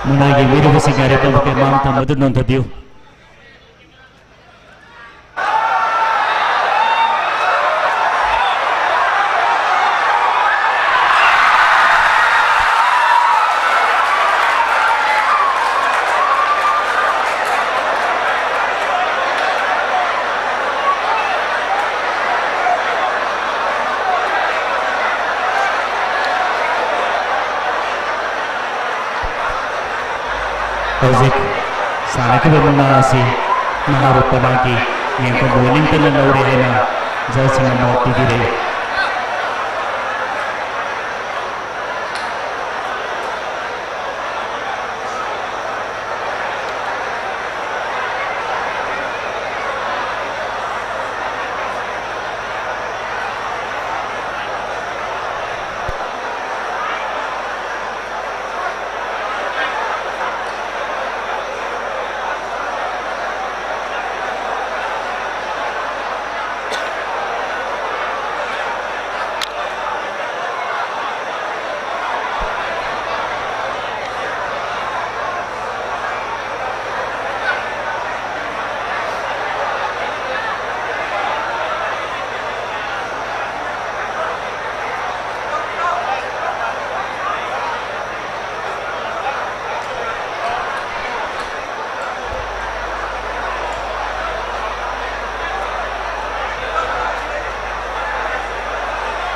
muna yengbiribasing areba ke mangta madu nontabiu. Hojik sana ke bagaimana sih mengharapkan lagi yang kemudian telah laurena jauh sangat mau diri.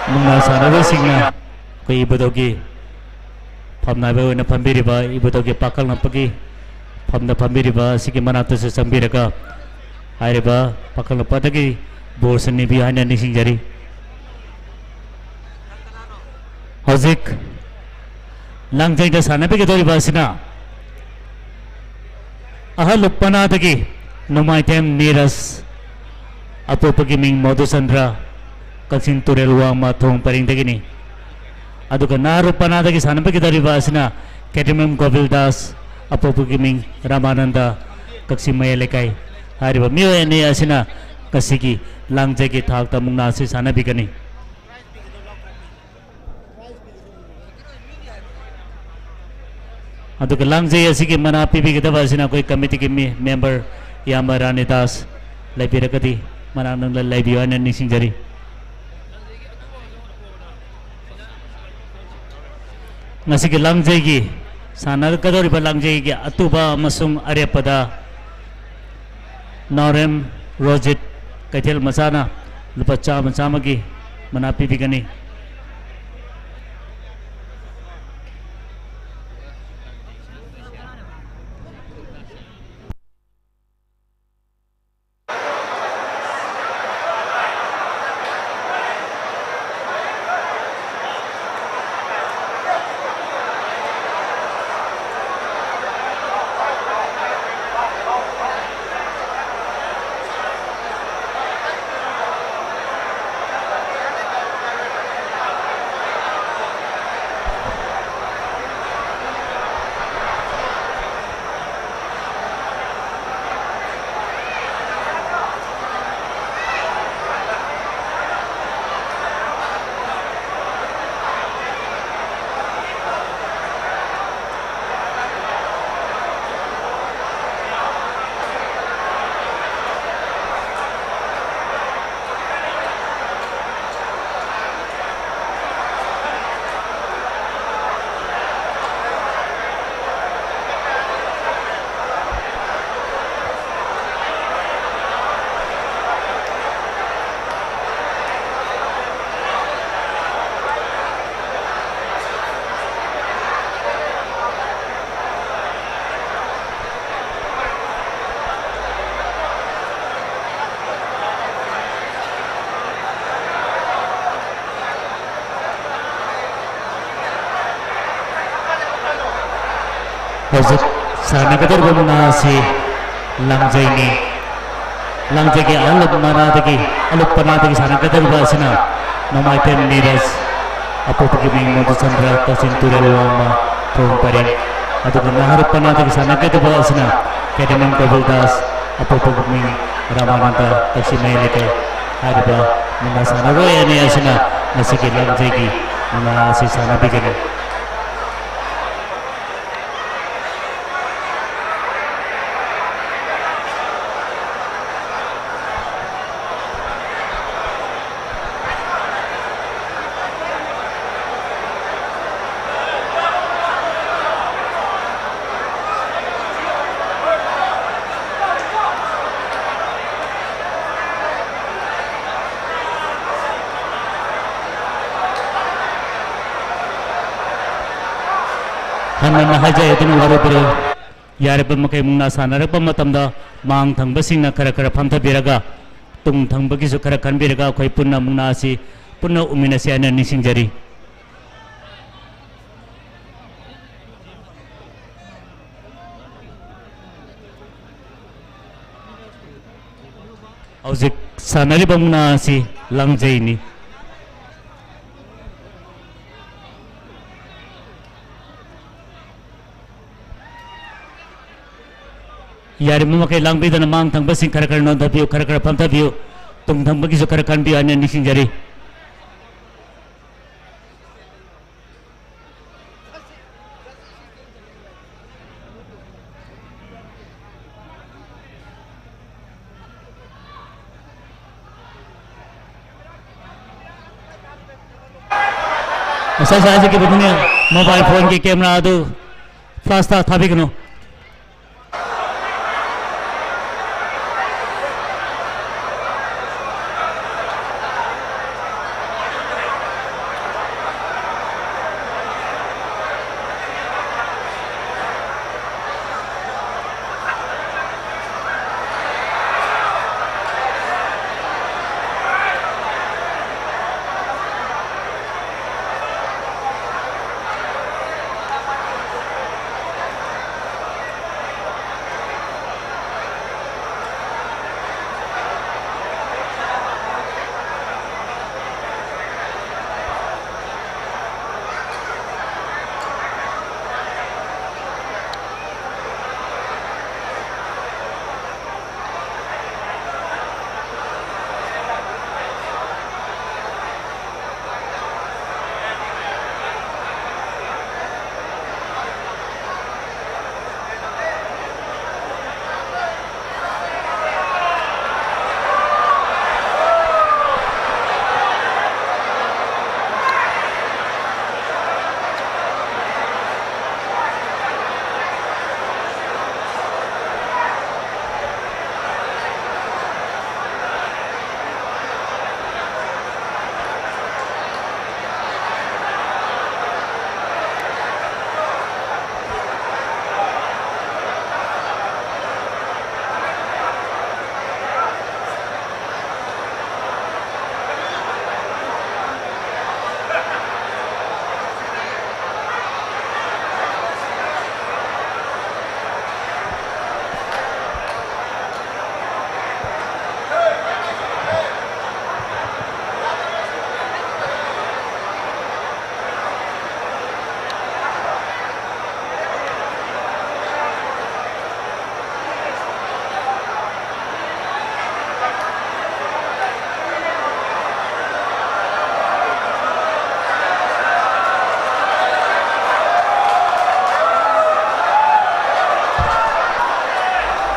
Muna sana basingna ko ibudogi phamna be na phambiriba ibudogi pakal na pagi phamna phambiriba sigi manatu se sambiraga airiba pakal na padagi borsani bi hana nising jari hojik langjai da sana be ke dori basina aha lupana dagi nomaitem niras apo pagi ming modusandra Kaksin turel uang mathong paring dagini. Aduh naru panada ki sana pergi dari basina. Ketimem Govind Das, apo pugiming Ramananda, kaksin maya lekai. Hari bamiyo ini asina kasiki langjai ki thak tamung nasi sana bigani. Aduh langjai asiki mana pipi kita basina koi committee ki member Yamarani Das, lai pirakati mana nang lai biwan ni singjari. Ngasih langjai ki sana kadori ba langjai ki atuba masung arepada Norem Rojit kaithel masana lupa chama ki manapi bigani Hojik sana kadar bamuna si langjai ni langjai ke alup mana dagi alup pana dagi sana kadar basina nomai tem niras apo pagiming modusandra kasin turel wama thong paring adu nahar pana dagi sana kadar basina kedemang Govind Das apo pagiming Ramananda kasin mai leke hariba muna sana roya ni asina nasiki langjai ki muna si sana bigani Hanan na hajay itong warupiro. Yari pa makay mong nasa narap pa matamda maang tangbasing na kara-kara pamtabiraga. Tung tangbagiso kara-kan biraga ako'y punna mong nasi punna uminasya na nising jari. Hauzik sanari pa mong nasi langjay ni. Yari mo makay lang bida na maang tangbasing kara-kara non tabiyo, kara-kara pam tabiyo. Tung tangbagiso kara-kan biyo anya nising jari. Sa ke dunia mobile phone ke camera adu flash ta thabik no.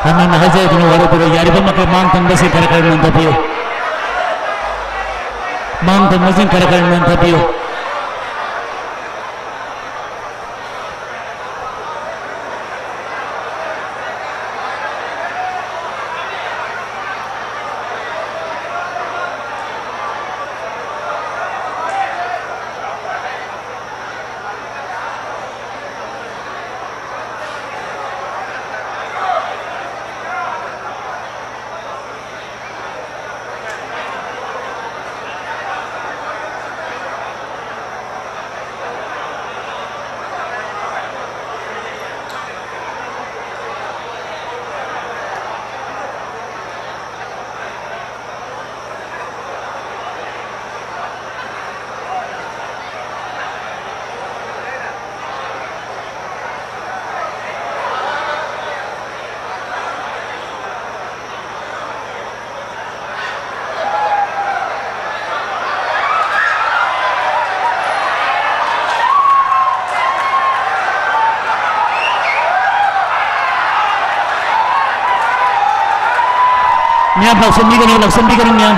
Hanan na hajay itong warupiro. Yari pa makay maang tangbasing kara-kara non tabiyo. Maang tangbasing kara-kara non tabiyo. Niya laksumbi ka niya.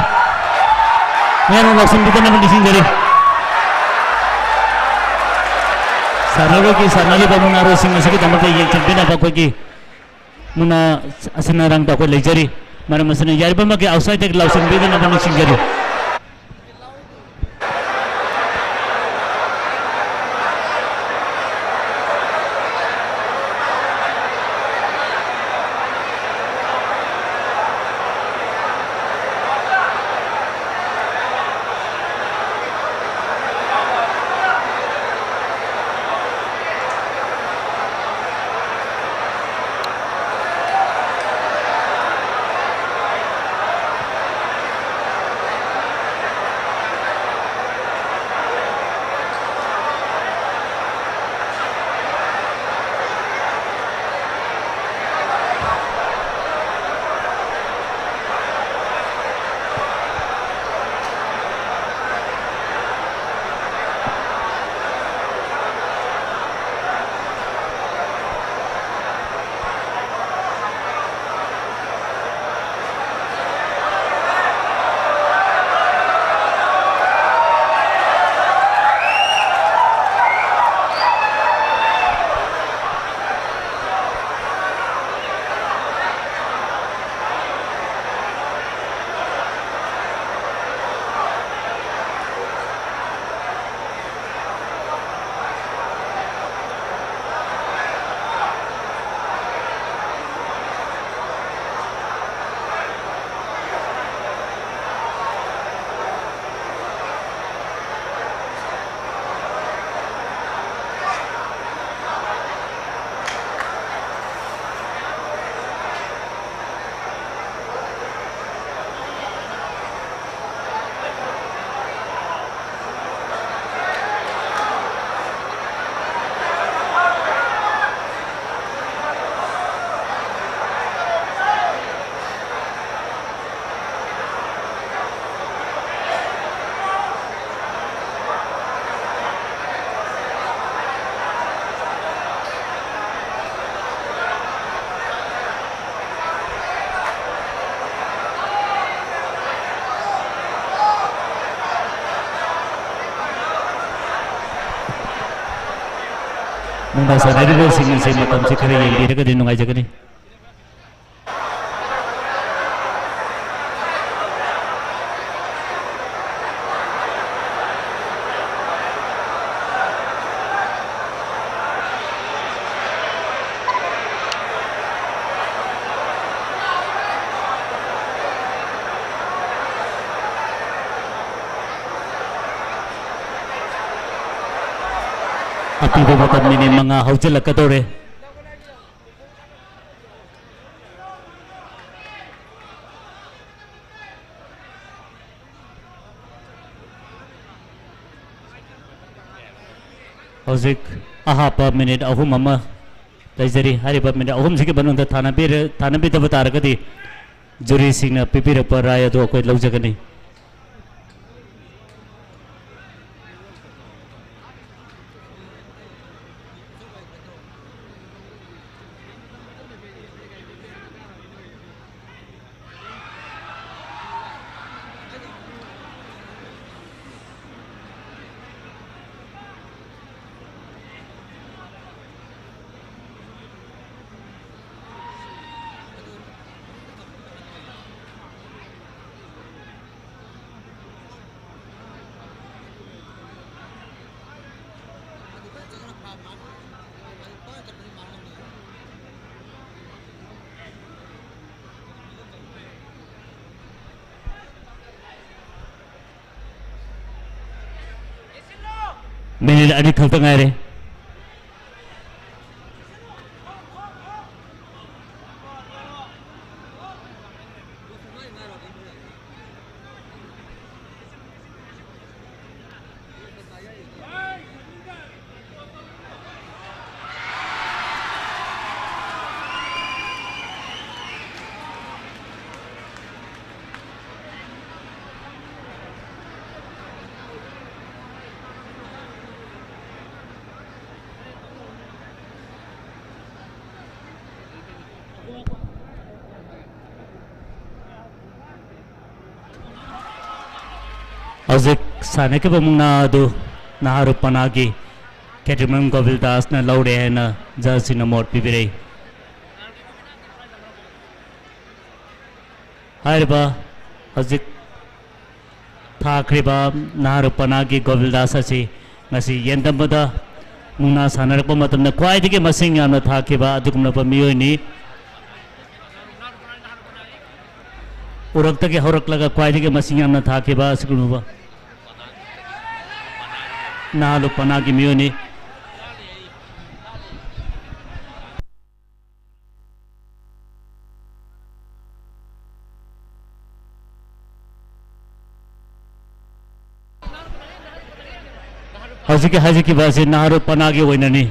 Meron laksumbi ka naman dising dari. Sanali ba muna rosing masakit ang magkayang champion na pagpagi muna asinarang ako lejari. Mana masana yari ba outside take laksumbi ka naman dising dari. mungna sanaribasing asi matamsi khara yengiragadi nungaijagani. Apibo matam nini mga haujalakadore. Hauzik ahapa minute ahum ama laijari hariba minute ahum sigi banunda thana bi tabataragadi juri singna pipira paraya do koi laujagani. Minit ani khakta ngaire. Hauzik sana ke bamungna adu naharu panagi Cameron Govildas na laude na jersey na mot pibirei. Hariba hauzik thakriba naharu panagi Govildas asi ngasi yendamada mungna sanarpa matamna khwaidagi masing yamna thakiba adugumna pamiyoi ni urak horak laga kwaidagi masing yamna thakiba asigunuba nahalu panagi miyoni. Hauzik basi naharu panagi wainani.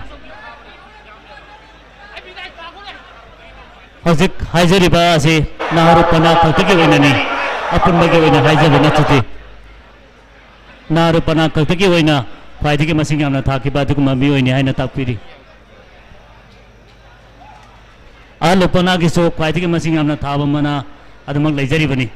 Hauzik haijari basi naharu panag kagtagi wainani. Apun bagi waina haijari nachuti. Naharu panag kagtagi waina. Khwaidagi masing yamna thakiba adugumba miyoi ni haina takpiri. Ahalu panagi so khwaidagi masing yamna thaba mana adumak leijaribani.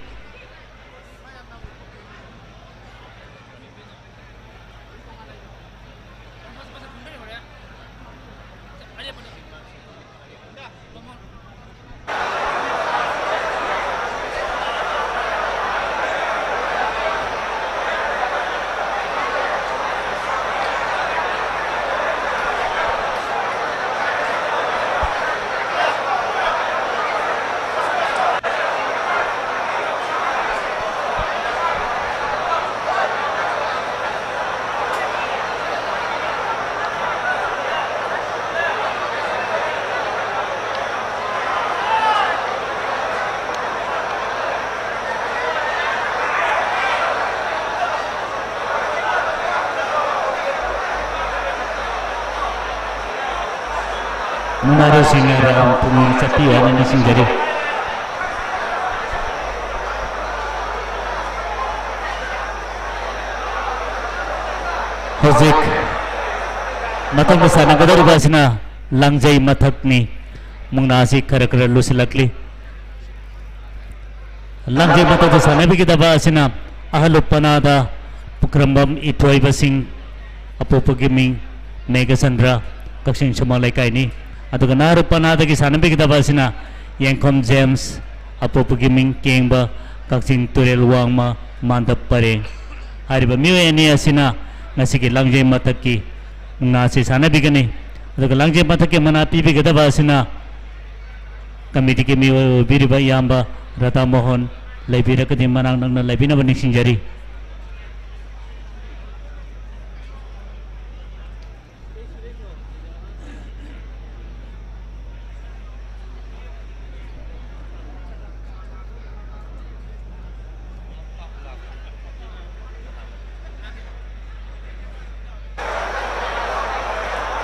Menaruh singaram punggung setia dan singgari. Hauzik matang besana kadar basna langjai mathak ni mengnasi kara-kara lusilakli. Langjai mathak besana bagi kita basna ahalu panada pukrambam itwai basing apu pagiming Mega Sandra Kaksing Sumal Laikai ni aduga narupa nadagi sanabigdaba asina Yangkom James apo pagiming kengba Kaksing Turel Wangma mandap pareng hariba miwe ni asina ngasigi langjay mataki ngasi sanabigani aduga langjay mataki manapi bigdaba asina Kamiti ki miwe biriba yamba Rata Mohon laibira kadi manang nang laibina baning singjari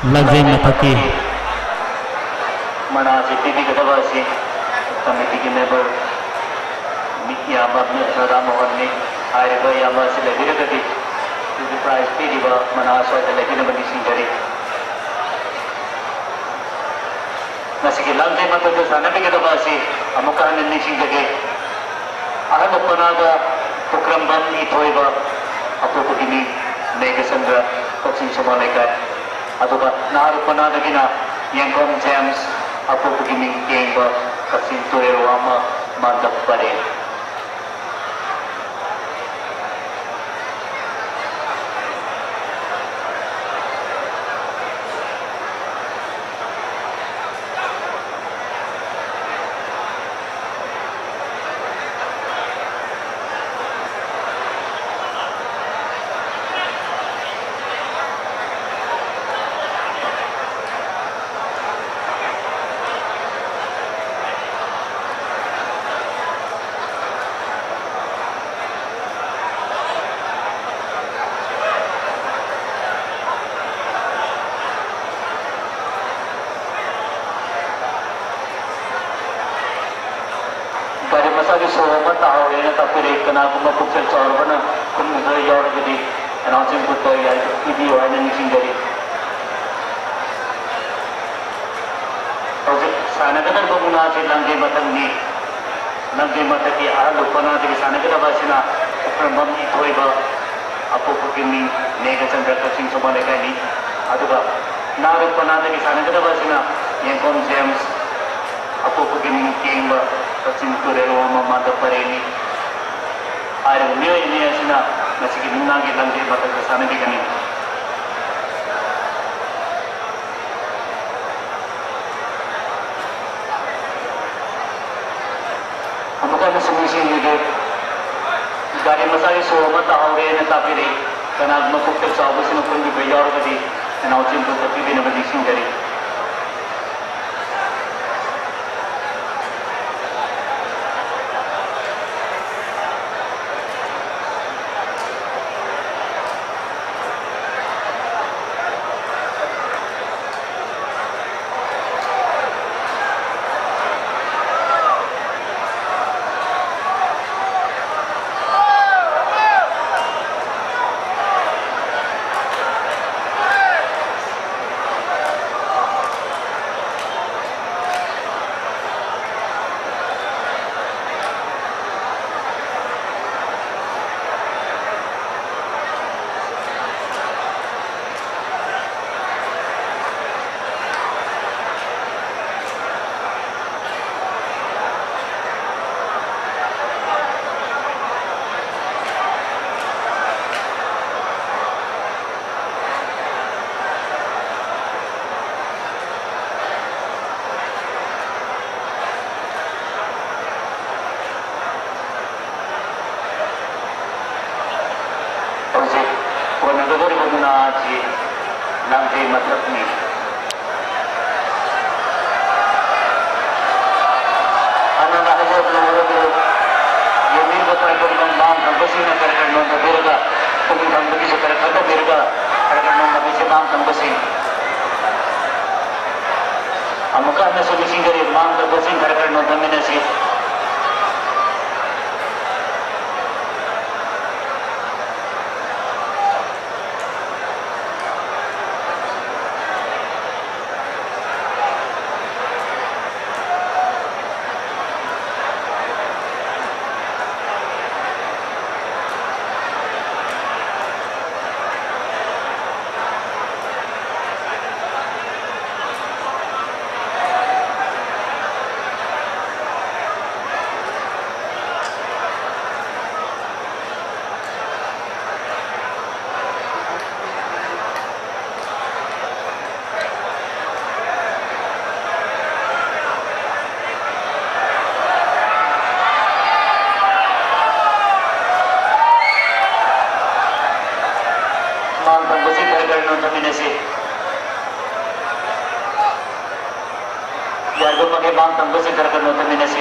Langjay mataki mana si TV kedua si komite ki member Mikya Babni Rada Mohan ni hari ini yang masih lagi dekat di prize TV mana asal lagi nak berdising dari masih kilang je mata tu sana pergi kedua si amukan ni nising jadi ahad penaga program bam itu iba apa begini mega sandra coaching semua mereka atau naruh penaga kina Yangkom James apa begini yang kasih Turel Wama mantap pada dari masa di Sohoma tahu ini tapi kena aku mau pukul soal mana kemudian jauh jadi announcement betul ya video ini nising dari oke sana kita berguna sih nanti matang ni ahal lupa nanti sana kita bahasina program itu iba apa begini mega chandra coaching semua mereka ini aduh naruh nanti sana kita bahasina Yangkom James apa begini kengba Kaksing Turel Wama mantap pada ini hari ini asina masih kita lanjut mata ke sana di kini amukan misi ini dari masa itu tahu ini tapi ni karena makuk tersabut sini pun dibayar jadi announcement tu tapi bina berdising dari nanti masa ini anak aja belum ini betul betul bang kampus ini kerja nonton berga kemudian begitu kerja berga kerja nonton begitu bang kampus ini amukan nasi bising dari bang kampus ini kerja nonton nasi mang tanggo segera terminasi.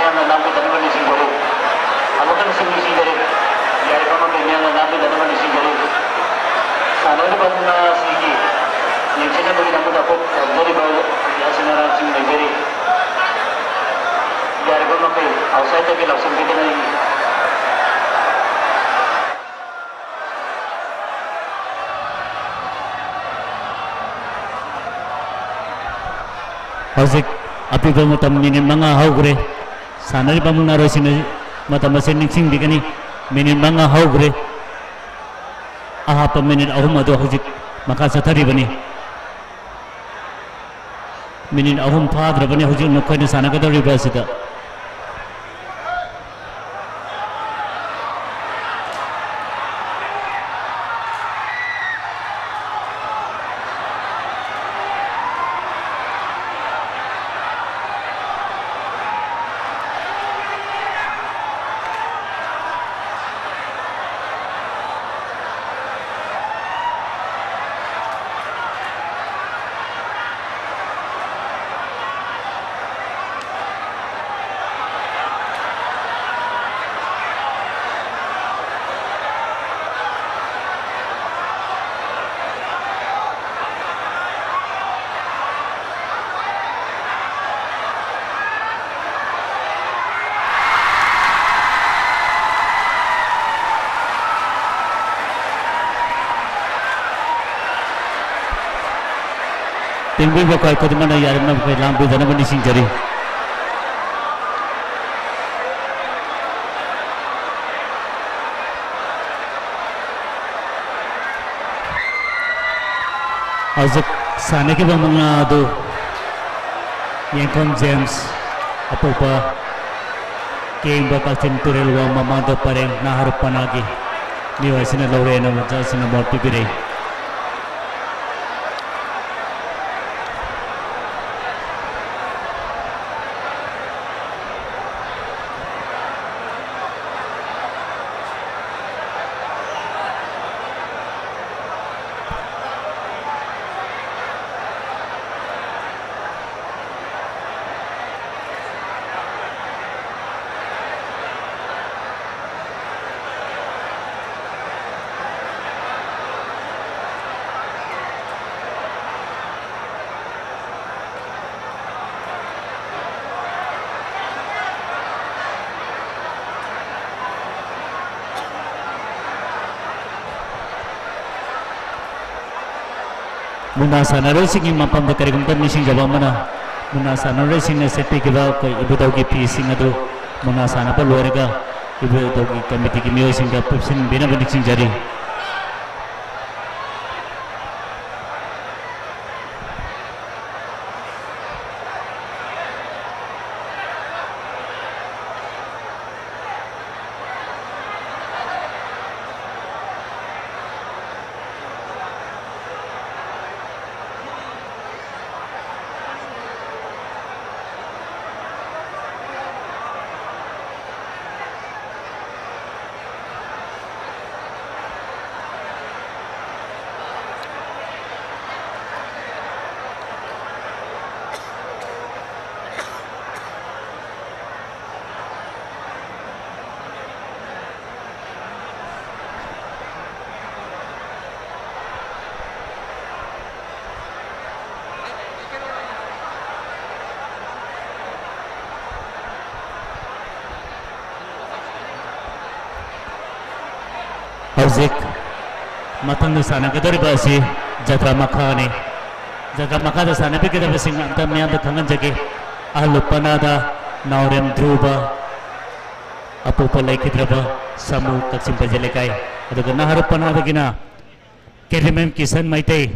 yang nabi dan nabi singkari. Amukan singkari. Yari kamu yang nabi dan nabi singkari. Sana itu bangunlah singki. Yang sini bagi nabi dapat dari bawah ya senaran sing negeri. Yari kamu outside lagi langsung kita naik. Hauzik api matam minin mga haugre sanari pamung naro sini matam masin sing bigani minin mga haugre aha paminin ahum ado hauzik maka satari bani minin ahum padra bani hauzik nukai ni sana kadari basita Tinggi bakal kau dimana ya mana bakal lampu dan apa nising jari. Azuk sana ke bang mga do yang kon James apa game bakal century luang mamado pareng naharup panagi niwa sina Lorena maja sina morti pire. Muna sana racing yang mampam berkari kumpulan nising jawab mana muna sana racing na seti kita ke ibu tahu ki pising adu muna sana apa luar ka ibu tahu ki komite ki mio sing ka pupsin bina benik sing jari Hauzik matang sana kadari basi jatra makani jatra makada sana pe kita basing antam yang kangen jage ahlu panada naurem druba apu palai kidraba samu kaksim pajalekai aduga naharu panada gina kerimem kisan maite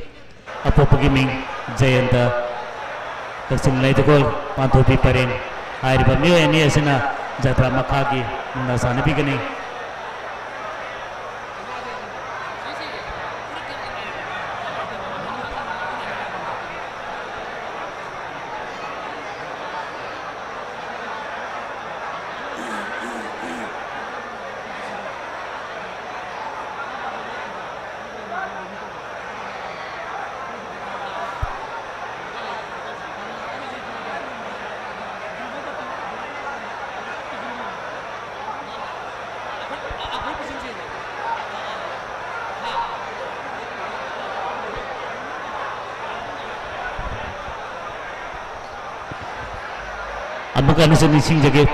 apu pagiming jayanta kaksim lai tukol panthopi paren air bamiyo ini asina jatra makagi muna sana pe gani amuka nasu nishingjage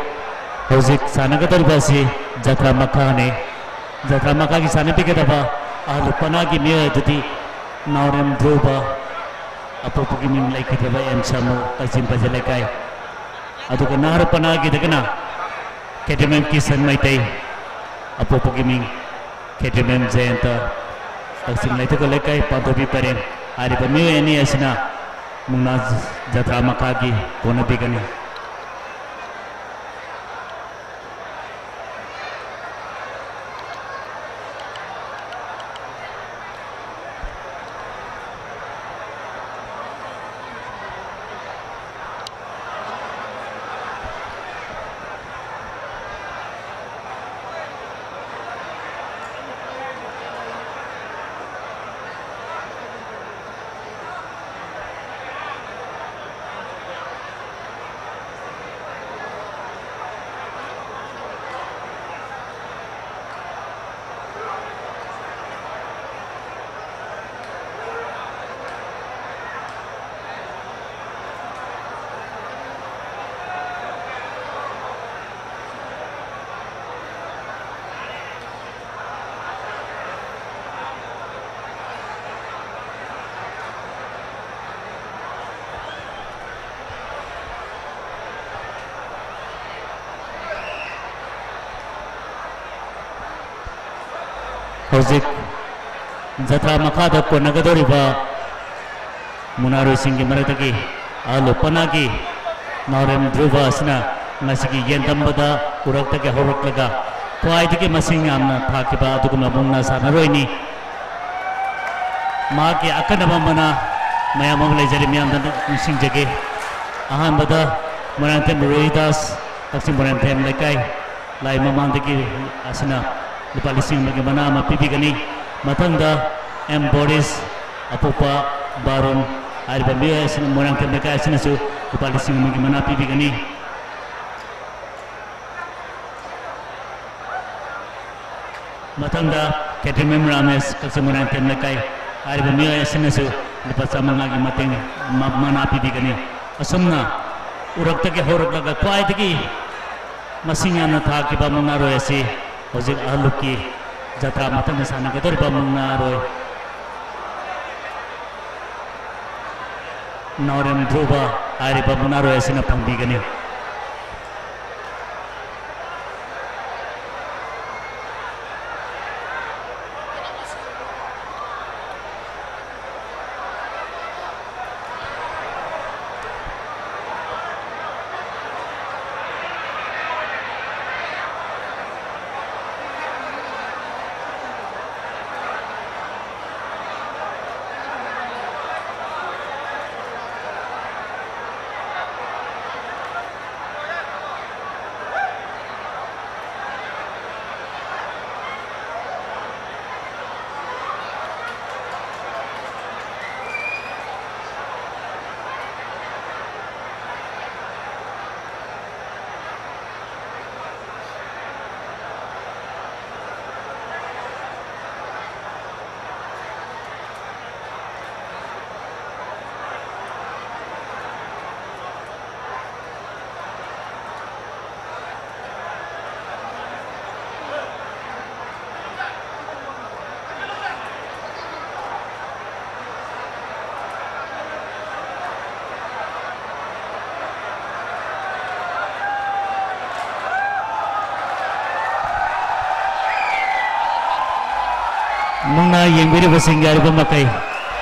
hojik sanagadoriba asi jatra makane jatra makagi sanapigedaba alupanagi miyo adudi naurem dhruva apopugi ming laikidaba emsamu kasim pajalekai aduga naharpanagi dagana ketemem kisan maitai apopugi ming ketemem jayanta kasim laituga lekai padobi paren ariba miyo eni asina mungna jatra makagi kona bigani hojik jatra makada konagadoriba munaro singi maratagi alupanagi naurem dhruva asina ngasigi yentambada uraktake horoklaga khwaidagi masing amna thakiba adugumna mungna sanaroini magi akanaba mana mayam amlejari miyamda singjage ahanbada murantem rohidas taksim murantem lekai lai mamandagi asina lupa lising bagaimana ama pipi gani matangda M Boris apopa baron hari bambiya asina morang mereka asina su lupa lising bagaimana pipi gani matangda ketemem rames kasemorang mereka hari bambiya asina su lupa sama lagi mateng mana pipi gani asamna urak take horak laga kuai tiki masingnya na tha ki ba mangaro ase hojik aluki jatra matang sana gador ba mangaro naurem dhruva ari ba mangaro ase na pangbi gani mungna yengbiri basinggar bamakai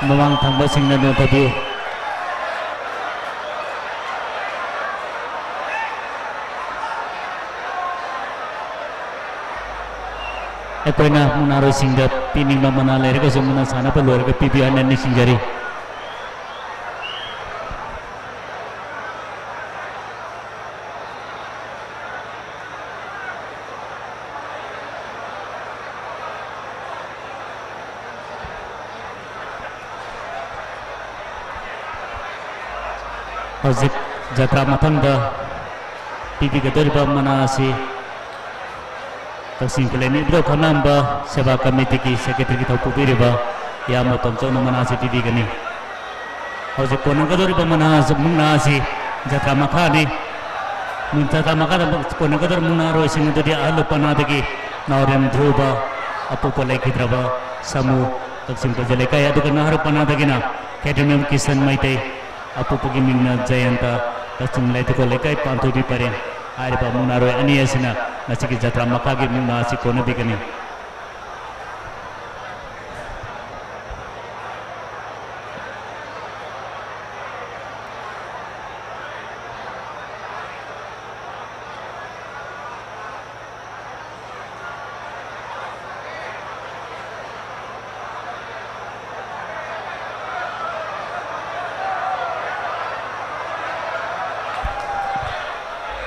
mamang thangba singna no tabiu ekoina munaro singda pining mamana lerga sumuna sana pelorga pibian dan singgari hojik jatra matangda pipi gadoriba manasi taksing keleni bro kanamba seba komite ki secretary ki taupu biriba ya motom chona manasi pipi gani hojik kona gadoriba manasi munasi jatra makhani Minta maka kona kadar munaro sing itu dia alu panadagi naurem dhruba apu polai kidraba samu taksim ko jale kaya dukan nahar panadagi na kedemem kisan maite apu pagi mingna jayanta taksim laite ko lekai pantu bi pare ari ba munaro ani asina nasiki jatra maka gi mingna asi kona bigani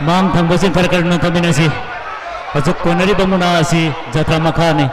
Mang thangbasin karakar na kami na si pasok ko na rin ba muna si Jatra Makane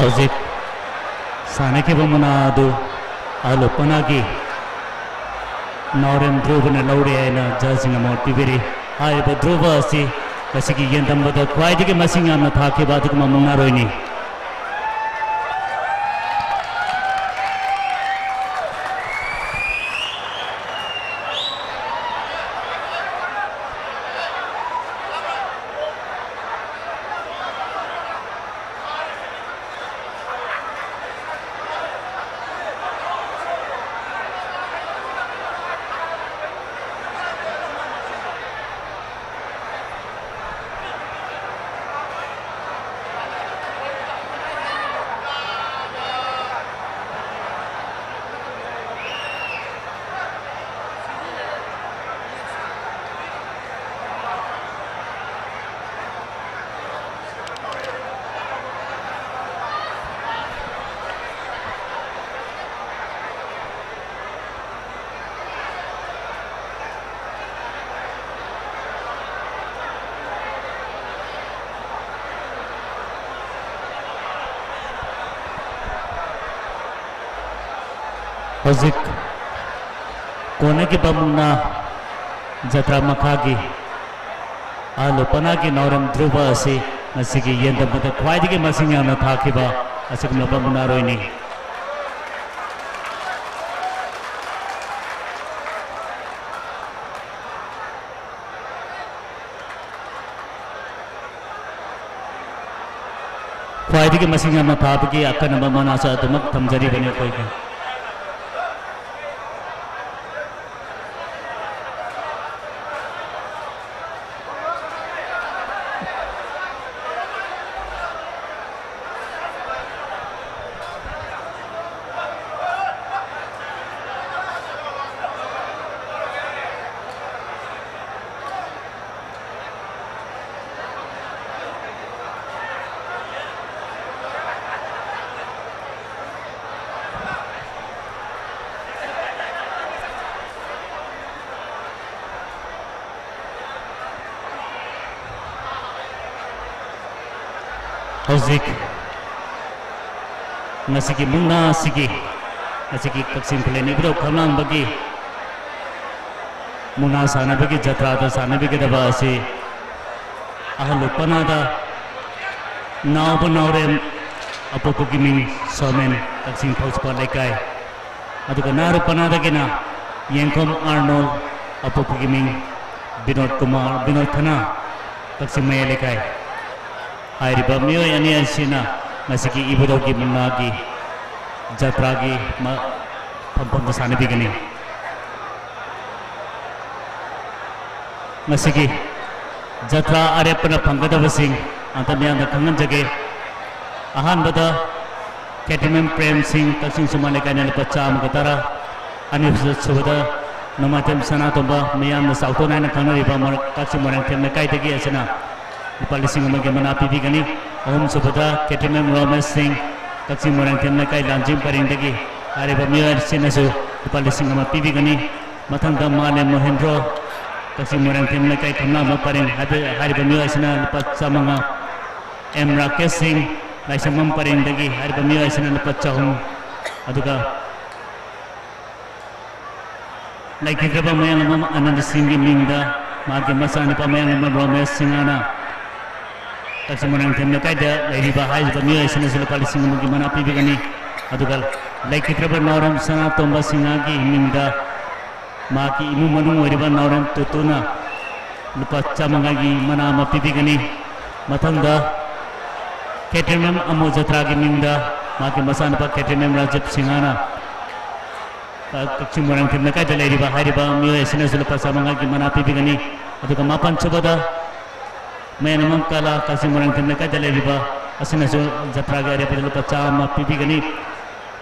Hojik sana ke bamuna adu alu panagi naurem dhruva na laure aina jasing amor pibiri ai ba dhruva asi kasiki yendam bada kwaidi ke masinga na thake badu kuma mungna roini Hojik kone ki bamuna Jatra Makagi alu panagi naurem dhruva asi nasiki yendam bada kwaidi ke masinga na thake ba asik na bamuna roini kwaidi ke masinga na thake akan bamuna sa tumak tamjari bane koi ke Hojik nasiki mungna sigi nasiki kaksim kelen ibro khamang bagi muna sanabagi jatrada sanabagi daba asi ahalupana da naubu naurem apopo giming somen taksing pauspa lekai aduga narupana da gina Yengkom Arnold apopo giming Binod Kumar Binod Thana taksing maya lekai hairiba miyo yani ansina masiki ibudogi munagi jatragi ma pampam sanabagi gani masiki jatra arepana panggadabasing antamyang kangan jage ahan bada Ketimem Prem Singh taksing sumaleka na pacham gatara anibsa subada namatem sanatomba mayam na sautonay na kanariba mar taksing marang tem na kaitagi asana palising amage mana pipi gani om subada Ketimem Ramesh Singh taksing marang tem na kai lanjim paringdagi ariba miyo sinasu palising ama pipi gani mathang da male Mohendro taksing marang tem na kai kamna ma paring hariba miyo asana pachamanga M Rakesh Singh Laisamam parindagi hariba miyo asana pachahum aduga laikigraba mayang amam Anand Singh mingda magi masani pa mayang amam Ramesh Singhana taksing marang tem na kai da lairiba hariba miyo asana sila palising amagi mana pipi gani aduga laikigraba nauram sana tomba singagi mingda maki imu manung wariba nauram tutuna lupa chamangagi mana ama pipi gani mathangda Ketimem Amu Jatragi mingda maki masana pa Ketimem Rajab Singhana taksing marang tem na kai da lairiba hariba miyo asana sila pasamangagi mana pipi gani aduga mapan chubada mayanamam kala taksing marang tem na kai da lairiba asana sila jatragi ariba lupa chama pipi gani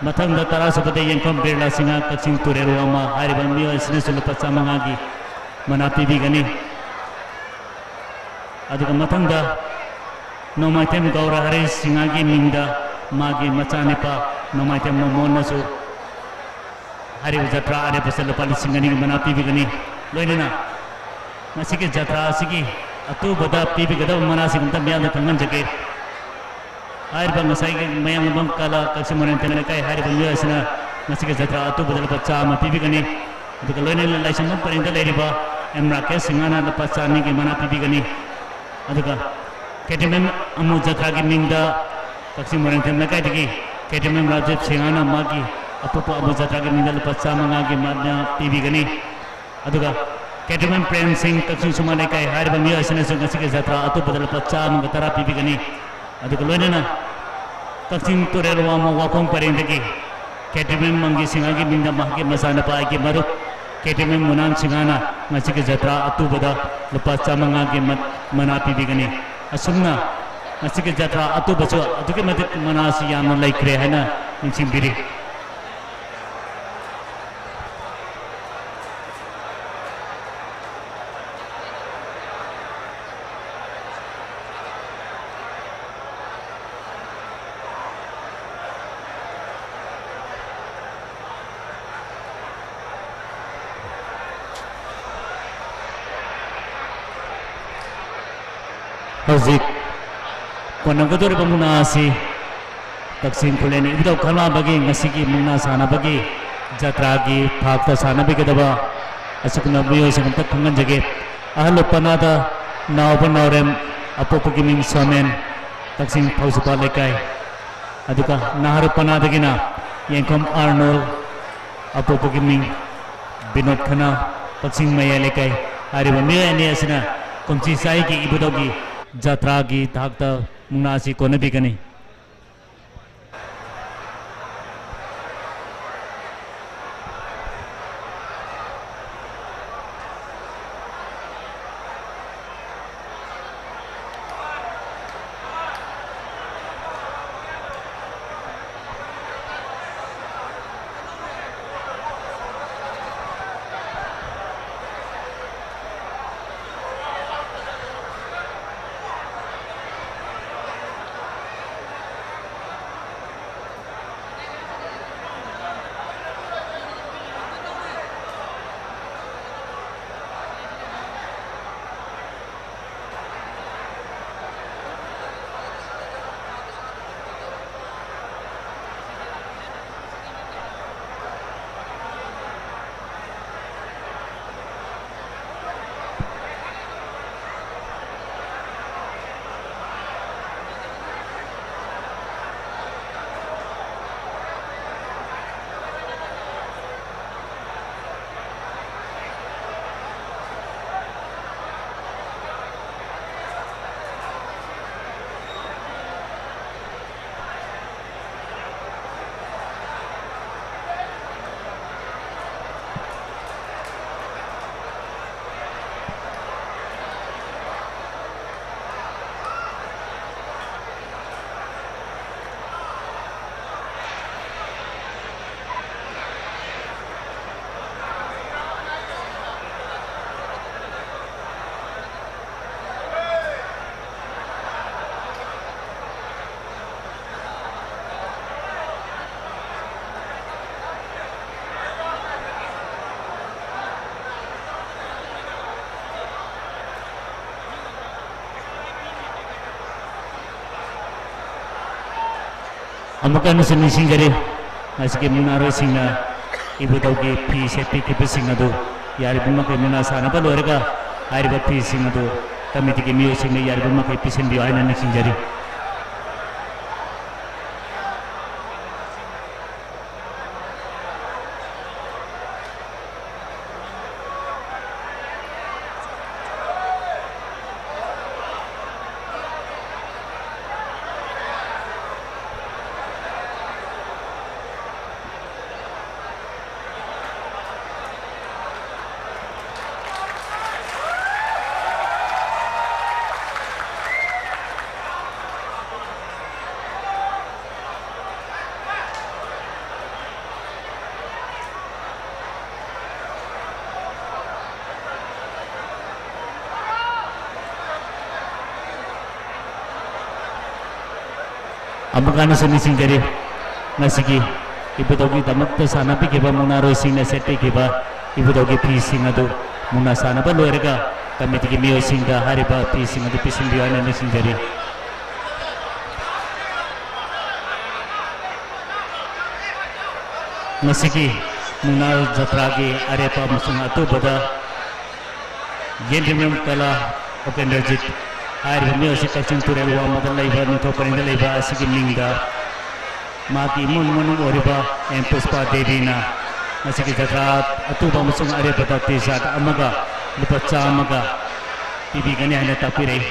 mathangda tara sabade Yengkom Birla Singha taksing tureru ama hariba miyo asana sila pasamangagi mana pipi gani aduga mathangda Nomaitem Gaura Haris Singhagi mingda magi machanipa nomaitem monasu hari jatra are pasal palisingani mana pipi gani loinena masiki jatra asiki atu bada pipi gada mana siganta miya na kangan jage air bang sai mayang bang kala taksing marang tem na kai hari bang miyo asana masiki jatra atu badal pacha ma pipi gani aduga loinena laisam parinda leiriba M Rakesh Singhana na pachani gi mana pipi gani aduga Ketimem Amu Jatragi mingda taksing marang tem na kai dagi Ketimem Rajab Singhana magi apopo Amu Jatragi mingda lupa mangagi mana pipi gani aduga Ketimem Prem Singh taksing sumaleka hariba miyo asana sungasike jatra atu badal pacha mangatara pipi gani aduga loinena taksing turero ama wakong parindagi Ketimem Mangi Singhagi mingda mahagi masana pa agi maruk Ketimem Munam Singhana masike jatra atu badal lupa mangagi mana pipi gani asumna masiki jatra atu bacho aduke madik manasi yamna laikre haina ningsing biri Hauzik konanggadori pamuna si taksing kuleni ibdaw kalma bagi ngasiki muna sana bagi jatragi phakta sana bagi daba asukna biyo sangat kangan jage ahlo panada nauban naurem apopo giming somen taksing pausupa lekai aduka naharu panada gina Yengkom Arnold apopo giming Binod Thana taksing maya lekai hariba miyo ani asina kumchi sai ki ibudogi Jatragi thakta munasi konabi gani amukan seni singgari masih menaro singa ibu tahu ke pi sepi ke singa tu yari buma ke mena sana pa luar ka hari pi singa tu kami tiga mio singa yari buma ke pi sendi aina ni singgari amukan seni singgari nasiki ibu tahu kita mak sana pi kiba menaro singa sepi kiba ibu tahu pi singa tu muna sana pa luar ka kami tiga mio singa hari pi singa tu pi sendi aina ni singgari nasiki munal jatragi arepa musung atu bada gendimem kala okenerjit air bumi osik kacung turel wa madan laiba nito perinda laiba asiki mingda maki mun oriba empuspa devina asiki jatra atu ba musung arepa tati sat amaga lipacha amaga tibi gani hana tapire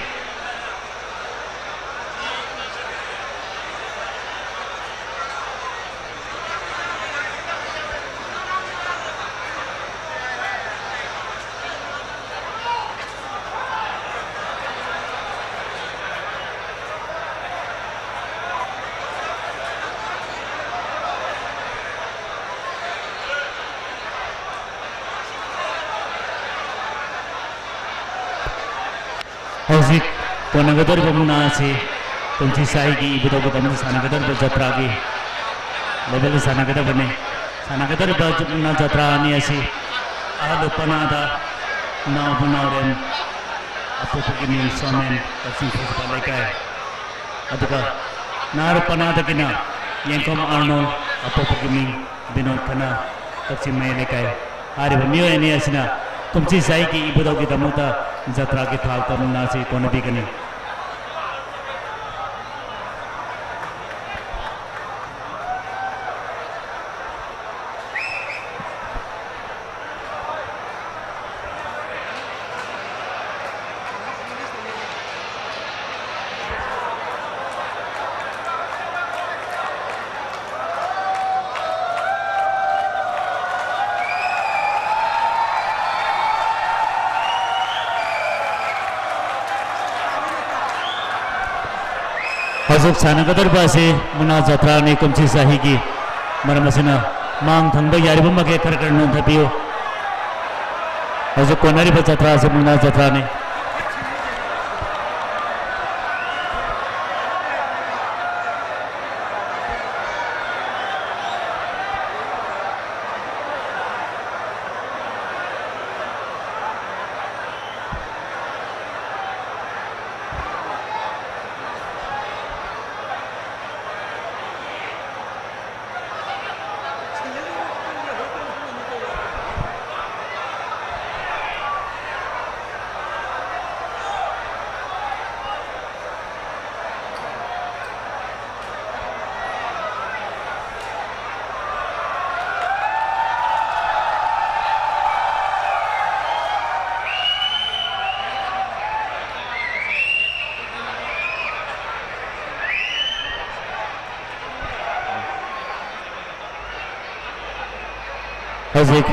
Hauzik konagador pemuna si kunci sai ki ibu tahu kamu sana gador berjatra ki level sana gador bene sana gador berjumna jatra ni asi ahlu panada na bunaren apa begini somen kasih kepada kai aduka nar panada kina yang kom arno apa begini binod kana kasih mai kai hari bamio ini asina kunci sai ki ibu tahu kita muta jatra की थाल तब नासी कोने भी कने Hauzik sana gadar basi muna jatra ni kunci sahi ki maramasina mang thangba yari bumma ke kar non thapiyo Hauzik konari ba jatra se muna jatra ni Hauzik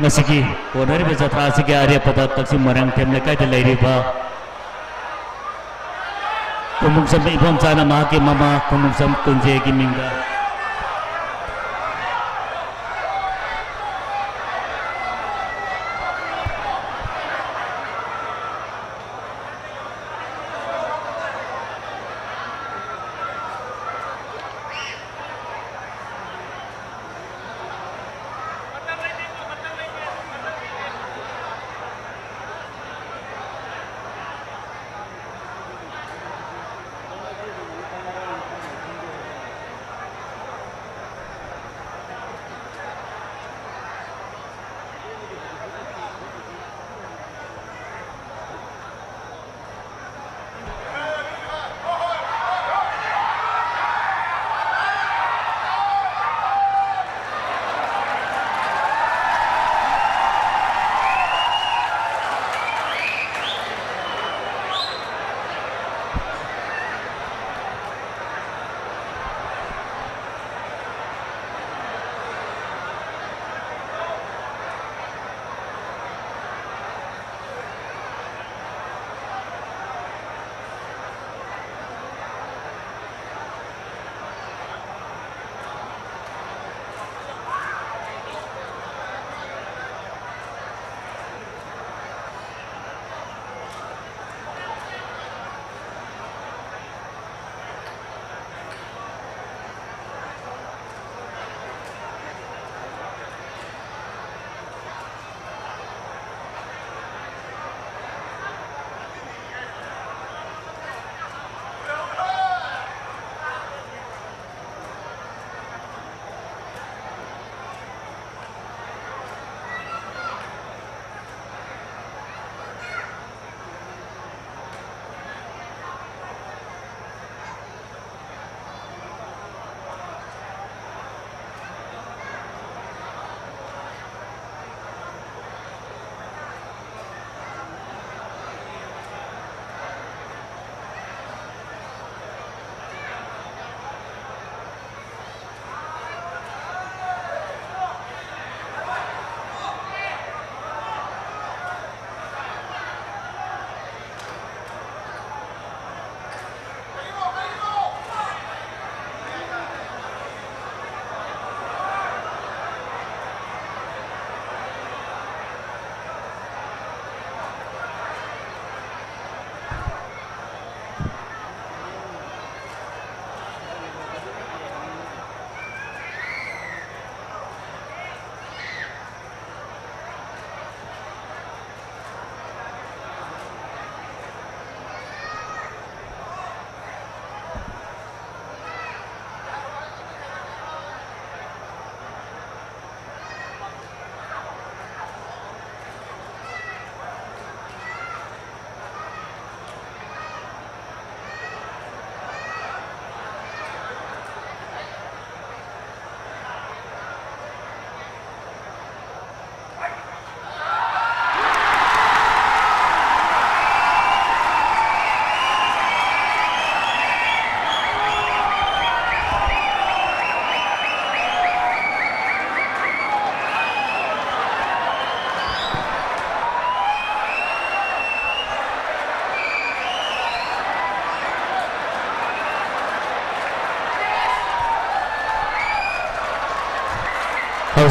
nasiki konari ba jatra asiki arya pada taksim marang temle kai delai ba kumum sam ibam chana ma ke mama kumum sam kunje ki minga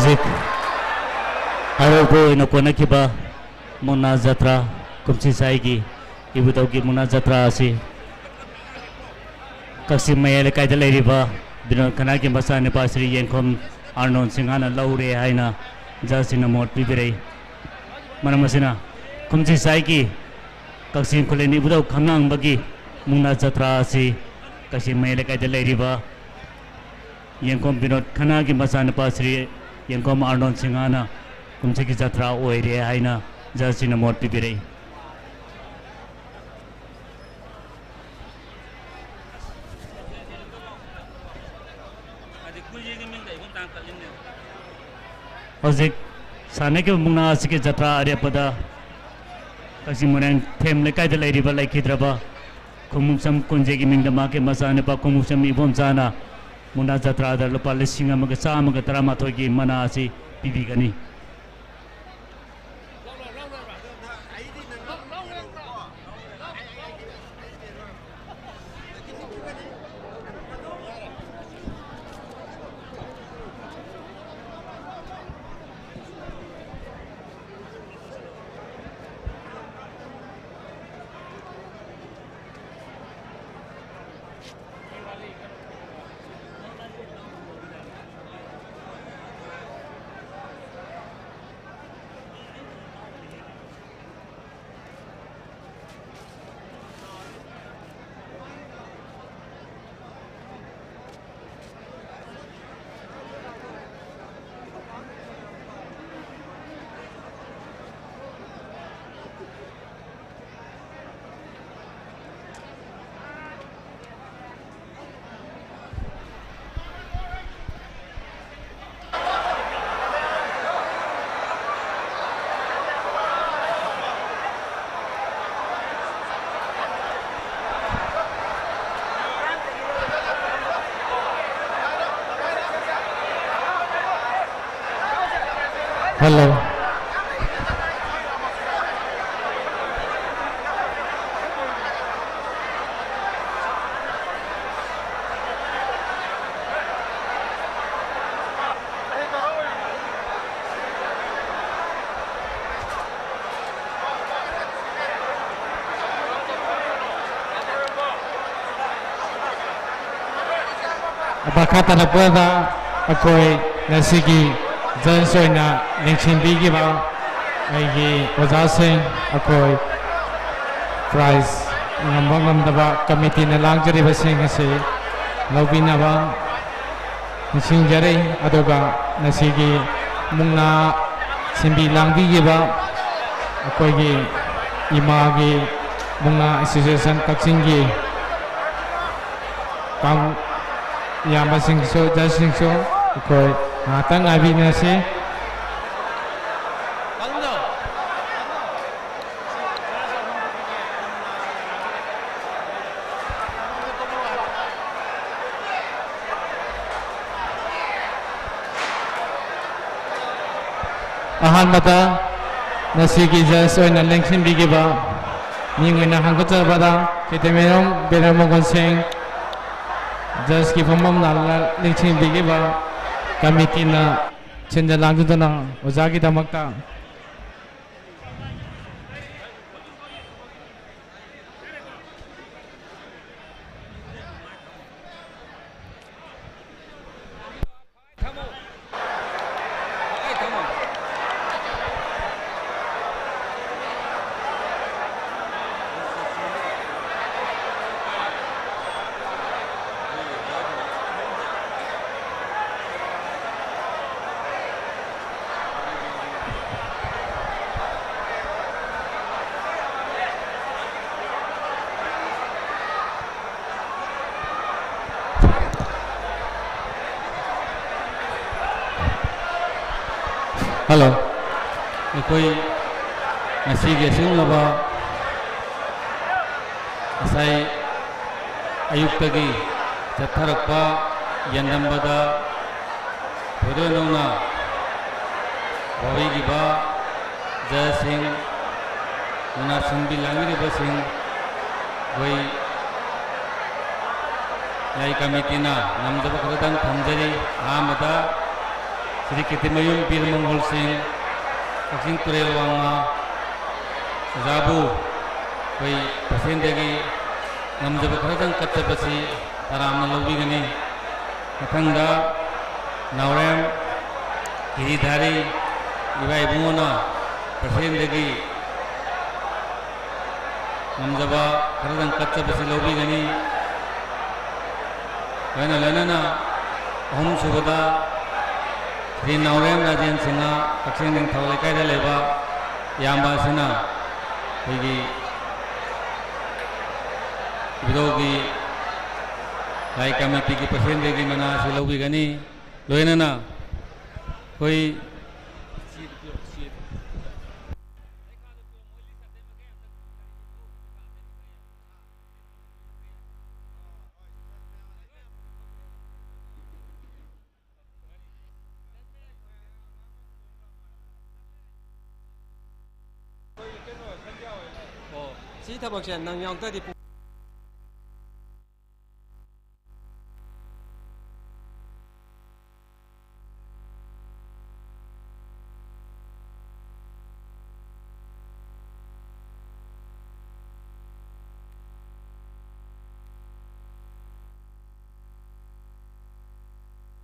Hojik Arobo inokona kiba Muna Jatra kumsi saigi ibu tauki Muna Jatra asi Kaksim mayale kaida leiriba Bino kanaki masa ne pasri Yenkom Arnon Singhana laure haina Jasina mot pibirei Manamasina kumsi saigi Kaksim kuleni ibu tau khanang bagi Muna Jatra asi Kaksim mayale kaida leiriba Yenkom Bino kanaki masa ne pasri Yenkom Arnon Singhana kumsi ki jatra oire haina Jasina mot pibirei Hojik sane ke mungna asike jatra are pada kasi munang them le kai de lai riba lai khidraba khumsam kunje gi mingda ma ke masane pa khumsam ibom jana muna jatra dar lupa lising amaga sa amaga tarama thogi mana asi pibi gani Hello. Bakata na pueda ako'y nasigi Jansoy na lingsin bigi ba ay ojasin ako'y prize ngambang daba committee na lang jari basing kasi lobby na ba nising jari adoga nasigi mungna simbi lang bigi ba ako'y imagi mungna association kaksingi kang yamba singso jasing so ako'y matang abi na si ahan mata nasigi jasoy na lengsin bigi ba ningoy na hanggot sa bada kita merong benamo konseng jas ki pamam na lengsin bigi ba committee na chenja lang dito na ojagi damakta Hello. Ikoi nasi gesing laba asai ayuk tagi chatharakpa yandambada phodonona bawigiba jasing una singbi langiri basing goi yai committee na namjaba khadang thamjari amada Sri Kitimayun Birmanghol Singh Kaksin Turel Wangma Zabu koi pasien degi ngamjaba kharadang kattabasi taramna lobigani mathangda Naurem Giridhari Ibai Bungona pasien degi ngamjaba kharadang kattabasi lobigani kana lanana ahum subada Sri Naurem Rajan Singha Kaksin Ding Thawlekai da leba yamba sina koigi Bidogi Lai Committee ki pasien degi mana si lobigani loinana koi 시 타박시 nang yang tadi